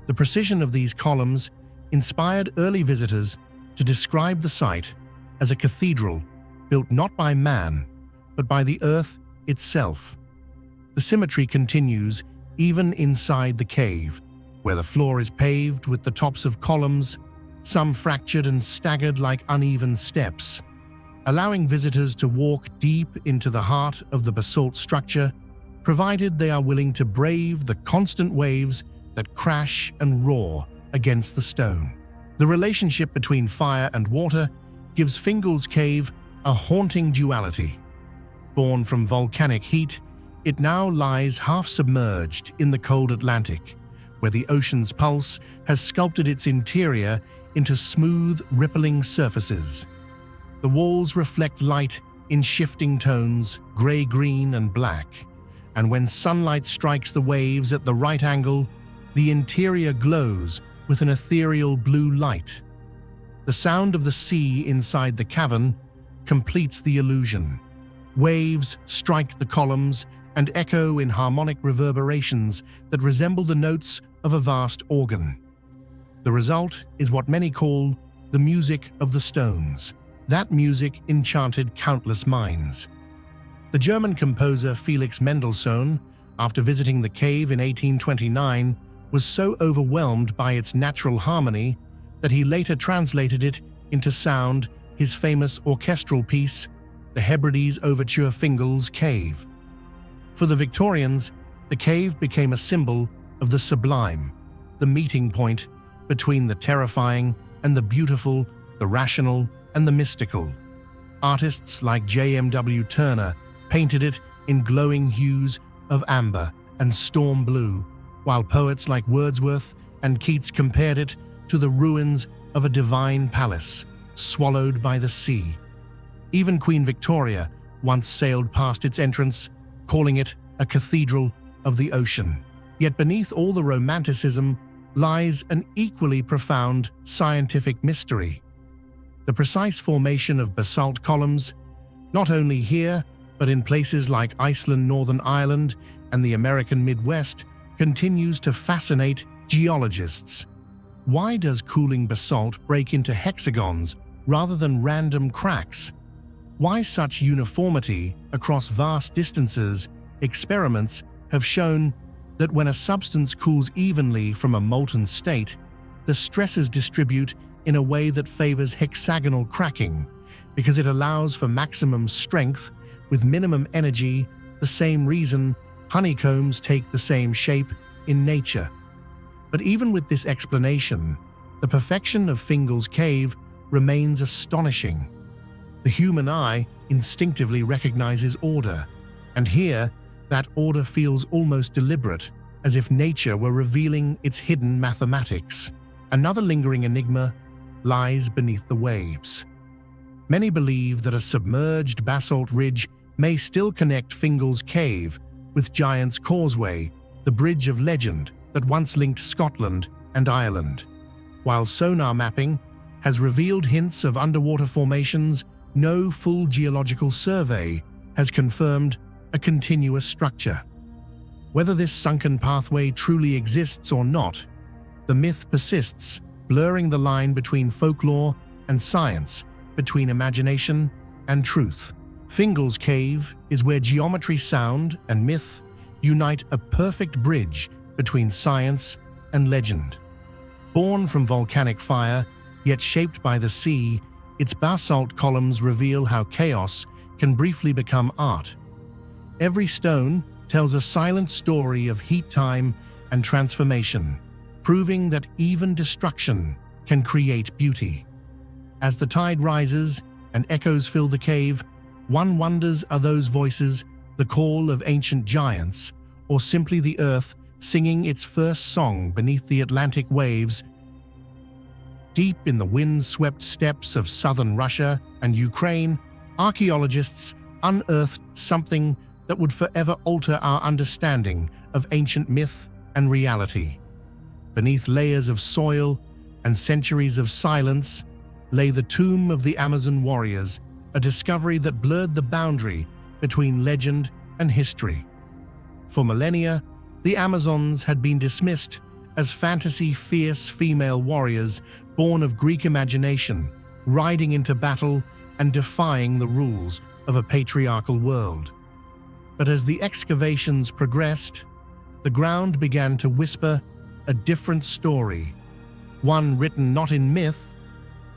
The precision of these columns inspired early visitors to describe the site as a cathedral built not by man, but by the earth itself. The symmetry continues even inside the cave, where the floor is paved with the tops of columns, some fractured and staggered like uneven steps, allowing visitors to walk deep into the heart of the basalt structure. provided they are willing to brave the constant waves that crash and roar against the stone. The relationship between fire and water gives Fingal's Cave a haunting duality. Born from volcanic heat, it now lies half submerged in the cold Atlantic, where the ocean's pulse has sculpted its interior into smooth, rippling surfaces. The walls reflect light in shifting tones, grey, green, and black, and when sunlight strikes the waves at the right angle, the interior glows with an ethereal blue light. The sound of the sea inside the cavern completes the illusion. Waves strike the columns and echo in harmonic reverberations that resemble the notes of a vast organ. The result is what many call the music of the stones. That music enchanted countless minds. The German composer Felix Mendelssohn, after visiting the cave in 1829, was so overwhelmed by its natural harmony that he later translated it into sound, his famous orchestral piece, the Hebrides Overture Fingal's Cave. For the Victorians, the cave became a symbol of the sublime, the meeting point between the terrifying and the beautiful, the rational and the mystical. Artists like J.M.W. Turner painted it in glowing hues of amber and storm blue, while poets like Wordsworth and Keats compared it to the ruins of a divine palace swallowed by the sea. Even Queen Victoria once sailed past its entrance, calling it a cathedral of the ocean. Yet beneath all the romanticism lies an equally profound scientific mystery. The precise formation of basalt columns, not only here, but in places like Iceland, Northern Ireland, and the American Midwest, continues to fascinate geologists. Why does cooling basalt break into hexagons rather than random cracks? Why such uniformity across vast distances? Experiments have shown that when a substance cools evenly from a molten state, the stresses distribute in a way that favors hexagonal cracking, because it allows for maximum strength with minimum energy, the same reason honeycombs take the same shape in nature. But even with this explanation, the perfection of Fingal's Cave remains astonishing. The human eye instinctively recognizes order, and here, that order feels almost deliberate, as if nature were revealing its hidden mathematics. Another lingering enigma lies beneath the waves. Many believe that a submerged basalt ridge may still connect Fingal's Cave with Giant's Causeway, the bridge of legend that once linked Scotland and Ireland. While sonar mapping has revealed hints of underwater formations, no full geological survey has confirmed a continuous structure. Whether this sunken pathway truly exists or not, the myth persists, blurring the line between folklore and science, between imagination and truth. Fingal's Cave is where geometry, sound, and myth unite, a perfect bridge between science and legend. Born from volcanic fire, yet shaped by the sea, its basalt columns reveal how chaos can briefly become art. Every stone tells a silent story of heat, time, and transformation, proving that even destruction can create beauty. As the tide rises and echoes fill the cave, one wonders, are those voices the call of ancient giants, or simply the earth singing its first song beneath the Atlantic waves? Deep in the wind-swept steppes of southern Russia and Ukraine, archaeologists unearthed something that would forever alter our understanding of ancient myth and reality. Beneath layers of soil and centuries of silence lay the tomb of the Amazon warriors, a discovery that blurred the boundary between legend and history. For millennia, the Amazons had been dismissed as fantasy, fierce female warriors born of Greek imagination, riding into battle and defying the rules of a patriarchal world. But as the excavations progressed, the ground began to whisper a different story, one written not in myth,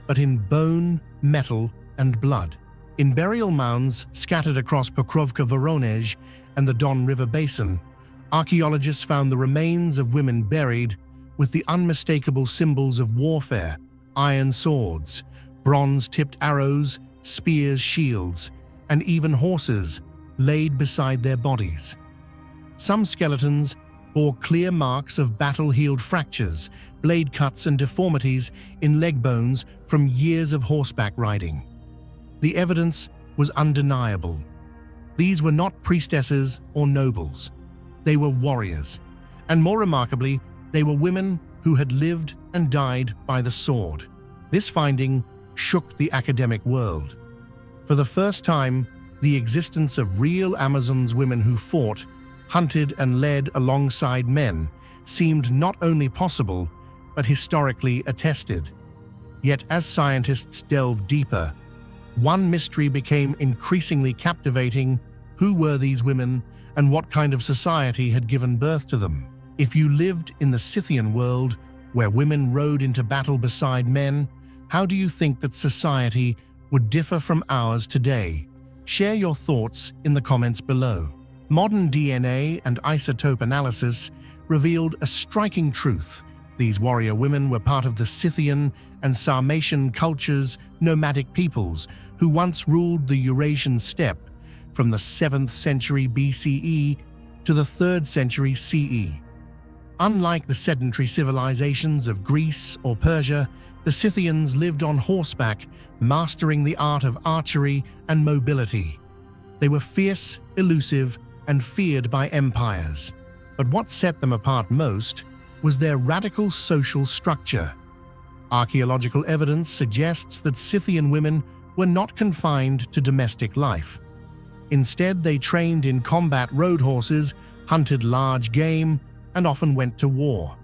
but in bone, metal, and blood. In burial mounds scattered across Pokrovka, Voronezh, and the Don River Basin, archaeologists found the remains of women buried with the unmistakable symbols of warfare: iron swords, bronze-tipped arrows, spears, shields, and even horses laid beside their bodies. Some skeletons bore clear marks of battle-healed fractures, blade cuts, and deformities in leg bones from years of horseback riding. The evidence was undeniable. These were not priestesses or nobles. They were warriors, and more remarkably, they were women who had lived and died by the sword. This finding shook the academic world. For the first time, the existence of real Amazons women who fought, hunted, and led alongside men seemed not only possible, but historically attested. Yet as scientists delved deeper, one mystery became increasingly captivating: who were these women, and what kind of society had given birth to them? If you lived in the Scythian world, where women rode into battle beside men, how do you think that society would differ from ours today? Share your thoughts in the comments below. Modern DNA and isotope analysis revealed a striking truth. These warrior women were part of the Scythian and Sarmatian cultures, nomadic peoples who once ruled the Eurasian steppe from the 7th century BCE to the 3rd century CE. Unlike the sedentary civilizations of Greece or Persia, the Scythians lived on horseback, mastering the art of archery and mobility. They were fierce, elusive, and feared by empires. But what set them apart most was their radical social structure. Archaeological evidence suggests that Scythian women were not confined to domestic life. Instead, they trained in combat rode horses, hunted large game, and often went to war.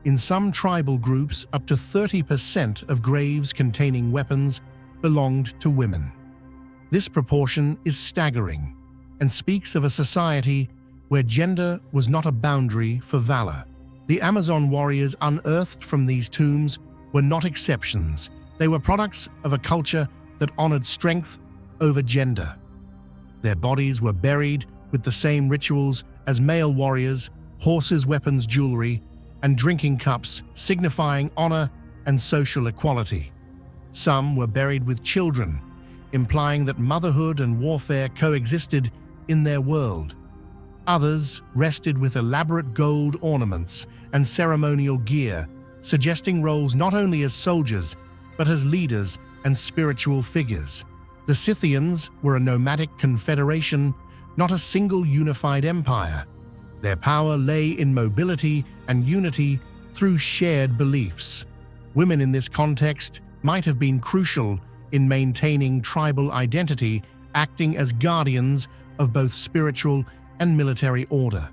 In some tribal groups, up to 30% of graves containing weapons belonged to women. This proportion is staggering and speaks of a society where gender was not a boundary for valor. The Amazon warriors unearthed from these tombs were not exceptions. They were products of a culture that honored strength over gender. Their bodies were buried with the same rituals as male warriors: horses, weapons, jewelry, and drinking cups, signifying honor and social equality. Some were buried with children, implying that motherhood and warfare coexisted in their world. Others rested with elaborate gold ornaments and ceremonial gear, suggesting roles not only as soldiers, but as leaders and spiritual figures. The Scythians were a nomadic confederation, not a single unified empire. Their power lay in mobility and unity through shared beliefs. Women in this context might have been crucial in maintaining tribal identity, acting as guardians of both spiritual and military order.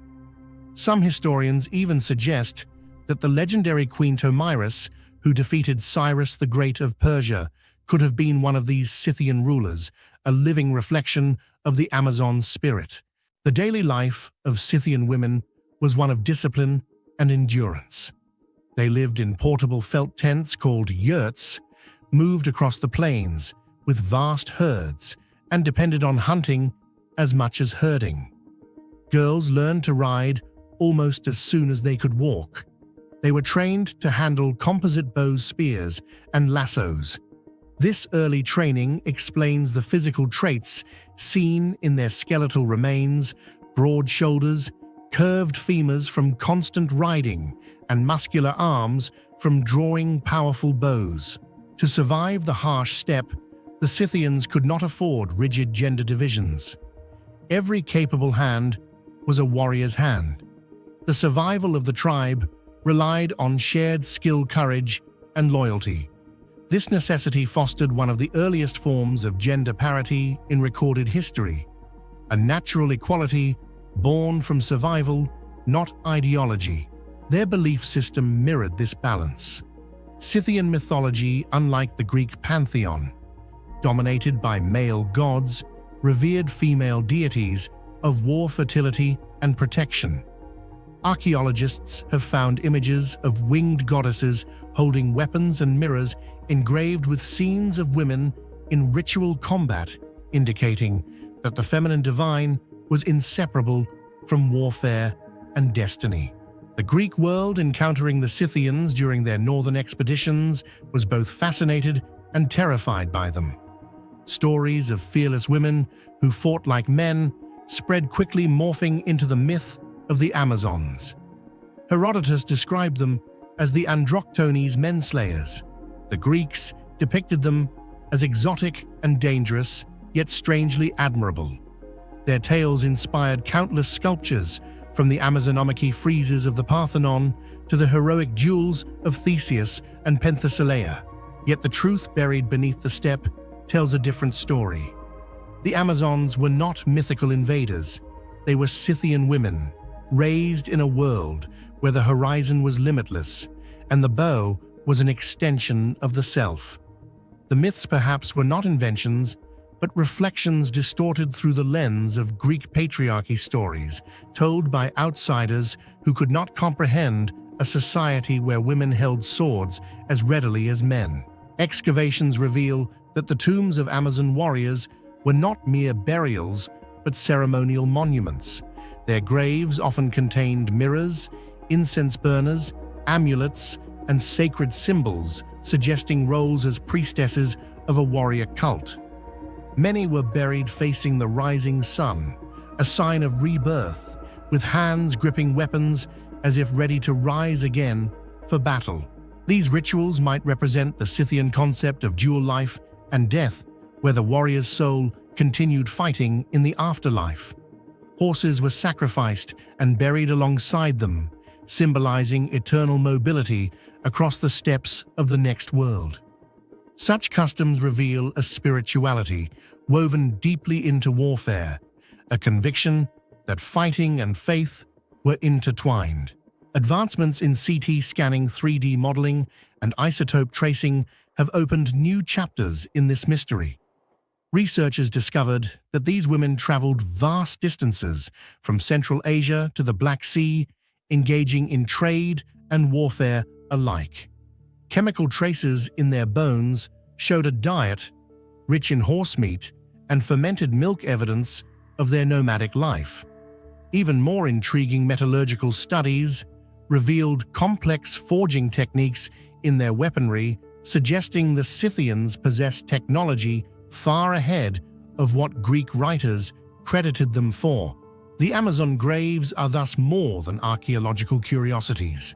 Some historians even suggest that the legendary Queen Tomyris, who defeated Cyrus the Great of Persia, could have been one of these Scythian rulers, a living reflection of the Amazon spirit. The daily life of Scythian women was one of discipline and endurance. They lived in portable felt tents called yurts, moved across the plains with vast herds, and depended on hunting as much as herding. Girls learned to ride almost as soon as they could walk. They were trained to handle composite bows, spears, and lassos. This early training explains the physical traits seen in their skeletal remains: broad shoulders, curved femurs from constant riding, and muscular arms from drawing powerful bows. To survive the harsh steppe, the Scythians could not afford rigid gender divisions. Every capable hand was a warrior's hand. The survival of the tribe relied on shared skill, courage, and loyalty. This necessity fostered one of the earliest forms of gender parity in recorded history, a natural equality born from survival, not ideology. Their belief system mirrored this balance. Scythian mythology, unlike the Greek pantheon, dominated by male gods, revered female deities of war, fertility, and protection. Archaeologists have found images of winged goddesses holding weapons and mirrors engraved with scenes of women in ritual combat, indicating that the feminine divine was inseparable from warfare and destiny. The Greek world encountering the Scythians during their northern expeditions was both fascinated and terrified by them. Stories of fearless women who fought like men spread quickly, morphing into the myth of the Amazons. Herodotus described them as the Androctones menslayers. The Greeks depicted them as exotic and dangerous, yet strangely admirable. Their tales inspired countless sculptures, from the Amazonomic friezes of the Parthenon to the heroic duels of Theseus and Penthesilea. Yet the truth buried beneath the steppe tells a different story. The Amazons were not mythical invaders. They were Scythian women, raised in a world where the horizon was limitless, and the bow was an extension of the self. The myths perhaps were not inventions, but reflections distorted through the lens of Greek patriarchy stories, told by outsiders who could not comprehend a society where women held swords as readily as men. Excavations reveal that the tombs of Amazon warriors were not mere burials, but ceremonial monuments. Their graves often contained mirrors, incense burners, amulets, and sacred symbols, suggesting roles as priestesses of a warrior cult. Many were buried facing the rising sun, a sign of rebirth, with hands gripping weapons as if ready to rise again for battle. These rituals might represent the Scythian concept of dual life and death, where the warrior's soul continued fighting in the afterlife. Horses were sacrificed and buried alongside them, symbolizing eternal mobility across the steppes of the next world. Such customs reveal a spirituality woven deeply into warfare, a conviction that fighting and faith were intertwined. Advancements in CT scanning, 3D modeling, and isotope tracing have opened new chapters in this mystery. Researchers discovered that these women traveled vast distances from Central Asia to the Black Sea, engaging in trade and warfare alike. Chemical traces in their bones showed a diet rich in horse meat and fermented milk, evidence of their nomadic life. Even more intriguing metallurgical studies revealed complex forging techniques in their weaponry, suggesting the Scythians possessed technology far ahead of what Greek writers credited them for. The Amazon graves are thus more than archaeological curiosities.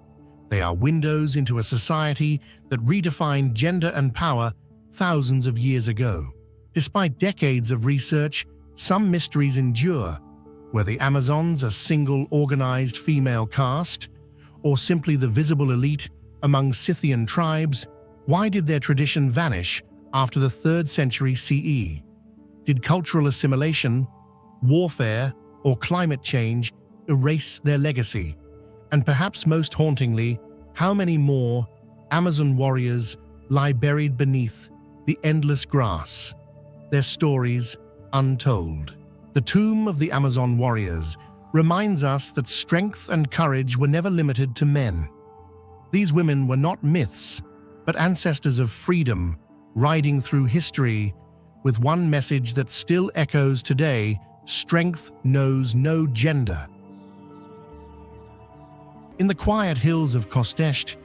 They are windows into a society that redefined gender and power thousands of years ago. Despite decades of research, some mysteries endure. Were the Amazons a single organized female caste, or simply the visible elite among Scythian tribes? Why did their tradition vanish after the 3rd century CE? Did cultural assimilation, warfare, or climate change erase their legacy? And perhaps most hauntingly, how many more Amazon warriors lie buried beneath the endless grass, their stories untold? The tomb of the Amazon warriors reminds us that strength and courage were never limited to men. These women were not myths, but ancestors of freedom, riding through history with one message that still echoes today: strength knows no gender. In the quiet hills of Costești,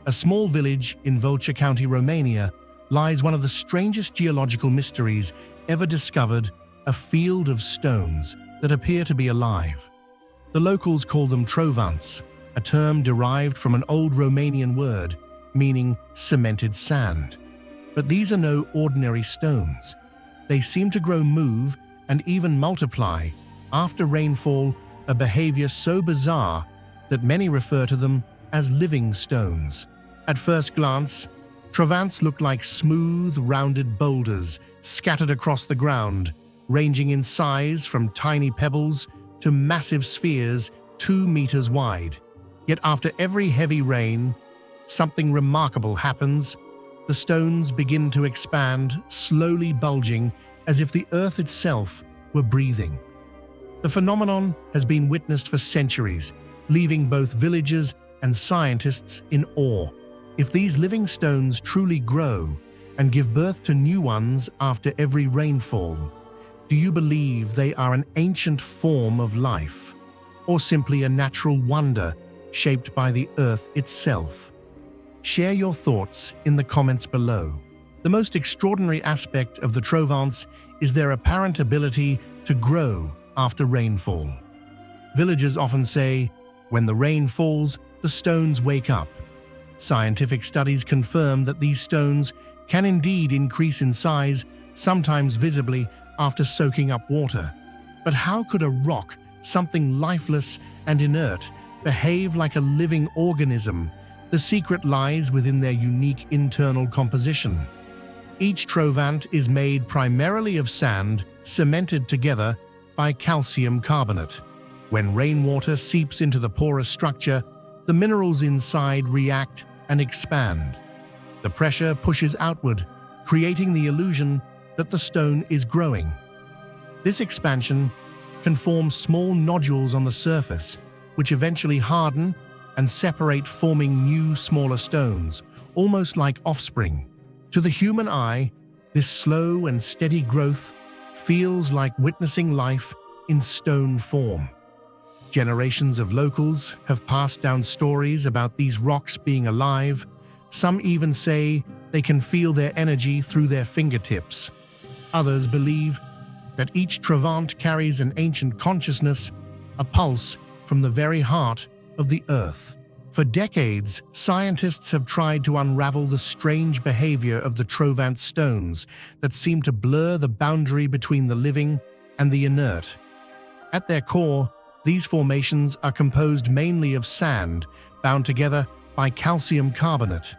a small village in Vlcea County, Romania, lies one of the strangest geological mysteries ever discovered: a field of stones that appear to be alive. The locals call them trovanți, a term derived from an old Romanian word meaning cemented sand. But these are no ordinary stones. They seem to grow, move, and even multiply after rainfall, a behavior so bizarre that many refer to them as living stones. At first glance, trovanți look like smooth, rounded boulders scattered across the ground, ranging in size from tiny pebbles to massive spheres 2 meters wide. Yet after every heavy rain, something remarkable happens. The stones begin to expand, slowly bulging as if the earth itself were breathing. The phenomenon has been witnessed for centuries, leaving both villagers and scientists in awe. If these living stones truly grow and give birth to new ones after every rainfall, Do you believe they are an ancient form of life, or simply a natural wonder shaped by the Earth itself? Share your thoughts in the comments below. The most extraordinary aspect of the Trovants is their apparent ability to grow after rainfall. Villagers often say, "When the rain falls, the stones wake up." Scientific studies confirm that these stones can indeed increase in size, sometimes visibly, after soaking up water. But how could a rock, something lifeless and inert, behave like a living organism? The secret lies within their unique internal composition. Each Trovant is made primarily of sand, cemented together by calcium carbonate. When rainwater seeps into the porous structure, the minerals inside react and expand. The pressure pushes outward, creating the illusion that the stone is growing. This expansion can form small nodules on the surface, which eventually harden and separate, forming new, smaller stones, almost like offspring. To the human eye, this slow and steady growth feels like witnessing life in stone form. Generations of locals have passed down stories about these rocks being alive. Some even say they can feel their energy through their fingertips. Others believe that each Trovant carries an ancient consciousness, a pulse from the very heart of the Earth. For decades, scientists have tried to unravel the strange behavior of the Trovant stones that seem to blur the boundary between the living and the inert. At their core, these formations are composed mainly of sand, bound together by calcium carbonate.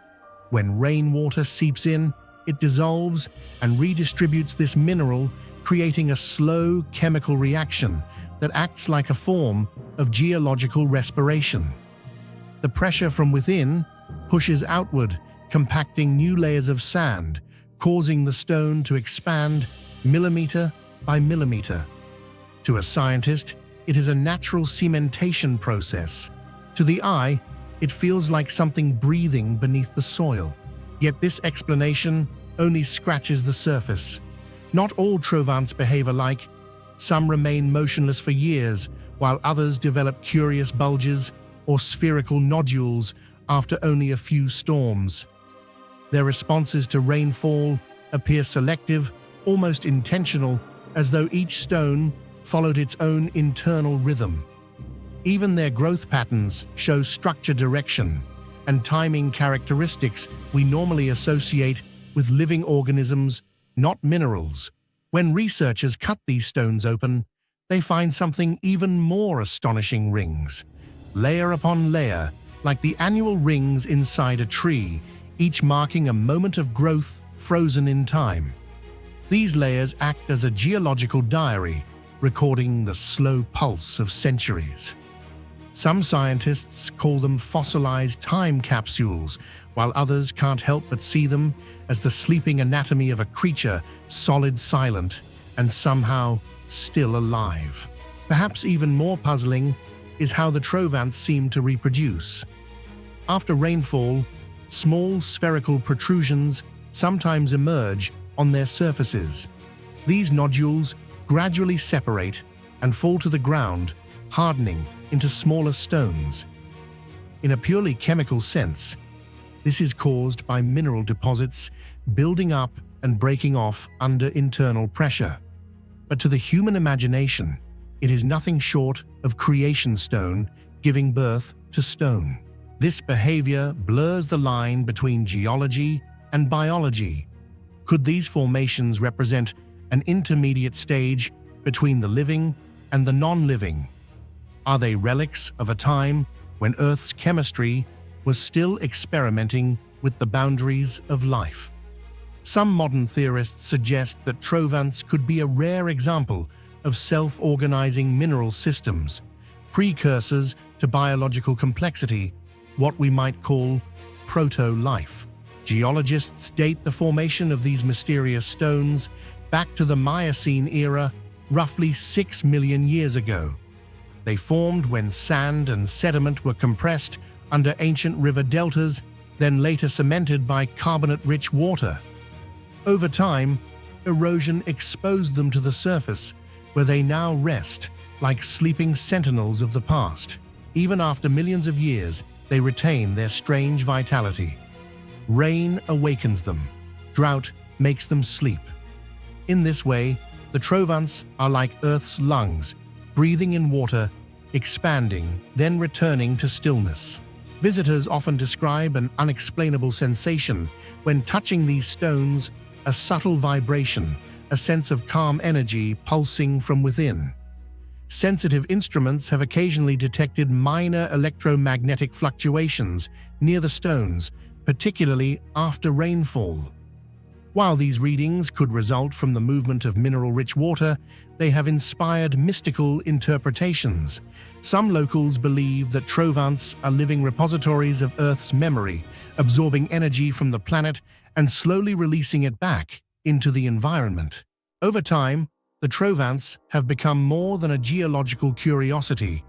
When rainwater seeps in, it dissolves and redistributes this mineral, creating a slow chemical reaction that acts like a form of geological respiration. The pressure from within pushes outward, compacting new layers of sand, causing the stone to expand millimeter by millimeter. To a scientist, it is a natural cementation process. To the eye, it feels like something breathing beneath the soil. Yet this explanation only scratches the surface. Not all Trovants behave alike. Some remain motionless for years, while others develop curious bulges or spherical nodules after only a few storms. Their responses to rainfall appear selective, almost intentional, as though each stone followed its own internal rhythm. Even their growth patterns show structure, direction, and timing characteristics we normally associate with living organisms, not minerals. When researchers cut these stones open, they find something even more astonishing: rings. Layer upon layer, like the annual rings inside a tree, each marking a moment of growth frozen in time. These layers act as a geological diary, recording the slow pulse of centuries. Some scientists call them fossilized time capsules, while others can't help but see them as the sleeping anatomy of a creature, solid, silent, and somehow still alive. Perhaps even more puzzling is how the Trovants seem to reproduce. After rainfall, small spherical protrusions sometimes emerge on their surfaces. These nodules gradually separate and fall to the ground, hardening into smaller stones. In a purely chemical sense, this is caused by mineral deposits building up and breaking off under internal pressure. But to the human imagination, it is nothing short of creation stone giving birth to stone. This behavior blurs the line between geology and biology. Could these formations represent an intermediate stage between the living and the non-living? Are they relics of a time when Earth's chemistry was still experimenting with the boundaries of life? Some modern theorists suggest that Trovants could be a rare example of self-organizing mineral systems, precursors to biological complexity, what we might call proto-life. Geologists date the formation of these mysterious stones back to the Miocene era, roughly 6 million years ago. They formed when sand and sediment were compressed under ancient river deltas, then later cemented by carbonate-rich water. Over time, erosion exposed them to the surface, where they now rest like sleeping sentinels of the past. Even after millions of years, they retain their strange vitality. Rain awakens them. Drought makes them sleep. In this way, the Trovants are like Earth's lungs, breathing in water, expanding, then returning to stillness. Visitors often describe an unexplainable sensation when touching these stones, a subtle vibration, a sense of calm energy pulsing from within. Sensitive instruments have occasionally detected minor electromagnetic fluctuations near the stones, particularly after rainfall. While these readings could result from the movement of mineral-rich water, they have inspired mystical interpretations. Some locals believe that Trovants are living repositories of Earth's memory, absorbing energy from the planet and slowly releasing it back into the environment. Over time, the Trovants have become more than a geological curiosity.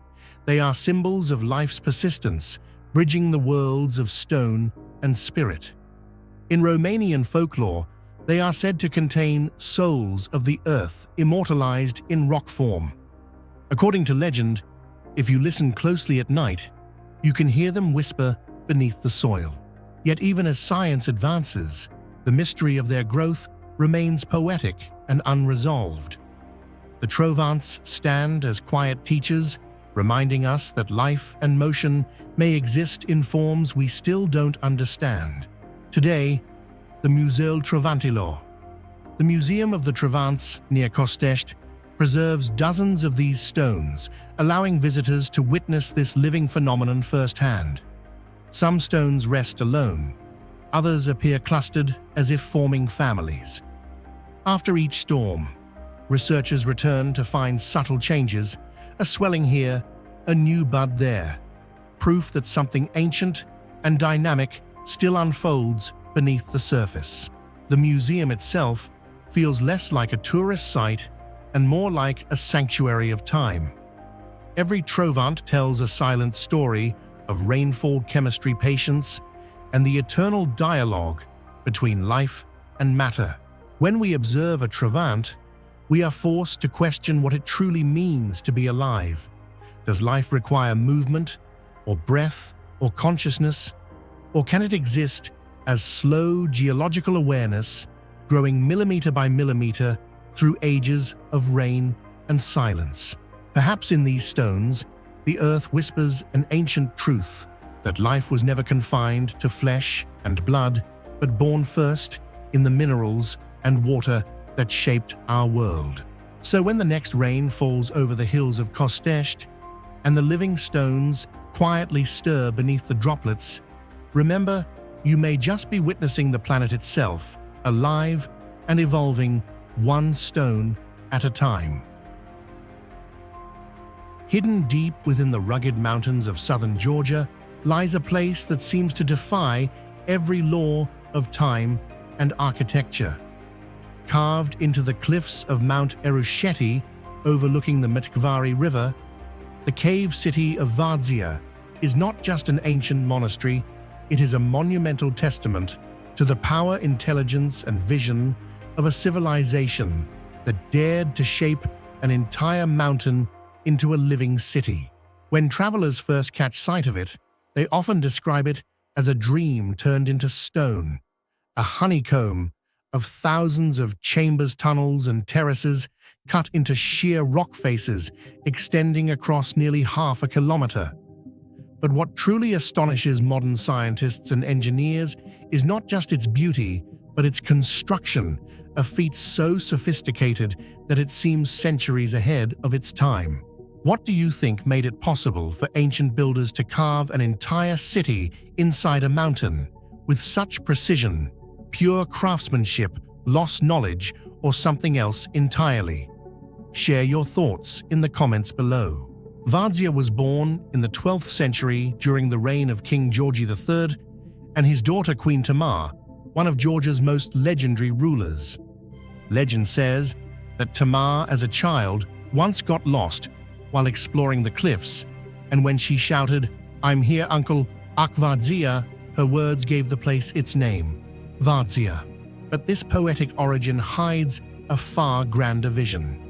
They are symbols of life's persistence, bridging the worlds of stone and spirit. In Romanian folklore, they are said to contain souls of the earth immortalized in rock form. According to legend, if you listen closely at night, you can hear them whisper beneath the soil. Yet even as science advances, the mystery of their growth remains poetic and unresolved. The Trovants stand as quiet teachers, reminding us that life and motion may exist in forms we still don't understand. Today, the Muzeul Trovantilor, the Museum of the Trovants near Costești, preserves dozens of these stones, allowing visitors to witness this living phenomenon firsthand. Some stones rest alone, others appear clustered as if forming families. After each storm, researchers return to find subtle changes, a swelling here, a new bud there, proof that something ancient and dynamic still unfolds beneath the surface. The museum itself feels less like a tourist site and more like a sanctuary of time. Every Trovant tells a silent story of rainfall chemistry patience and the eternal dialogue between life and matter. When we observe a Trovant, we are forced to question what it truly means to be alive. Does life require movement, or breath, or consciousness? Or can it exist as slow geological awareness, growing millimeter by millimeter through ages of rain and silence? Perhaps in these stones, the earth whispers an ancient truth, that life was never confined to flesh and blood, but born first in the minerals and water that shaped our world. So when the next rain falls over the hills of Costești and the living stones quietly stir beneath the droplets, remember, you may just be witnessing the planet itself, alive and evolving one stone at a time. Hidden deep within the rugged mountains of southern Georgia lies a place that seems to defy every law of time and architecture. Carved into the cliffs of Mount Erușeti, overlooking the Mătăcvari River, the cave city of Várzea is not just an ancient monastery, it is a monumental testament to the power, intelligence, and vision of a civilization that dared to shape an entire mountain into a living city. When travelers first catch sight of it, they often describe it as a dream turned into stone, a honeycomb of thousands of chambers, tunnels, and terraces cut into sheer rock faces extending across nearly half a kilometer. But what truly astonishes modern scientists and engineers is not just its beauty, but its construction, a feat so sophisticated that it seems centuries ahead of its time. What do you think made it possible for ancient builders to carve an entire city inside a mountain with such precision, pure craftsmanship, lost knowledge, or something else entirely? Share your thoughts in the comments below. Várzea was born in the 12th century during the reign of King George III and his daughter Queen Tamar, one of Georgia's most legendary rulers. Legend says that Tamar, as a child, once got lost while exploring the cliffs, and when she shouted, "I'm here, uncle, Ak Várzea," her words gave the place its name, Várzea. But this poetic origin hides a far grander vision.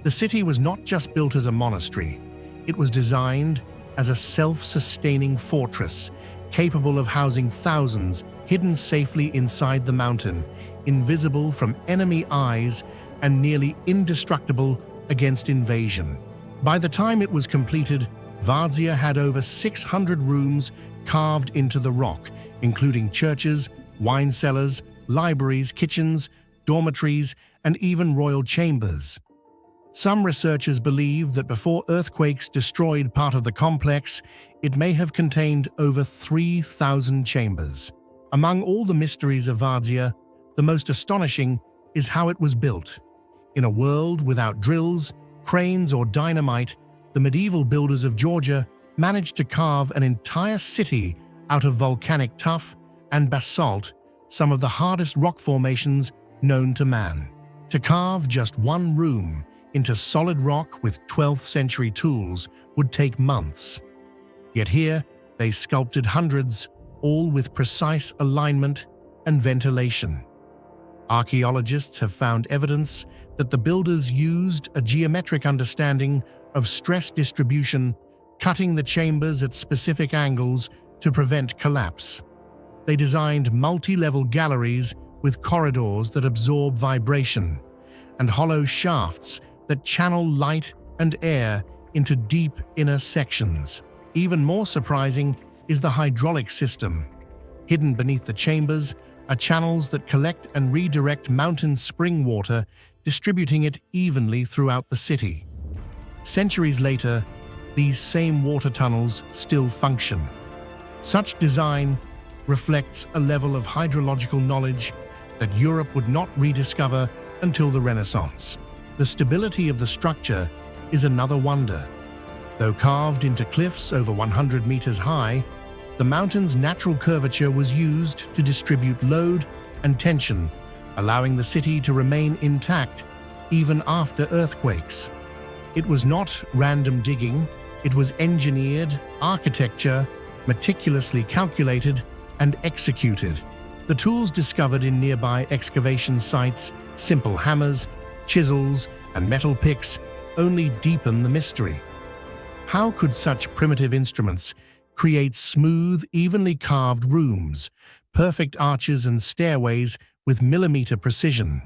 The city was not just built as a monastery, it was designed as a self-sustaining fortress, capable of housing thousands, hidden safely inside the mountain, invisible from enemy eyes and nearly indestructible against invasion. By the time it was completed, Vardsia had over 600 rooms carved into the rock, including churches, wine cellars, libraries, kitchens, dormitories, and even royal chambers. Some researchers believe that before earthquakes destroyed part of the complex, it may have contained over 3,000 chambers. Among all the mysteries of Vardsia, the most astonishing is how it was built. In a world without drills, cranes, or dynamite, the medieval builders of Georgia managed to carve an entire city out of volcanic tuff and basalt, some of the hardest rock formations known to man. To carve just one room into solid rock with 12th century tools would take months. Yet here, they sculpted hundreds, all with precise alignment and ventilation. Archaeologists have found evidence that the builders used a geometric understanding of stress distribution, cutting the chambers at specific angles to prevent collapse. They designed multi-level galleries with corridors that absorb vibration and hollow shafts that channel light and air into deep inner sections. Even more surprising is the hydraulic system. Hidden beneath the chambers are channels that collect and redirect mountain spring water, distributing it evenly throughout the city. Centuries later, these same water tunnels still function. Such design reflects a level of hydrological knowledge that Europe would not rediscover until the Renaissance. The stability of the structure is another wonder. Though carved into cliffs over 100 meters high, the mountain's natural curvature was used to distribute load and tension, allowing the city to remain intact even after earthquakes. It was not random digging, it was engineered architecture, meticulously calculated and executed. The tools discovered in nearby excavation sites, simple hammers, chisels, and metal picks, only deepen the mystery. How could such primitive instruments create smooth, evenly carved rooms, perfect arches and stairways with millimeter precision?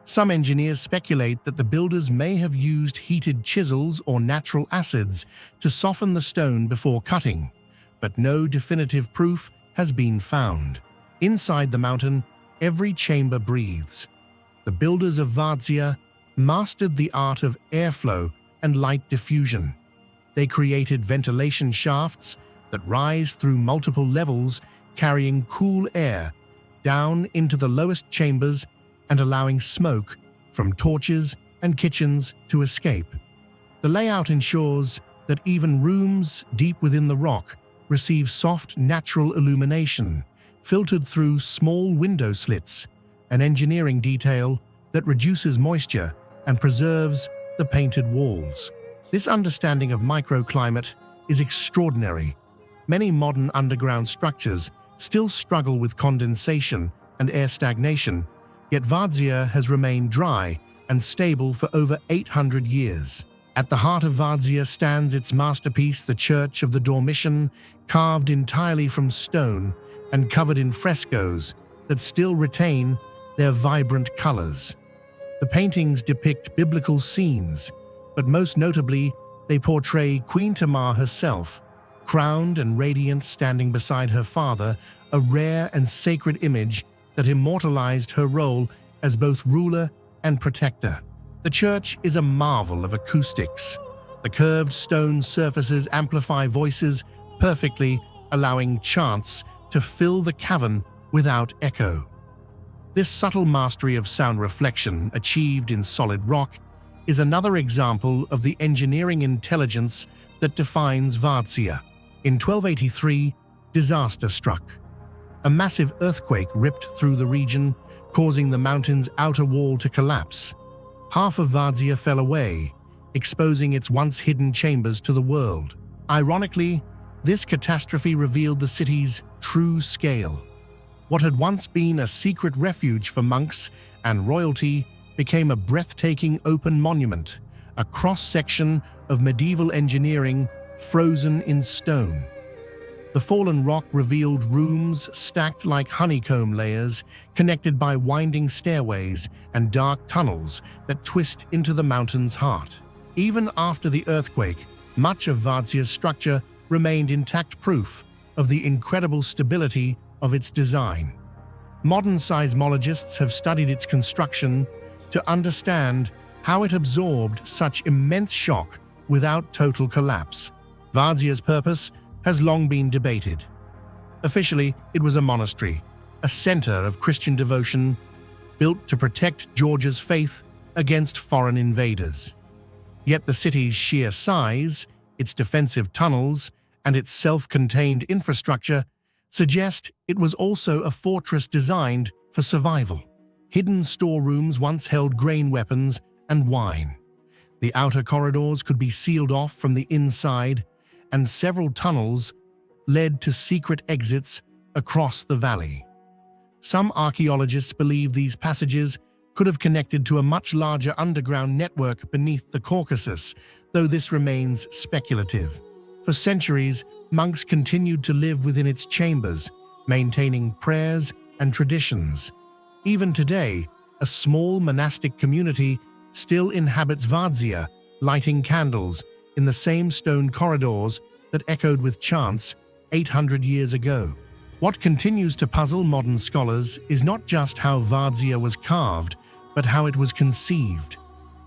Some engineers speculate that the builders may have used heated chisels or natural acids to soften the stone before cutting, but no definitive proof has been found. Inside the mountain, every chamber breathes. The builders of Vardsia mastered the art of airflow and light diffusion. They created ventilation shafts that rise through multiple levels, carrying cool air down into the lowest chambers and allowing smoke from torches and kitchens to escape. The layout ensures that even rooms deep within the rock receive soft natural illumination, filtered through small window slits, an engineering detail that reduces moisture and preserves the painted walls. This understanding of microclimate is extraordinary. Many modern underground structures still struggle with condensation and air stagnation, yet Vardsia has remained dry and stable for over 800 years. At the heart of Vardsia stands its masterpiece, the Church of the Dormition, carved entirely from stone and covered in frescoes that still retain their vibrant colors. The paintings depict biblical scenes, but most notably, they portray Queen Tamar herself, crowned and radiant, standing beside her father, a rare and sacred image that immortalized her role as both ruler and protector. The church is a marvel of acoustics. The curved stone surfaces amplify voices perfectly, allowing chants to fill the cavern without echo. This subtle mastery of sound reflection achieved in solid rock is another example of the engineering intelligence that defines Vardsia. In 1283, disaster struck. A massive earthquake ripped through the region, causing the mountain's outer wall to collapse. Half of Vardsia fell away, exposing its once hidden chambers to the world. Ironically, this catastrophe revealed the city's true scale. What had once been a secret refuge for monks and royalty became a breathtaking open monument, a cross-section of medieval engineering frozen in stone. The fallen rock revealed rooms stacked like honeycomb layers, connected by winding stairways and dark tunnels that twist into the mountain's heart. Even after the earthquake, much of Varzia's structure remained intact, proof of the incredible stability of its design. Modern seismologists have studied its construction to understand how it absorbed such immense shock without total collapse. Varzia's purpose has long been debated. Officially, it was a monastery, a center of Christian devotion, built to protect Georgia's faith against foreign invaders. Yet the city's sheer size, its defensive tunnels, and its self-contained infrastructure suggest it was also a fortress designed for survival. Hidden storerooms once held grain, weapons, and wine. The outer corridors could be sealed off from the inside, and several tunnels led to secret exits across the valley. Some archaeologists believe these passages could have connected to a much larger underground network beneath the Caucasus, though this remains speculative. For centuries, monks continued to live within its chambers, maintaining prayers and traditions. Even today, a small monastic community still inhabits Varzia, lighting candles in the same stone corridors that echoed with chants 800 years ago. What continues to puzzle modern scholars is not just how Varzia was carved, but how it was conceived.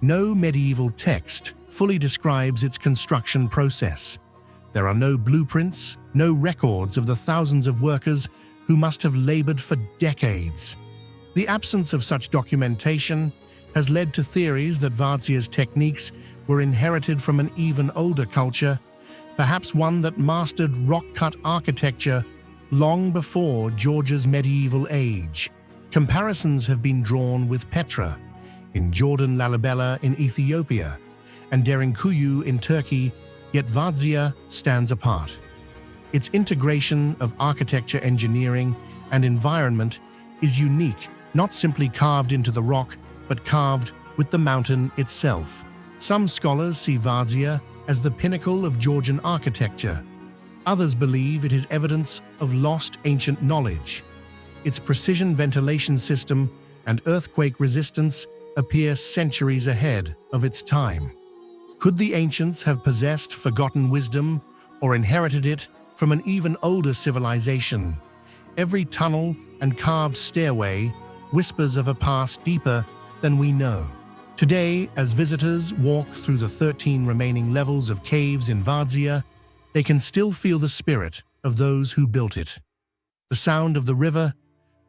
No medieval text fully describes its construction process. There are no blueprints, no records of the thousands of workers who must have labored for decades. The absence of such documentation has led to theories that Varzia's techniques were inherited from an even older culture, perhaps one that mastered rock-cut architecture long before Georgia's medieval age. Comparisons have been drawn with Petra in Jordan, Lalibela in Ethiopia, and Derinkuyu in Turkey, yet Varzia stands apart. Its integration of architecture, engineering, and environment is unique, not simply carved into the rock, but carved with the mountain itself. Some scholars see Varzia as the pinnacle of Georgian architecture. Others believe it is evidence of lost ancient knowledge. Its precision ventilation system and earthquake resistance appear centuries ahead of its time. Could the ancients have possessed forgotten wisdom or inherited it from an even older civilization? Every tunnel and carved stairway whispers of a past deeper than we know. Today, as visitors walk through the 13 remaining levels of caves in Varzia, they can still feel the spirit of those who built it. The sound of the river,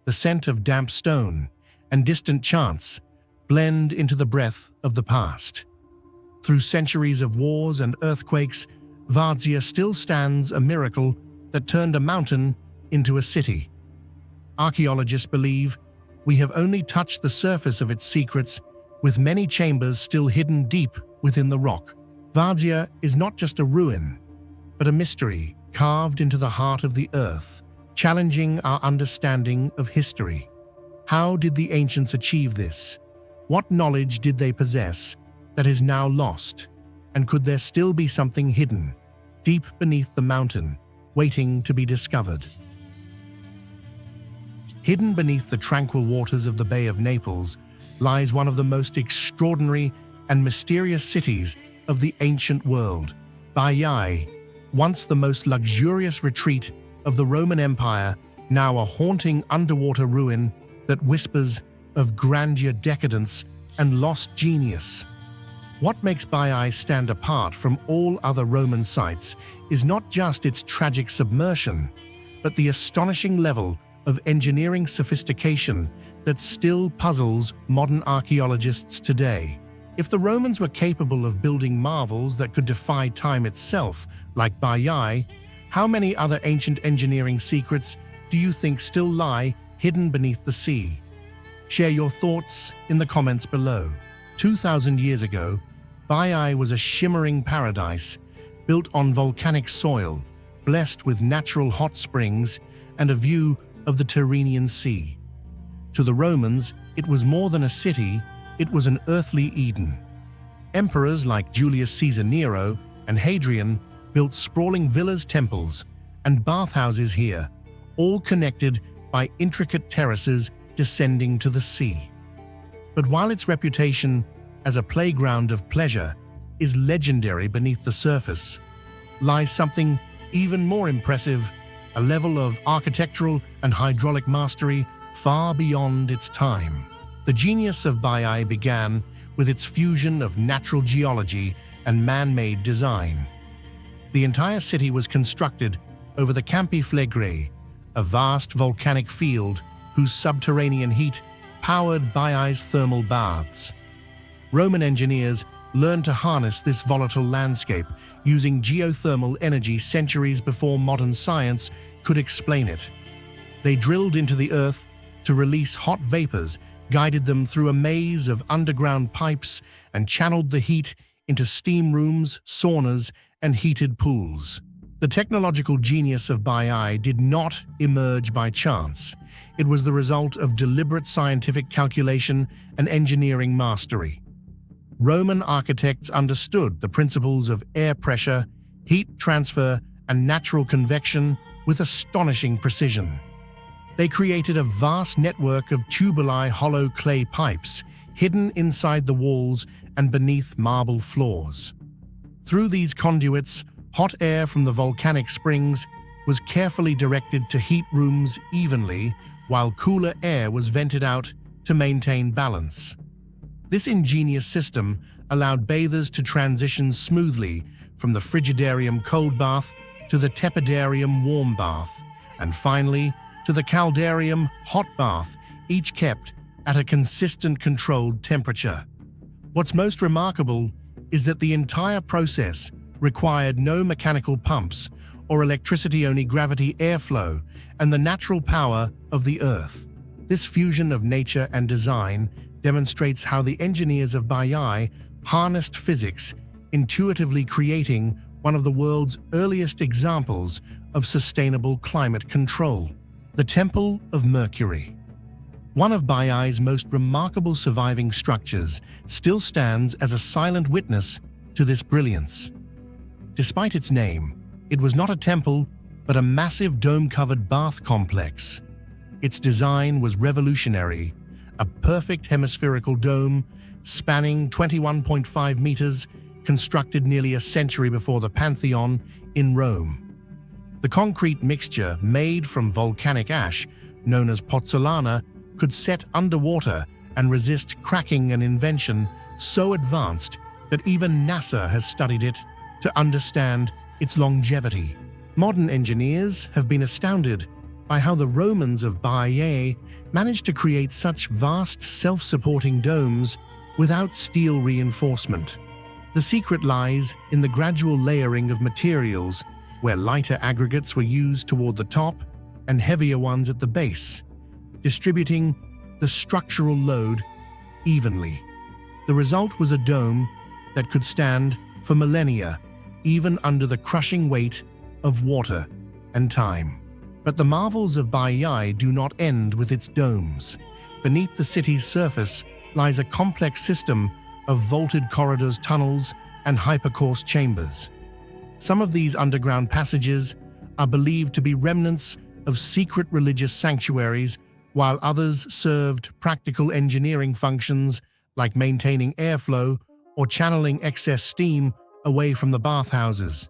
the scent of damp stone, and distant chants blend into the breath of the past. Through centuries of wars and earthquakes, Varzia still stands a miracle that turned a mountain into a city. Archaeologists believe we have only touched the surface of its secrets, with many chambers still hidden deep within the rock. Varzia is not just a ruin, but a mystery carved into the heart of the earth, challenging our understanding of history. How did the ancients achieve this? What knowledge did they possess that is now lost? And could there still be something hidden, deep beneath the mountain, waiting to be discovered? Hidden beneath the tranquil waters of the Bay of Naples lies one of the most extraordinary and mysterious cities of the ancient world, Baiae, once the most luxurious retreat of the Roman Empire, now a haunting underwater ruin that whispers of grandeur, decadence, and lost genius. What makes Baiae stand apart from all other Roman sites is not just its tragic submersion, but the astonishing level of engineering sophistication that still puzzles modern archaeologists today. If the Romans were capable of building marvels that could defy time itself, like Baiae, how many other ancient engineering secrets do you think still lie hidden beneath the sea? Share your thoughts in the comments below. 2,000 years ago, Baiae was a shimmering paradise built on volcanic soil, blessed with natural hot springs and a view of the Tyrrhenian Sea. To the Romans, it was more than a city, it was an earthly Eden. Emperors like Julius Caesar Nero and Hadrian built sprawling villas, temples, and bathhouses here, all connected by intricate terraces descending to the sea. But while its reputation as a playground of pleasure is legendary, beneath the surface lies something even more impressive, a level of architectural and hydraulic mastery far beyond its time. The genius of Baiae began with its fusion of natural geology and man-made design. The entire city was constructed over the Campi Flegrei, a vast volcanic field whose subterranean heat powered Baiae's thermal baths. Roman engineers learned to harness this volatile landscape using geothermal energy centuries before modern science could explain it. They drilled into the earth to release hot vapors, guided them through a maze of underground pipes, and channeled the heat into steam rooms, saunas, and heated pools. The technological genius of Baiae did not emerge by chance. It was the result of deliberate scientific calculation and engineering mastery. Roman architects understood the principles of air pressure, heat transfer, and natural convection with astonishing precision. They created a vast network of tubuli, hollow clay pipes hidden inside the walls and beneath marble floors. Through these conduits, hot air from the volcanic springs was carefully directed to heat rooms evenly, while cooler air was vented out to maintain balance. This ingenious system allowed bathers to transition smoothly from the frigidarium cold bath to the tepidarium warm bath, and finally to the caldarium hot bath, each kept at a consistent controlled temperature. What's most remarkable is that the entire process required no mechanical pumps or electricity, only gravity, airflow, and the natural power of the earth. This fusion of nature and design demonstrates how the engineers of Baiae harnessed physics, intuitively creating one of the world's earliest examples of sustainable climate control. The Temple of Mercury. One of Baiae's most remarkable surviving structures still stands as a silent witness to this brilliance. Despite its name, it was not a temple, but a massive dome-covered bath complex. Its design was revolutionary, a perfect hemispherical dome spanning 21.5 meters, constructed nearly a century before the Pantheon in Rome. The concrete mixture made from volcanic ash, known as pozzolana, could set underwater and resist cracking, an invention so advanced that even NASA has studied it to understand its longevity. Modern engineers have been astounded by how the Romans of Baiae managed to create such vast self-supporting domes without steel reinforcement. The secret lies in the gradual layering of materials, where lighter aggregates were used toward the top and heavier ones at the base, distributing the structural load evenly. The result was a dome that could stand for millennia, even under the crushing weight of water and time. But the marvels of Baiae do not end with its domes. Beneath the city's surface lies a complex system of vaulted corridors, tunnels, and hypercourse chambers. Some of these underground passages are believed to be remnants of secret religious sanctuaries, while others served practical engineering functions like maintaining airflow or channeling excess steam away from the bathhouses.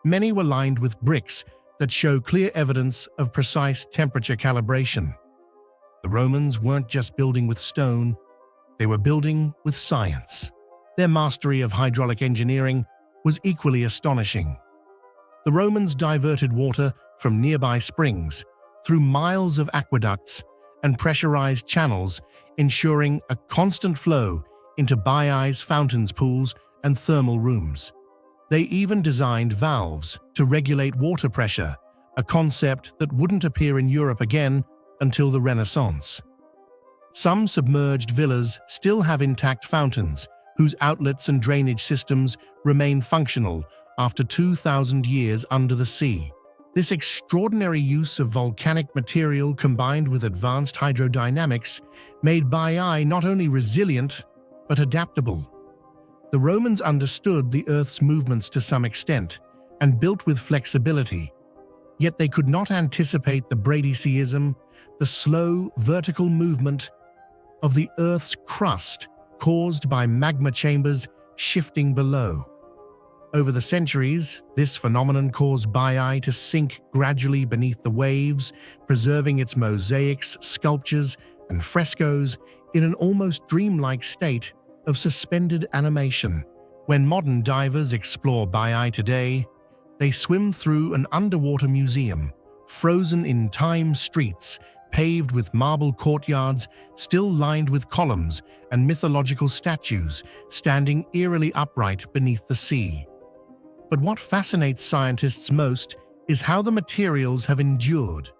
Many were lined with bricks that show clear evidence of precise temperature calibration. The Romans weren't just building with stone, they were building with science. Their mastery of hydraulic engineering was equally astonishing. The Romans diverted water from nearby springs through miles of aqueducts and pressurized channels, ensuring a constant flow into Baiae's fountains, pools, and thermal rooms. They even designed valves to regulate water pressure, a concept that wouldn't appear in Europe again until the Renaissance. Some submerged villas still have intact fountains, whose outlets and drainage systems remain functional after 2,000 years under the sea. This extraordinary use of volcanic material combined with advanced hydrodynamics made Baiae not only resilient, but adaptable. The Romans understood the Earth's movements to some extent and built with flexibility, yet they could not anticipate the bradyseism, the slow vertical movement of the Earth's crust caused by magma chambers shifting below. Over the centuries, this phenomenon caused Baiae to sink gradually beneath the waves, preserving its mosaics, sculptures, and frescoes in an almost dreamlike state of suspended animation. When modern divers explore Baiae today, they swim through an underwater museum, frozen in time streets, paved with marble courtyards still lined with columns and mythological statues standing eerily upright beneath the sea. But what fascinates scientists most is how the materials have endured.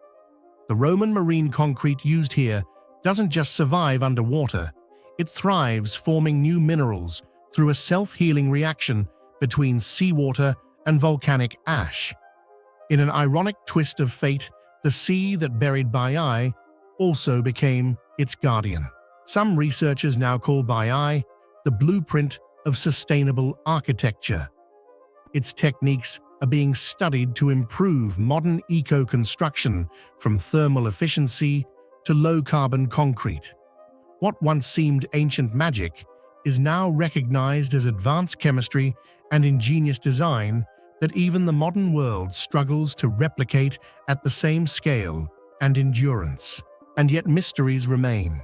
The Roman marine concrete used here doesn't just survive underwater, it thrives, forming new minerals through a self-healing reaction between seawater and volcanic ash. In an ironic twist of fate, the sea that buried Baiae also became its guardian. Some researchers now call Baiae the blueprint of sustainable architecture. Its techniques are being studied to improve modern eco-construction, from thermal efficiency to low-carbon concrete. What once seemed ancient magic is now recognized as advanced chemistry and ingenious design that even the modern world struggles to replicate at the same scale and endurance. And yet mysteries remain.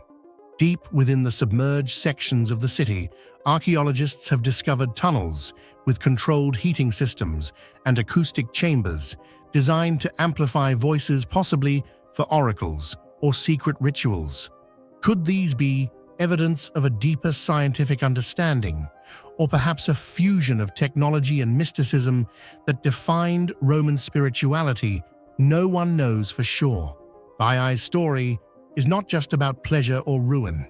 Deep within the submerged sections of the city, archaeologists have discovered tunnels with controlled heating systems and acoustic chambers designed to amplify voices, possibly for oracles or secret rituals. Could these be evidence of a deeper scientific understanding, or perhaps a fusion of technology and mysticism that defined Roman spirituality? No one knows for sure. Baiae's story is not just about pleasure or ruin.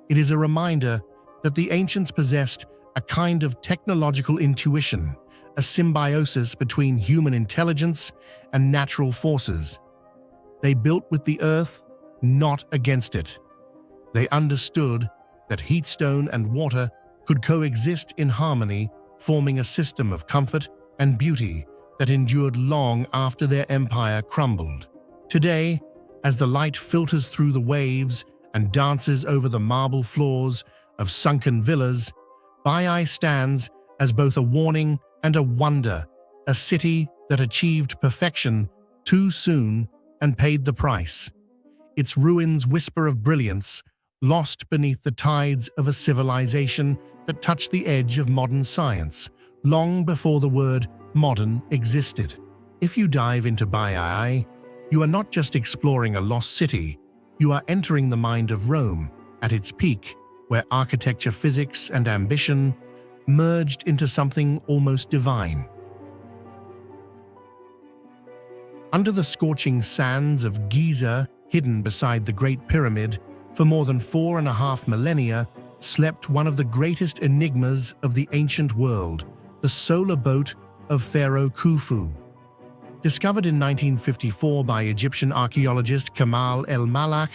It is a reminder that the ancients possessed a kind of technological intuition, a symbiosis between human intelligence and natural forces. They built with the earth, not against it. They understood that heat, stone, and water could coexist in harmony, forming a system of comfort and beauty that endured long after their empire crumbled. Today, as the light filters through the waves and dances over the marble floors of sunken villas, Baiae stands as both a warning and a wonder, a city that achieved perfection too soon and paid the price. Its ruins whisper of brilliance, lost beneath the tides of a civilization that touched the edge of modern science, long before the word modern existed. If you dive into Baiae, you are not just exploring a lost city, you are entering the mind of Rome at its peak, where architecture, physics, and ambition merged into something almost divine. Under the scorching sands of Giza, hidden beside the Great Pyramid, for more than 4.5 millennia, slept one of the greatest enigmas of the ancient world, the solar boat of Pharaoh Khufu. Discovered in 1954 by Egyptian archaeologist Kamal El-Malak,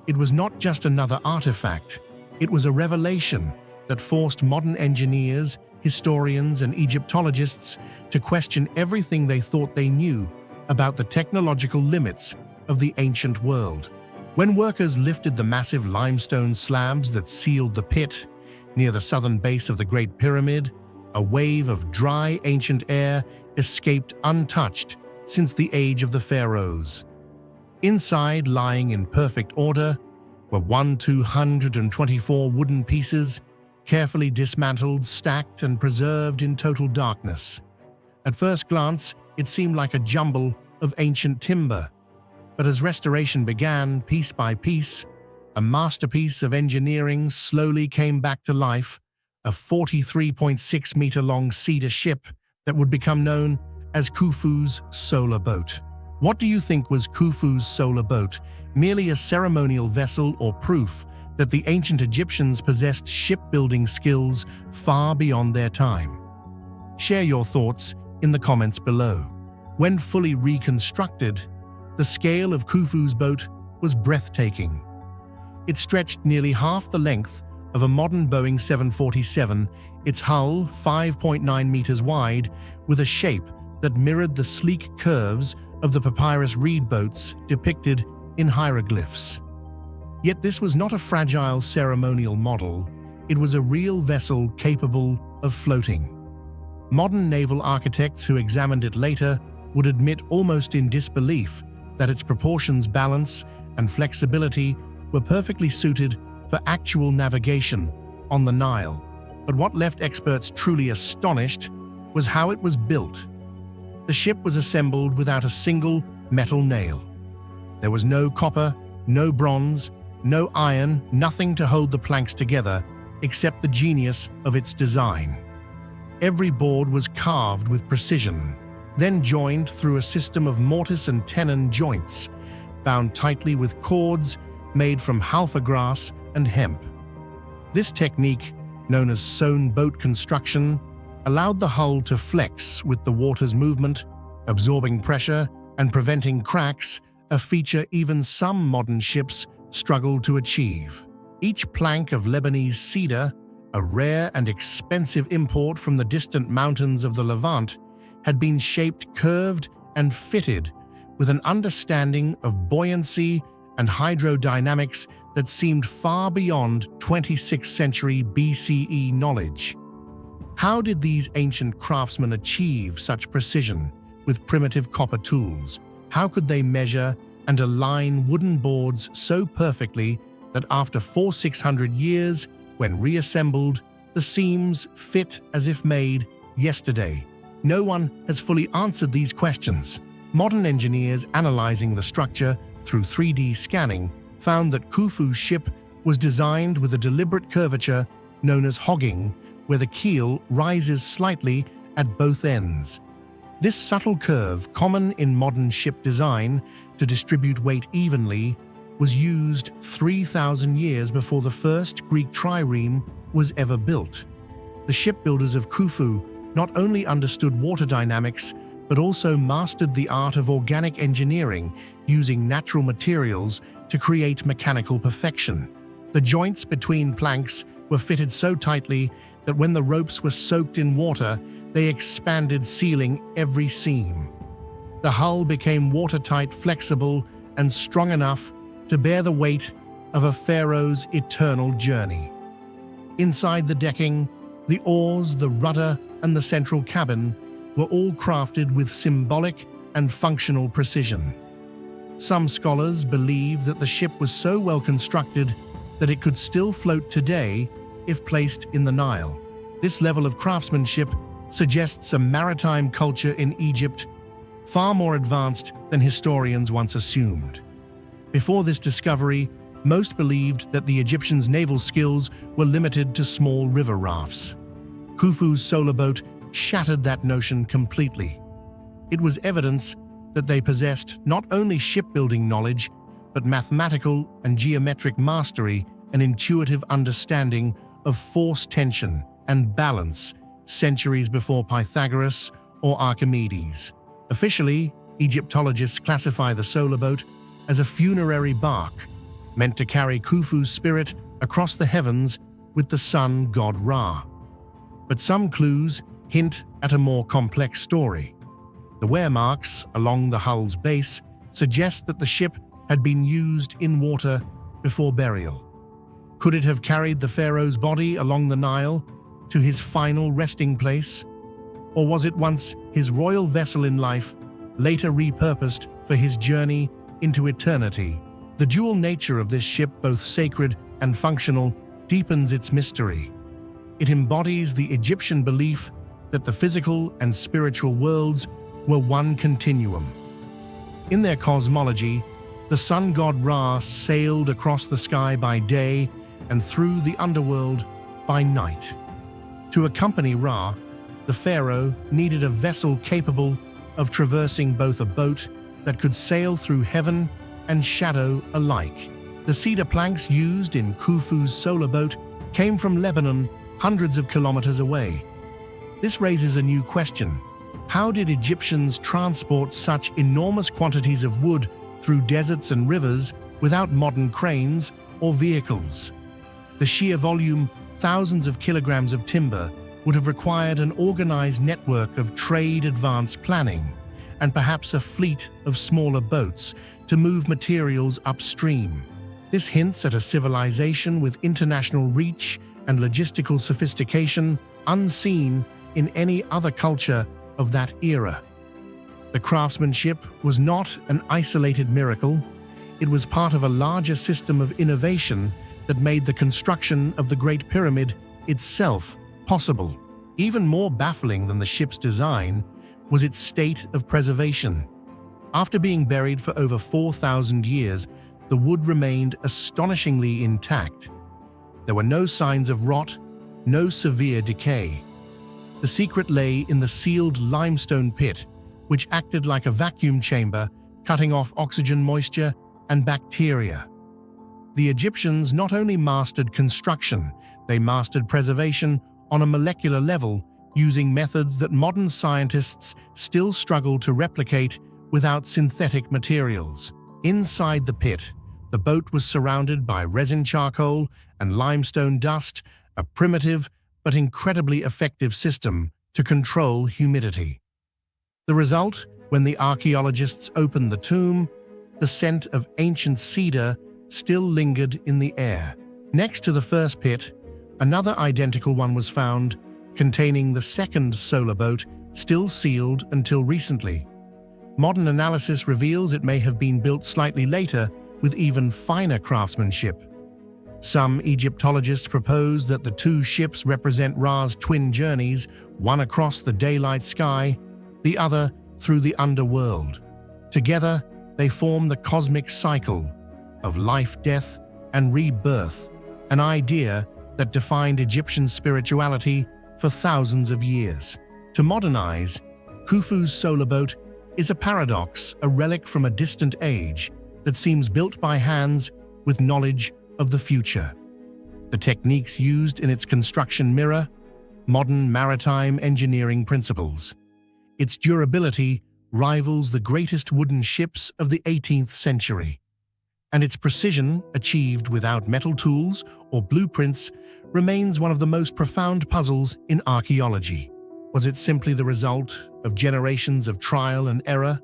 it was not just another artifact. It was a revelation that forced modern engineers, historians, and Egyptologists to question everything they thought they knew about the technological limits of the ancient world. When workers lifted the massive limestone slabs that sealed the pit near the southern base of the Great Pyramid, a wave of dry ancient air escaped untouched since the age of the pharaohs. Inside, lying in perfect order, were 224 wooden pieces, carefully dismantled, stacked, and preserved in total darkness. At first glance, it seemed like a jumble of ancient timber. But as restoration began, piece by piece, a masterpiece of engineering slowly came back to life, a 43.6-meter-long cedar ship that would become known as Khufu's solar boat. What do you think was Khufu's solar boat? Merely a ceremonial vessel or proof that the ancient Egyptians possessed shipbuilding skills far beyond their time? Share your thoughts in the comments below. When fully reconstructed, the scale of Khufu's boat was breathtaking. It stretched nearly half the length of a modern Boeing 747, its hull 5.9 meters wide, with a shape that mirrored the sleek curves of the papyrus reed boats depicted in hieroglyphs. Yet this was not a fragile ceremonial model, it was a real vessel capable of floating. Modern naval architects who examined it later would admit almost in disbelief that its proportions, balance, and flexibility were perfectly suited for actual navigation on the Nile. But what left experts truly astonished was how it was built. The ship was assembled without a single metal nail. There was no copper, no bronze, no iron, nothing to hold the planks together except the genius of its design. Every board was carved with precision, then joined through a system of mortise and tenon joints, bound tightly with cords made from halfa grass and hemp. This technique, known as sewn boat construction, allowed the hull to flex with the water's movement, absorbing pressure and preventing cracks, a feature even some modern ships struggle to achieve. Each plank of Lebanese cedar, a rare and expensive import from the distant mountains of the Levant, had been shaped, curved, and fitted with an understanding of buoyancy and hydrodynamics that seemed far beyond 26th century BCE knowledge. How did these ancient craftsmen achieve such precision with primitive copper tools? How could they measure and align wooden boards so perfectly that after 400-600 years, when reassembled, the seams fit as if made yesterday? No one has fully answered these questions. Modern engineers analyzing the structure through 3D scanning found that Khufu's ship was designed with a deliberate curvature known as hogging, where the keel rises slightly at both ends. This subtle curve, common in modern ship design to distribute weight evenly, was used 3,000 years before the first Greek trireme was ever built. The shipbuilders of Khufu not only understood water dynamics, but also mastered the art of organic engineering, using natural materials to create mechanical perfection. The joints between planks were fitted so tightly that when the ropes were soaked in water, they expanded, sealing every seam. The hull became watertight, flexible, and strong enough to bear the weight of a pharaoh's eternal journey. Inside the decking, the oars, the rudder, and the central cabin were all crafted with symbolic and functional precision. Some scholars believe that the ship was so well constructed that it could still float today if placed in the Nile. This level of craftsmanship suggests a maritime culture in Egypt far more advanced than historians once assumed. Before this discovery, most believed that the Egyptians' naval skills were limited to small river rafts. Khufu's solar boat shattered that notion completely. It was evidence that they possessed not only shipbuilding knowledge, but mathematical and geometric mastery and intuitive understanding of force, tension, and balance centuries before Pythagoras or Archimedes. Officially, Egyptologists classify the solar boat as a funerary bark, meant to carry Khufu's spirit across the heavens with the sun god Ra. But some clues hint at a more complex story. The wear marks along the hull's base suggest that the ship had been used in water before burial. Could it have carried the pharaoh's body along the Nile to his final resting place? Or was it once his royal vessel in life, later repurposed for his journey into eternity? The dual nature of this ship, both sacred and functional, deepens its mystery. It embodies the Egyptian belief that the physical and spiritual worlds were one continuum. In their cosmology, the sun god Ra sailed across the sky by day and through the underworld by night. To accompany Ra, the pharaoh needed a vessel capable of traversing both a boat that could sail through heaven and shadow alike. The cedar planks used in Khufu's solar boat came from Lebanon, hundreds of kilometers away. This raises a new question. How did Egyptians transport such enormous quantities of wood through deserts and rivers without modern cranes or vehicles? The sheer volume, thousands of kilograms of timber, would have required an organized network of trade advanced planning and perhaps a fleet of smaller boats to move materials upstream. This hints at a civilization with international reach and logistical sophistication unseen in any other culture of that era. The craftsmanship was not an isolated miracle. It was part of a larger system of innovation that made the construction of the Great Pyramid itself possible. Even more baffling than the ship's design was its state of preservation. After being buried for over 4,000 years, the wood remained astonishingly intact. There were no signs of rot, no severe decay. The secret lay in the sealed limestone pit, which acted like a vacuum chamber, cutting off oxygen, moisture, and bacteria. The Egyptians not only mastered construction, they mastered preservation on a molecular level, using methods that modern scientists still struggle to replicate without synthetic materials. Inside the pit, the boat was surrounded by resin charcoal and limestone dust, a primitive but incredibly effective system to control humidity. The result, when the archaeologists opened the tomb, the scent of ancient cedar still lingered in the air. Next to the first pit, another identical one was found, containing the second solar boat, still sealed until recently. Modern analysis reveals it may have been built slightly later with even finer craftsmanship. Some Egyptologists propose that the two ships represent Ra's twin journeys, one across the daylight sky, the other through the underworld. Together, they form the cosmic cycle of life, death, and rebirth, an idea that defined Egyptian spirituality for thousands of years. To modernize, Khufu's solar boat is a paradox, a relic from a distant age that seems built by hands with knowledge of the future. The techniques used in its construction mirror modern maritime engineering principles. Its durability rivals the greatest wooden ships of the 18th century, and its precision, achieved without metal tools or blueprints, remains one of the most profound puzzles in archaeology. Was it simply the result of generations of trial and error?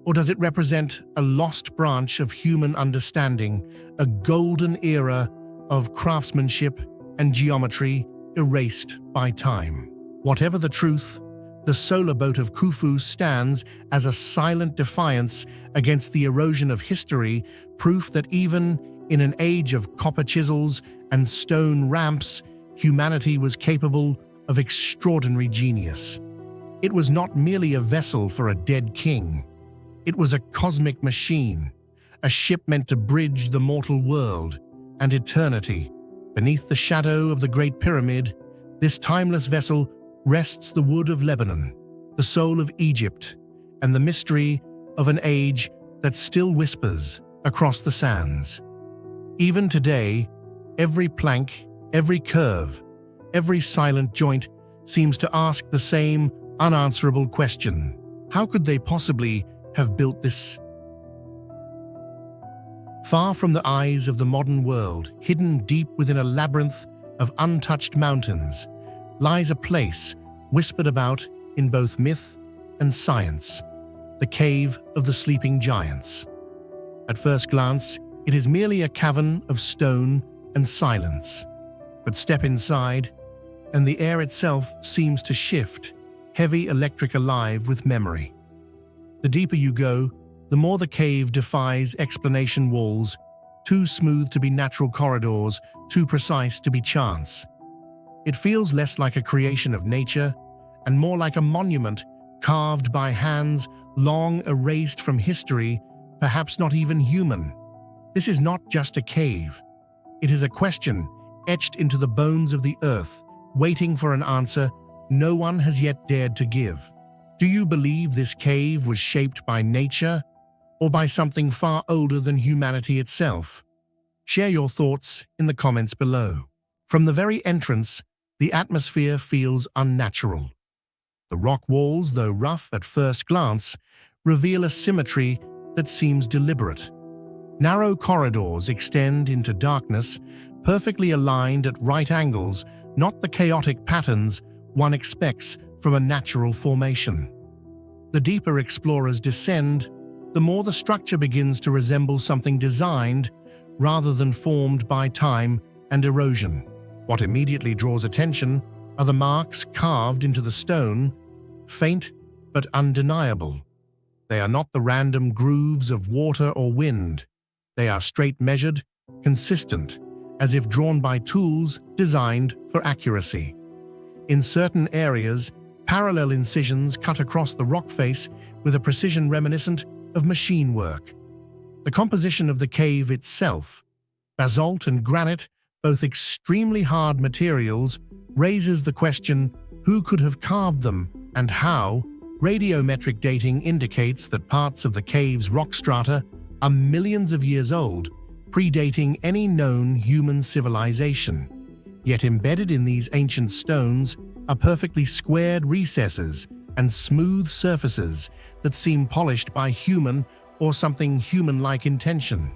Or does it represent a lost branch of human understanding, a golden era of craftsmanship and geometry erased by time? Whatever the truth, the solar boat of Khufu stands as a silent defiance against the erosion of history, proof that even in an age of copper chisels and stone ramps, humanity was capable of extraordinary genius. It was not merely a vessel for a dead king. It was a cosmic machine, a ship meant to bridge the mortal world and eternity. Beneath the shadow of the Great Pyramid, this timeless vessel rests the wood of Lebanon, the soul of Egypt, and the mystery of an age that still whispers across the sands. Even today, every plank, every curve, every silent joint seems to ask the same unanswerable question. How could they possibly have built this? Far from the eyes of the modern world, hidden deep within a labyrinth of untouched mountains, lies a place whispered about in both myth and science, the Cave of the Sleeping Giants. At first glance, it is merely a cavern of stone and silence. But step inside, and the air itself seems to shift, heavy, electric, alive with memory. The deeper you go, the more the cave defies explanation. Walls, too smooth to be natural corridors, too precise to be chance. It feels less like a creation of nature and more like a monument carved by hands long erased from history, perhaps not even human. This is not just a cave. It is a question etched into the bones of the earth, waiting for an answer no one has yet dared to give. Do you believe this cave was shaped by nature or by something far older than humanity itself? Share your thoughts in the comments below. From the very entrance, the atmosphere feels unnatural. The rock walls, though rough at first glance, reveal a symmetry that seems deliberate. Narrow corridors extend into darkness, perfectly aligned at right angles, not the chaotic patterns one expects from a natural formation. The deeper explorers descend, the more the structure begins to resemble something designed rather than formed by time and erosion. What immediately draws attention are the marks carved into the stone, faint but undeniable. They are not the random grooves of water or wind. They are straight-measured, consistent, as if drawn by tools designed for accuracy. In certain areas, parallel incisions cut across the rock face with a precision reminiscent of machine work. The composition of the cave itself, basalt and granite, both extremely hard materials, raises the question, who could have carved them and how? Radiometric dating indicates that parts of the cave's rock strata are millions of years old, predating any known human civilization. Yet embedded in these ancient stones are perfectly squared recesses and smooth surfaces that seem polished by human or something human-like intention.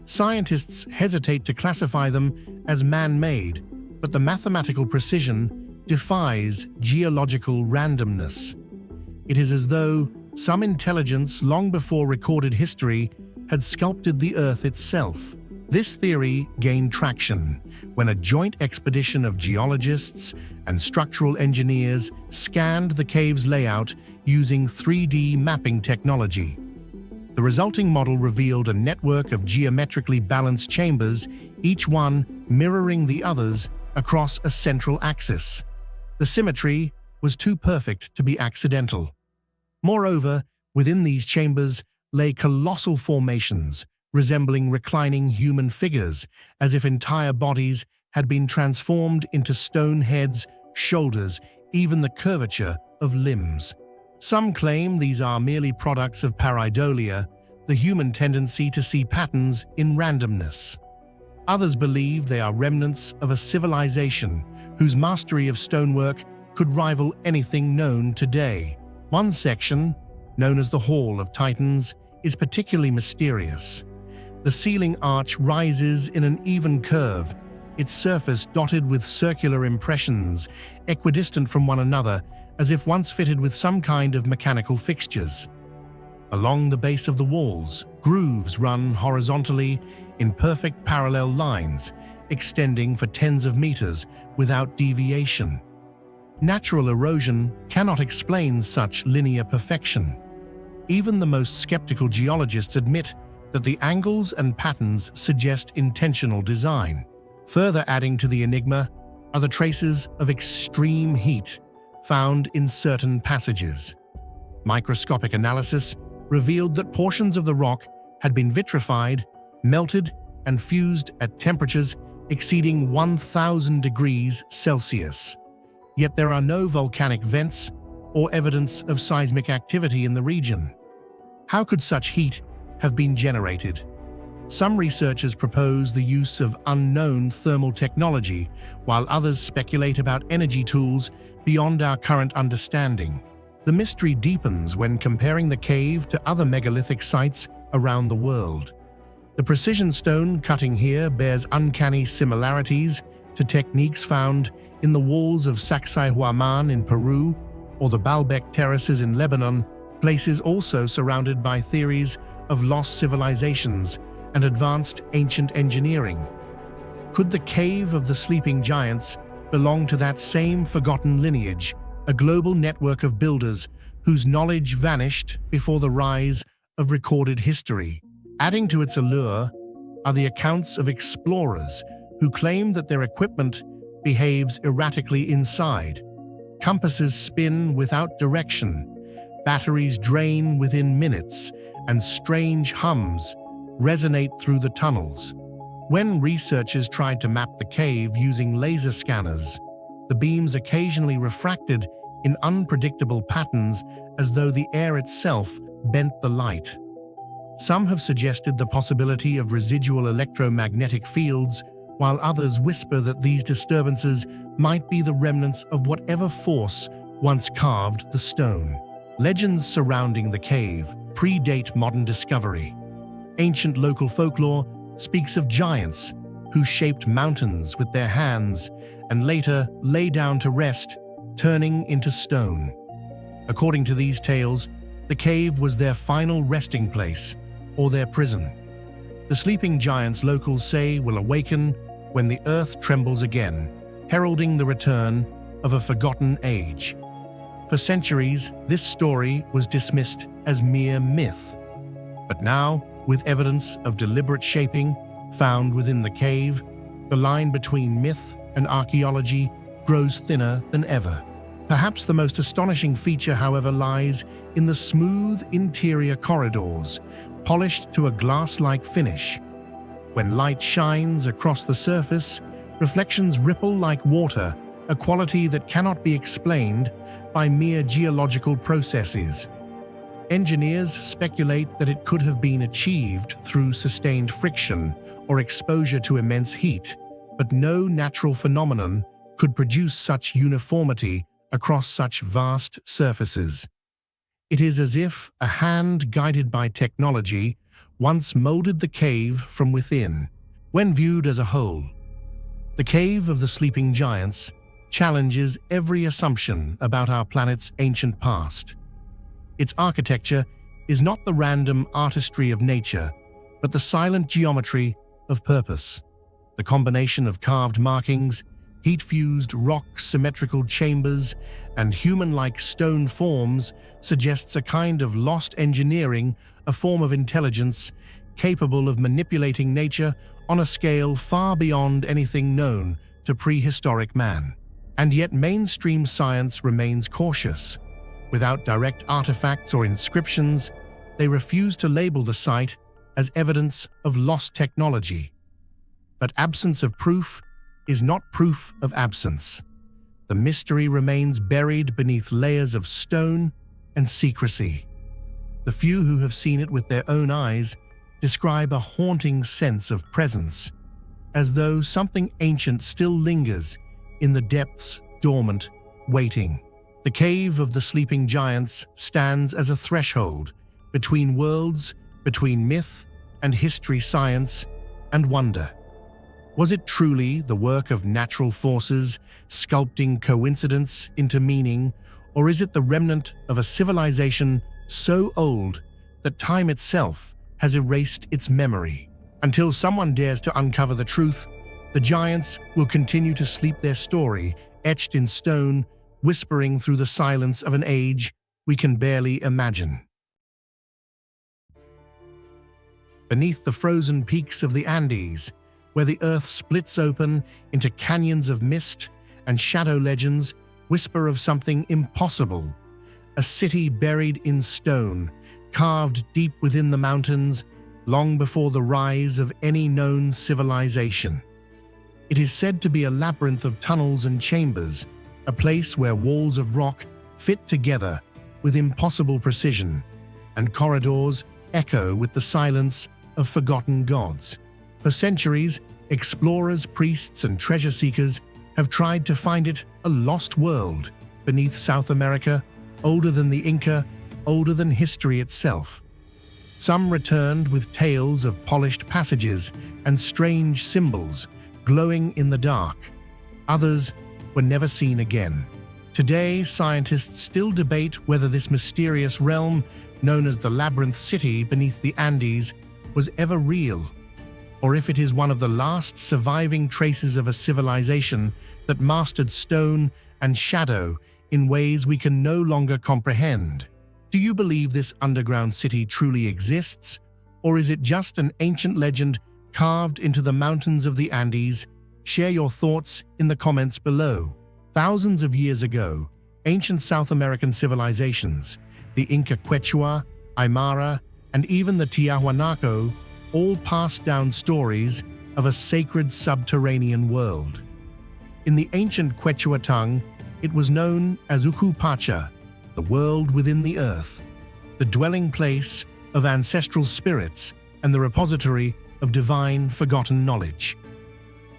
Scientists hesitate to classify them as man-made, but the mathematical precision defies geological randomness. It is as though some intelligence long before recorded history had sculpted the Earth itself. This theory gained traction when a joint expedition of geologists and structural engineers scanned the cave's layout using 3D mapping technology. The resulting model revealed a network of geometrically balanced chambers, each one mirroring the others across a central axis. The symmetry was too perfect to be accidental. Moreover, within these chambers lay colossal formations, resembling reclining human figures, as if entire bodies had been transformed into stone heads, shoulders, even the curvature of limbs. Some claim these are merely products of pareidolia, the human tendency to see patterns in randomness. Others believe they are remnants of a civilization whose mastery of stonework could rival anything known today. One section, known as the Hall of Titans, is particularly mysterious. The ceiling arch rises in an even curve, its surface dotted with circular impressions, equidistant from one another, as if once fitted with some kind of mechanical fixtures. Along the base of the walls, grooves run horizontally in perfect parallel lines, extending for tens of meters without deviation. Natural erosion cannot explain such linear perfection. Even the most skeptical geologists admit that the angles and patterns suggest intentional design. Further adding to the enigma are the traces of extreme heat found in certain passages. Microscopic analysis revealed that portions of the rock had been vitrified, melted, and fused at temperatures exceeding 1,000 degrees Celsius. Yet there are no volcanic vents or evidence of seismic activity in the region. How could such heat have been generated? Some researchers propose the use of unknown thermal technology, while others speculate about energy tools beyond our current understanding. The mystery deepens when comparing the cave to other megalithic sites around the world. The precision stone cutting here bears uncanny similarities to techniques found in the walls of Sacsayhuaman in Peru or the Baalbek terraces in Lebanon, places also surrounded by theories of lost civilizations and advanced ancient engineering. Could the Cave of the Sleeping Giants belong to that same forgotten lineage, a global network of builders whose knowledge vanished before the rise of recorded history? Adding to its allure are the accounts of explorers who claim that their equipment behaves erratically inside. Compasses spin without direction, batteries drain within minutes, and strange hums resonate through the tunnels. When researchers tried to map the cave using laser scanners, the beams occasionally refracted in unpredictable patterns as though the air itself bent the light. Some have suggested the possibility of residual electromagnetic fields, while others whisper that these disturbances might be the remnants of whatever force once carved the stone. Legends surrounding the cave predate modern discovery. Ancient local folklore speaks of giants who shaped mountains with their hands and later lay down to rest, turning into stone. According to these tales, the cave was their final resting place or their prison. The sleeping giants, locals say, will awaken when the earth trembles again, heralding the return of a forgotten age. For centuries, this story was dismissed as mere myth. But now, with evidence of deliberate shaping found within the cave, the line between myth and archaeology grows thinner than ever. Perhaps the most astonishing feature, however, lies in the smooth interior corridors, polished to a glass-like finish. When light shines across the surface, reflections ripple like water, a quality that cannot be explained by mere geological processes. Engineers speculate that it could have been achieved through sustained friction or exposure to immense heat, but no natural phenomenon could produce such uniformity across such vast surfaces. It is as if a hand guided by technology once molded the cave from within. When viewed as a whole, the Cave of the Sleeping Giants challenges every assumption about our planet's ancient past. Its architecture is not the random artistry of nature, but the silent geometry of purpose. The combination of carved markings, heat-fused rock symmetrical chambers, and human-like stone forms suggests a kind of lost engineering, a form of intelligence capable of manipulating nature on a scale far beyond anything known to prehistoric man. And yet mainstream science remains cautious. Without direct artifacts or inscriptions, they refuse to label the site as evidence of lost technology. But absence of proof is not proof of absence. The mystery remains buried beneath layers of stone and secrecy. The few who have seen it with their own eyes describe a haunting sense of presence, as though something ancient still lingers in the depths, dormant, waiting. The Cave of the Sleeping Giants stands as a threshold between worlds, between myth and history, science and wonder. Was it truly the work of natural forces sculpting coincidence into meaning, or is it the remnant of a civilization so old that time itself has erased its memory? Until someone dares to uncover the truth, the giants will continue to sleep their story, etched in stone, whispering through the silence of an age we can barely imagine. Beneath the frozen peaks of the Andes, where the earth splits open into canyons of mist and shadow, legends whisper of something impossible. A city buried in stone, carved deep within the mountains, long before the rise of any known civilization. It is said to be a labyrinth of tunnels and chambers, a place where walls of rock fit together with impossible precision, and corridors echo with the silence of forgotten gods. For centuries, explorers, priests, and treasure seekers have tried to find it, a lost world beneath South America, older than the Inca, older than history itself. Some returned with tales of polished passages and strange symbols glowing in the dark. Others were never seen again. Today, scientists still debate whether this mysterious realm, known as the Labyrinth City beneath the Andes, was ever real, or if it is one of the last surviving traces of a civilization that mastered stone and shadow in ways we can no longer comprehend. Do you believe this underground city truly exists, or is it just an ancient legend carved into the mountains of the Andes? Share your thoughts in the comments below. Thousands of years ago, ancient South American civilizations, the Inca, Quechua, Aymara, and even the Tiahuanaco, all passed down stories of a sacred subterranean world. In the ancient Quechua tongue, it was known as Ucupacha, the world within the earth, the dwelling place of ancestral spirits and the repository of divine forgotten knowledge.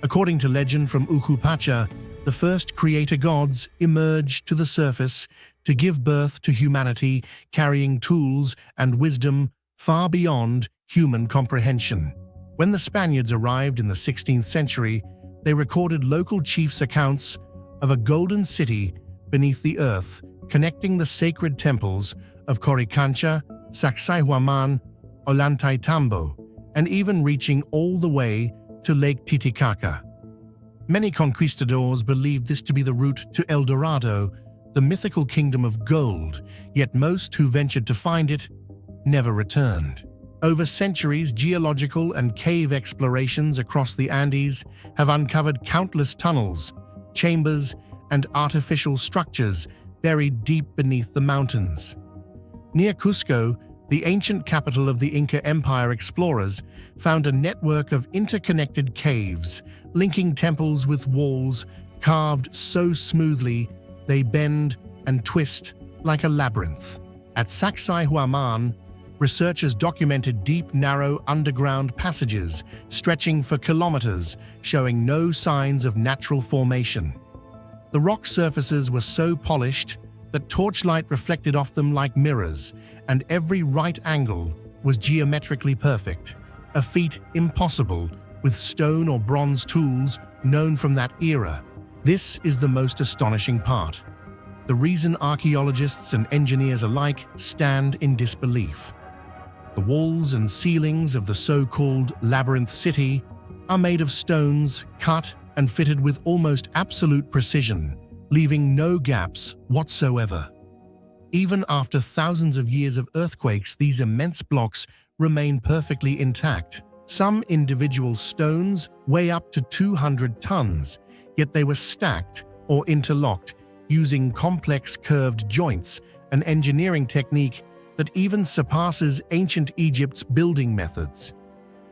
According to legend from Ucupacha, the the first creator gods emerged to the surface to give birth to humanity, carrying tools and wisdom far beyond human comprehension. When the Spaniards arrived in the 16th century, they recorded local chiefs' accounts of a golden city beneath the earth, connecting the sacred temples of Coricancha, Sacsayhuaman, Ollantaytambo, and even reaching all the way to Lake Titicaca. Many conquistadors believed this to be the route to El Dorado, the mythical kingdom of gold, yet most who ventured to find it never returned. Over centuries, geological and cave explorations across the Andes have uncovered countless tunnels, chambers, and artificial structures buried deep beneath the mountains. Near Cusco, the ancient capital of the Inca Empire, explorers found a network of interconnected caves, linking temples with walls carved so smoothly they bend and twist like a labyrinth. At Sacsayhuaman, researchers documented deep, narrow underground passages stretching for kilometers, showing no signs of natural formation. The rock surfaces were so polished that torchlight reflected off them like mirrors, and every right angle was geometrically perfect, a feat impossible with stone or bronze tools known from that era. This is the most astonishing part. The reason archaeologists and engineers alike stand in disbelief. The walls and ceilings of the so-called labyrinth city are made of stones cut and fitted with almost absolute precision, leaving no gaps whatsoever. Even after thousands of years of earthquakes, these immense blocks remain perfectly intact. Some individual stones weigh up to 200 tons, yet they were stacked or interlocked using complex curved joints, an engineering technique that even surpasses ancient Egypt's building methods.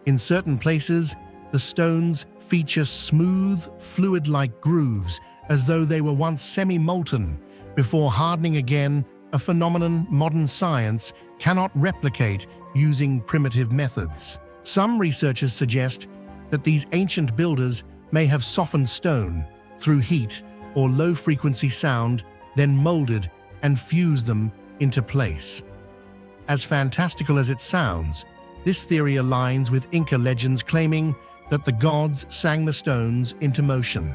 In certain places, the stones feature smooth, fluid-like grooves, as though they were once semi-molten before hardening again, a phenomenon modern science cannot replicate using primitive methods. Some researchers suggest that these ancient builders may have softened stone through heat or low-frequency sound, then molded and fused them into place. As fantastical as it sounds, this theory aligns with Inca legends claiming that the gods sang the stones into motion.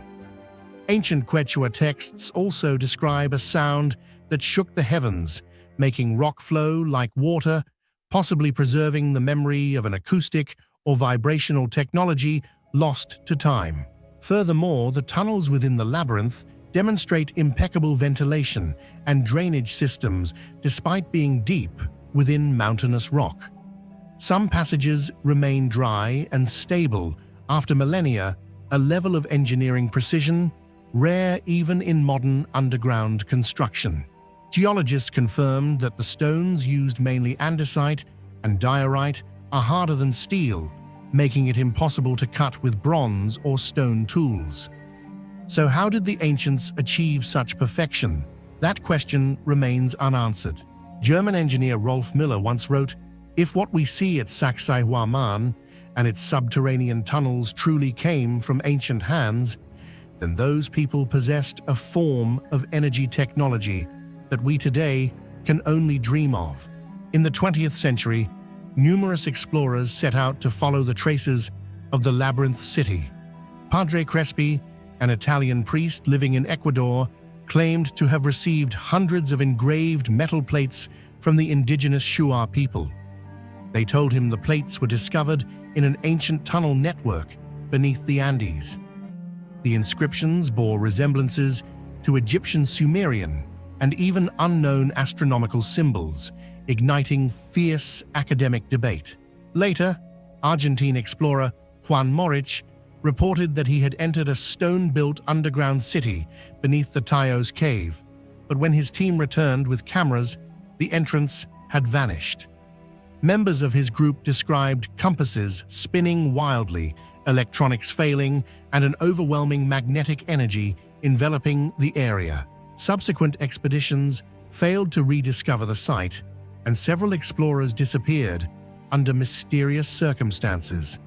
Ancient Quechua texts also describe a sound that shook the heavens, making rock flow like water, possibly preserving the memory of an acoustic or vibrational technology lost to time. Furthermore, the tunnels within the labyrinth demonstrate impeccable ventilation and drainage systems despite being deep within mountainous rock. Some passages remain dry and stable after millennia, a level of engineering precision rare even in modern underground construction. Geologists confirmed that the stones used, mainly andesite and diorite, are harder than steel, making it impossible to cut with bronze or stone tools. So how did the ancients achieve such perfection? That question remains unanswered. German engineer Rolf Miller once wrote, "If what we see at Sacsayhuaman and its subterranean tunnels truly came from ancient hands, then those people possessed a form of energy technology that we today can only dream of." In the 20th century, numerous explorers set out to follow the traces of the labyrinth city. Padre Crespi, an Italian priest living in Ecuador, claimed to have received hundreds of engraved metal plates from the indigenous Shuar people. They told him the plates were discovered in an ancient tunnel network beneath the Andes. The inscriptions bore resemblances to Egyptian Sumerian and even unknown astronomical symbols, igniting fierce academic debate. Later, Argentine explorer Juan Morich reported that he had entered a stone-built underground city beneath the Tayo's cave, but when his team returned with cameras, the entrance had vanished. Members of his group described compasses spinning wildly, electronics failing, and an overwhelming magnetic energy enveloping the area. Subsequent expeditions failed to rediscover the site, and several explorers disappeared under mysterious circumstances.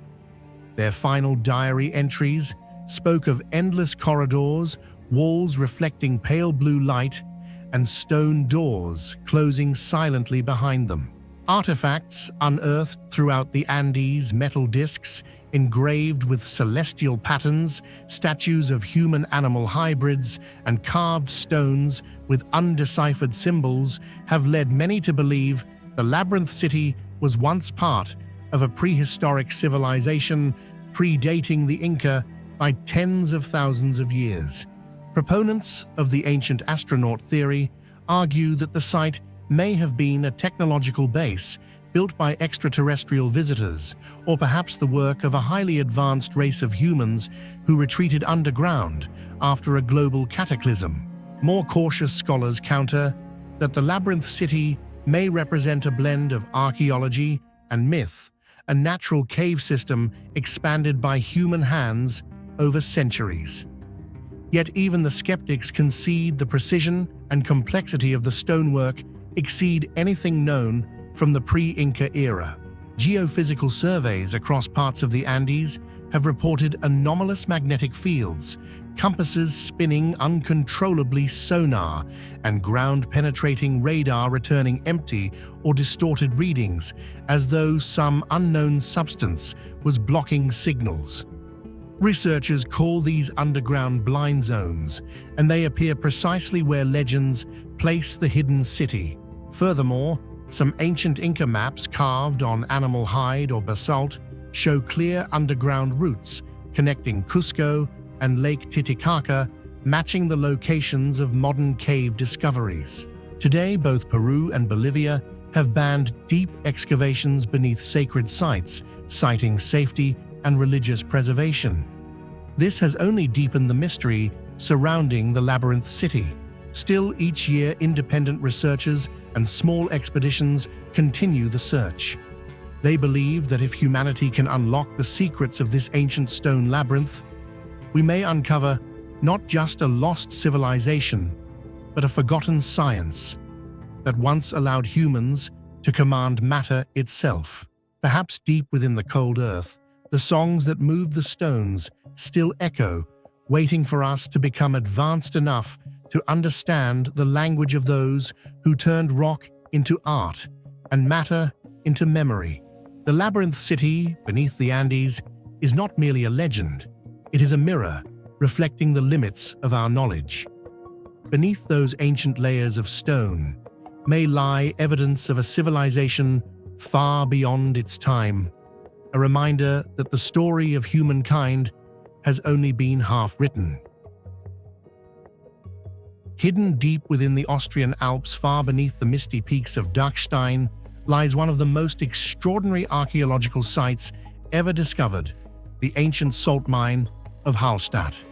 Their final diary entries spoke of endless corridors walls reflecting pale blue light and stone doors closing silently behind them. Artifacts unearthed throughout the Andes, metal discs engraved with celestial patterns, statues of human-animal hybrids, and carved stones with undeciphered symbols have led many to believe the Labyrinth City was once part of a prehistoric civilization predating the Inca by tens of thousands of years. Proponents of the ancient astronaut theory argue that the site may have been a technological base built by extraterrestrial visitors, or perhaps the work of a highly advanced race of humans who retreated underground after a global cataclysm. More cautious scholars counter that the Labyrinth City may represent a blend of archaeology and myth, a natural cave system expanded by human hands over centuries. Yet even the skeptics concede the precision and complexity of the stonework exceed anything known from the pre-Inca era. Geophysical surveys across parts of the Andes have reported anomalous magnetic fields, compasses spinning uncontrollably, sonar and ground-penetrating radar returning empty or distorted readings, as though some unknown substance was blocking signals. Researchers call these underground blind zones, and they appear precisely where legends place the hidden city. Furthermore, some ancient Inca maps carved on animal hide or basalt show clear underground routes connecting Cusco and Lake Titicaca, matching the locations of modern cave discoveries. Today, both Peru and Bolivia have banned deep excavations beneath sacred sites, citing safety and religious preservation. This has only deepened the mystery surrounding the Labyrinth City. Still, each year, independent researchers and small expeditions continue the search. They believe that if humanity can unlock the secrets of this ancient stone labyrinth, we may uncover not just a lost civilization, but a forgotten science that once allowed humans to command matter itself. Perhaps deep within the cold earth, the songs that moved the stones still echo, waiting for us to become advanced enough to understand the language of those who turned rock into art and matter into memory. The Labyrinth City beneath the Andes is not merely a legend, it is a mirror reflecting the limits of our knowledge. Beneath those ancient layers of stone may lie evidence of a civilization far beyond its time, a reminder that the story of humankind has only been half written. Hidden deep within the Austrian Alps, far beneath the misty peaks of Dachstein, lies one of the most extraordinary archaeological sites ever discovered, the ancient salt mine of Hallstatt.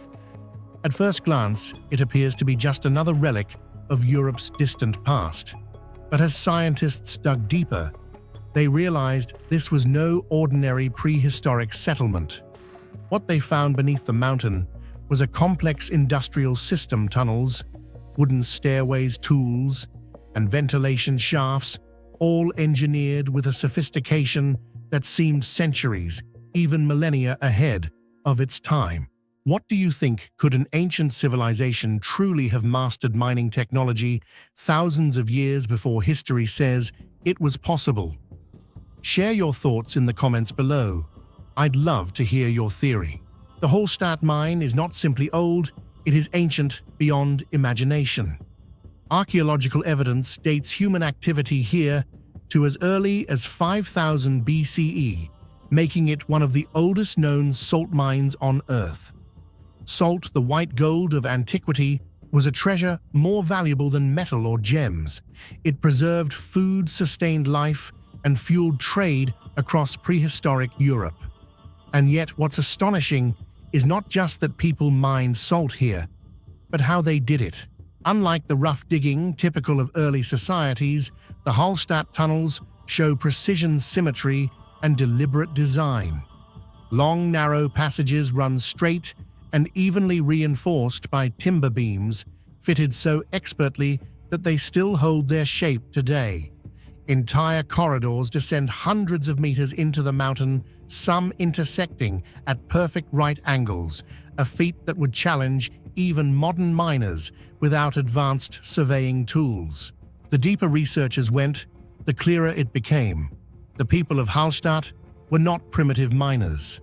At first glance, it appears to be just another relic of Europe's distant past. But as scientists dug deeper, they realized this was no ordinary prehistoric settlement. What they found beneath the mountain was a complex industrial system: tunnels, wooden stairways, tools, and ventilation shafts, all engineered with a sophistication that seemed centuries, even millennia ahead of its time. What do you think? Could an ancient civilization truly have mastered mining technology thousands of years before history says it was possible? Share your thoughts in the comments below. I'd love to hear your theory. The Hallstatt mine is not simply old, it is ancient beyond imagination. Archaeological evidence dates human activity here to as early as 5000 BCE, making it one of the oldest known salt mines on Earth. Salt, the white gold of antiquity, was a treasure more valuable than metal or gems. It preserved food, sustained life, and fueled trade across prehistoric Europe. And yet, what's astonishing is not just that people mined salt here, but how they did it. Unlike the rough digging typical of early societies, the Hallstatt tunnels show precision, symmetry, and deliberate design. Long, narrow passages run straight and evenly reinforced by timber beams, fitted so expertly that they still hold their shape today. Entire corridors descend hundreds of meters into the mountain, some intersecting at perfect right angles, a feat that would challenge even modern miners without advanced surveying tools. The deeper researchers went, the clearer it became. The people of Hallstatt were not primitive miners.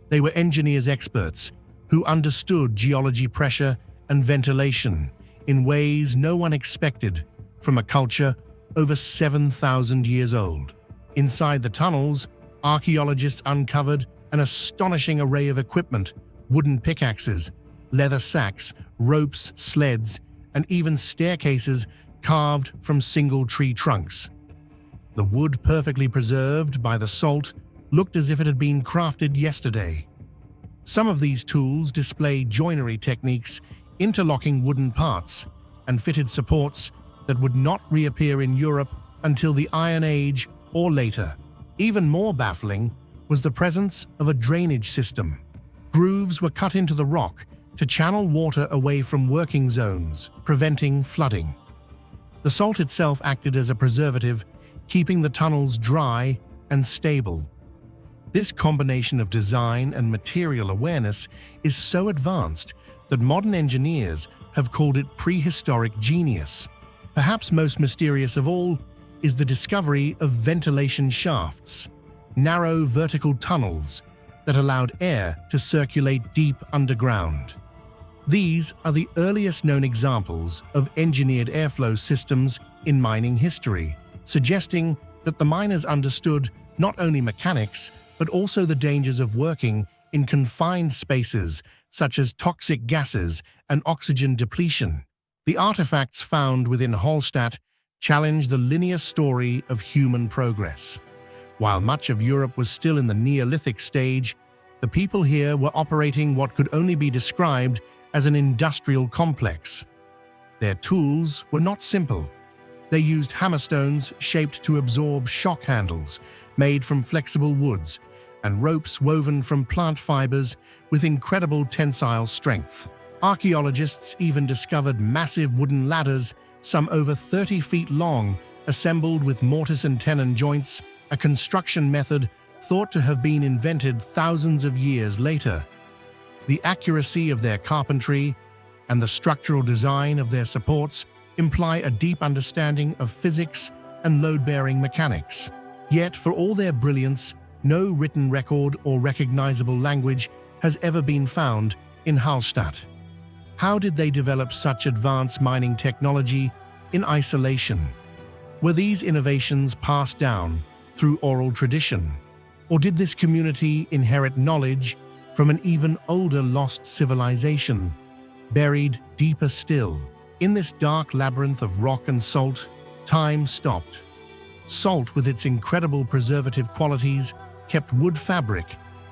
They were engineers experts who understood geology, pressure, and ventilation in ways no one expected from a culture over 7,000 years old. Inside the tunnels, archaeologists uncovered an astonishing array of equipment: wooden pickaxes, leather sacks, ropes, sleds, and even staircases carved from single tree trunks. The wood, perfectly preserved by the salt, looked as if it had been crafted yesterday. Some of these tools display joinery techniques, interlocking wooden parts, and fitted supports that would not reappear in Europe until the Iron Age or later. Even more baffling was the presence of a drainage system. Grooves were cut into the rock to channel water away from working zones, preventing flooding. The salt itself acted as a preservative, keeping the tunnels dry and stable. This combination of design and material awareness is so advanced that modern engineers have called it prehistoric genius. Perhaps most mysterious of all is the discovery of ventilation shafts, narrow vertical tunnels that allowed air to circulate deep underground. These are the earliest known examples of engineered airflow systems in mining history, suggesting that the miners understood not only mechanics but also the dangers of working in confined spaces such as toxic gases and oxygen depletion. The artifacts found within Hallstatt challenge the linear story of human progress. While much of Europe was still in the Neolithic stage, the people here were operating what could only be described as an industrial complex. Their tools were not simple. They used hammerstones shaped to absorb shock handles made from flexible woods and ropes woven from plant fibers with incredible tensile strength. Archaeologists even discovered massive wooden ladders, some over 30 feet long, assembled with mortise and tenon joints, a construction method thought to have been invented thousands of years later. The accuracy of their carpentry and the structural design of their supports imply a deep understanding of physics and load-bearing mechanics. Yet, for all their brilliance, no written record or recognizable language has ever been found in Hallstatt. How did they develop such advanced mining technology in isolation? Were these innovations passed down through oral tradition? Or did this community inherit knowledge from an even older lost civilization, buried deeper still? In this dark labyrinth of rock and salt, time stopped. Salt, with its incredible preservative qualities, kept wood fabric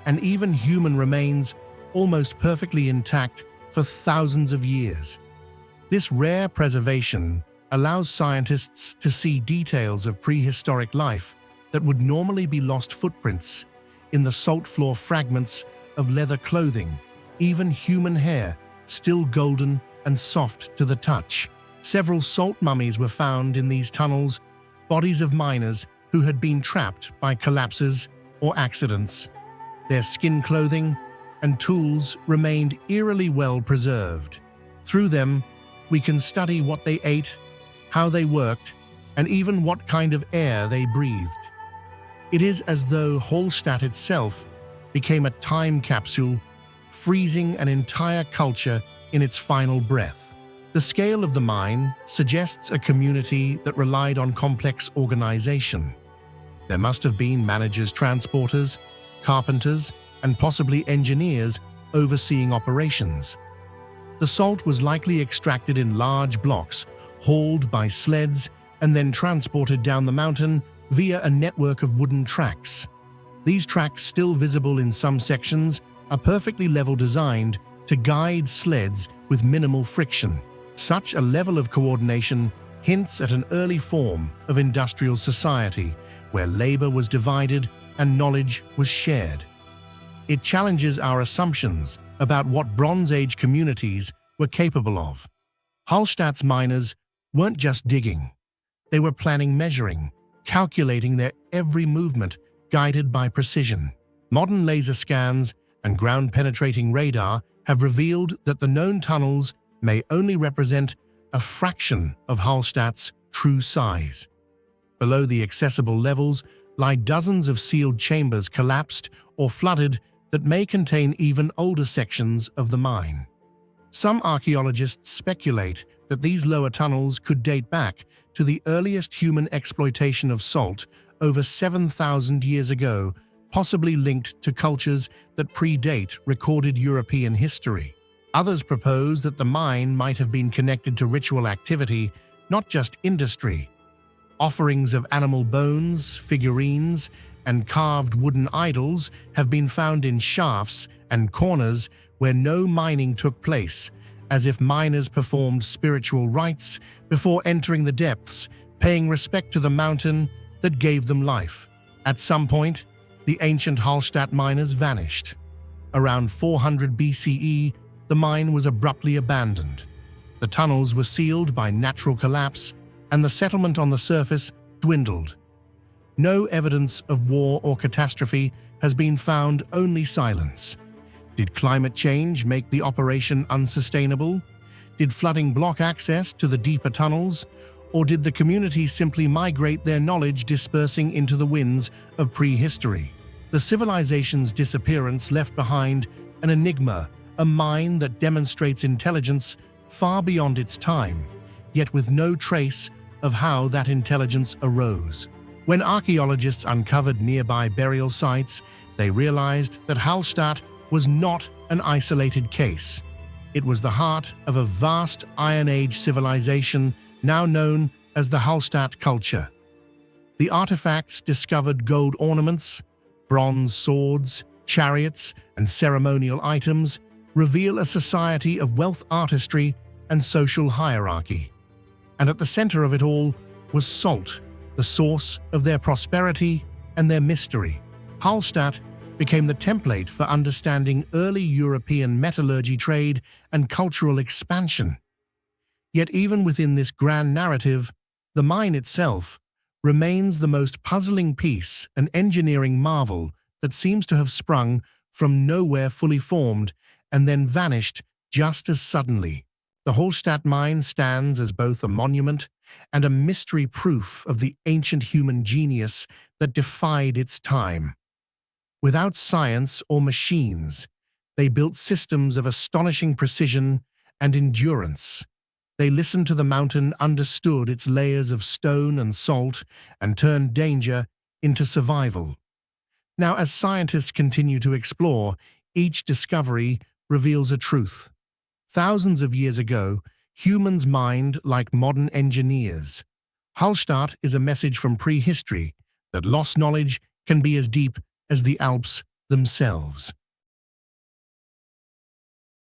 and even human remains almost perfectly intact for thousands of years. This rare preservation allows scientists to see details of prehistoric life that would normally be lost footprints in the salt floor fragments of leather clothing, even human hair, still golden and soft to the touch. Several salt mummies were found in these tunnels, bodies of miners who had been trapped by collapses or accidents. Their skin clothing and tools remained eerily well preserved. Through them, we can study what they ate, how they worked, and even what kind of air they breathed. It is as though Hallstatt itself became a time capsule, freezing an entire culture in its final breath. The scale of the mine suggests a community that relied on complex organization. There must have been managers, transporters, carpenters, and possibly engineers overseeing operations. The salt was likely extracted in large blocks, hauled by sleds, and then transported down the mountain via a network of wooden tracks. These tracks, still visible in some sections, are perfectly level, designed to guide sleds with minimal friction. Such a level of coordination hints at an early form of industrial society where labor was divided and knowledge was shared. It challenges our assumptions about what Bronze Age communities were capable of. Hallstatt's miners weren't just digging. They were planning, measuring, calculating their every movement, guided by precision. Modern laser scans and ground-penetrating radar have revealed that the known tunnels may only represent a fraction of Hallstatt's true size. Below the accessible levels lie dozens of sealed chambers collapsed or flooded that may contain even older sections of the mine. Some archaeologists speculate that these lower tunnels could date back to the earliest human exploitation of salt over 7,000 years ago, possibly linked to cultures that predate recorded European history. Others propose that the mine might have been connected to ritual activity, not just industry. Offerings of animal bones, figurines, and carved wooden idols have been found in shafts and corners where no mining took place, as if miners performed spiritual rites before entering the depths, paying respect to the mountain that gave them life. At some point, the ancient Hallstatt miners vanished. Around 400 BCE, the mine was abruptly abandoned. The tunnels were sealed by natural collapse, and the settlement on the surface dwindled. No evidence of war or catastrophe has been found, only silence. Did climate change make the operation unsustainable? Did flooding block access to the deeper tunnels? Or did the community simply migrate, their knowledge dispersing into the winds of prehistory? The civilization's disappearance left behind an enigma, a mine that demonstrates intelligence far beyond its time, yet with no trace of how that intelligence arose. When archaeologists uncovered nearby burial sites, they realized that Hallstatt was not an isolated case. It was the heart of a vast Iron Age civilization now known as the Hallstatt culture. The artifacts discovered: gold ornaments, bronze swords, chariots, and ceremonial items reveal a society of wealth, artistry, and social hierarchy. And at the center of it all was salt, the source of their prosperity and their mystery. Hallstatt became the template for understanding early European metallurgy, trade, and cultural expansion. Yet even within this grand narrative, the mine itself remains the most puzzling piece, an engineering marvel that seems to have sprung from nowhere, fully formed, and then vanished just as suddenly. The Hallstatt mine stands as both a monument and a mystery, proof of the ancient human genius that defied its time. Without science or machines, they built systems of astonishing precision and endurance. They listened to the mountain, understood its layers of stone and salt, and turned danger into survival. Now, as scientists continue to explore, each discovery reveals a truth. Thousands of years ago, humans mined like modern engineers. Hallstatt is a message from prehistory that lost knowledge can be as deep as the Alps themselves.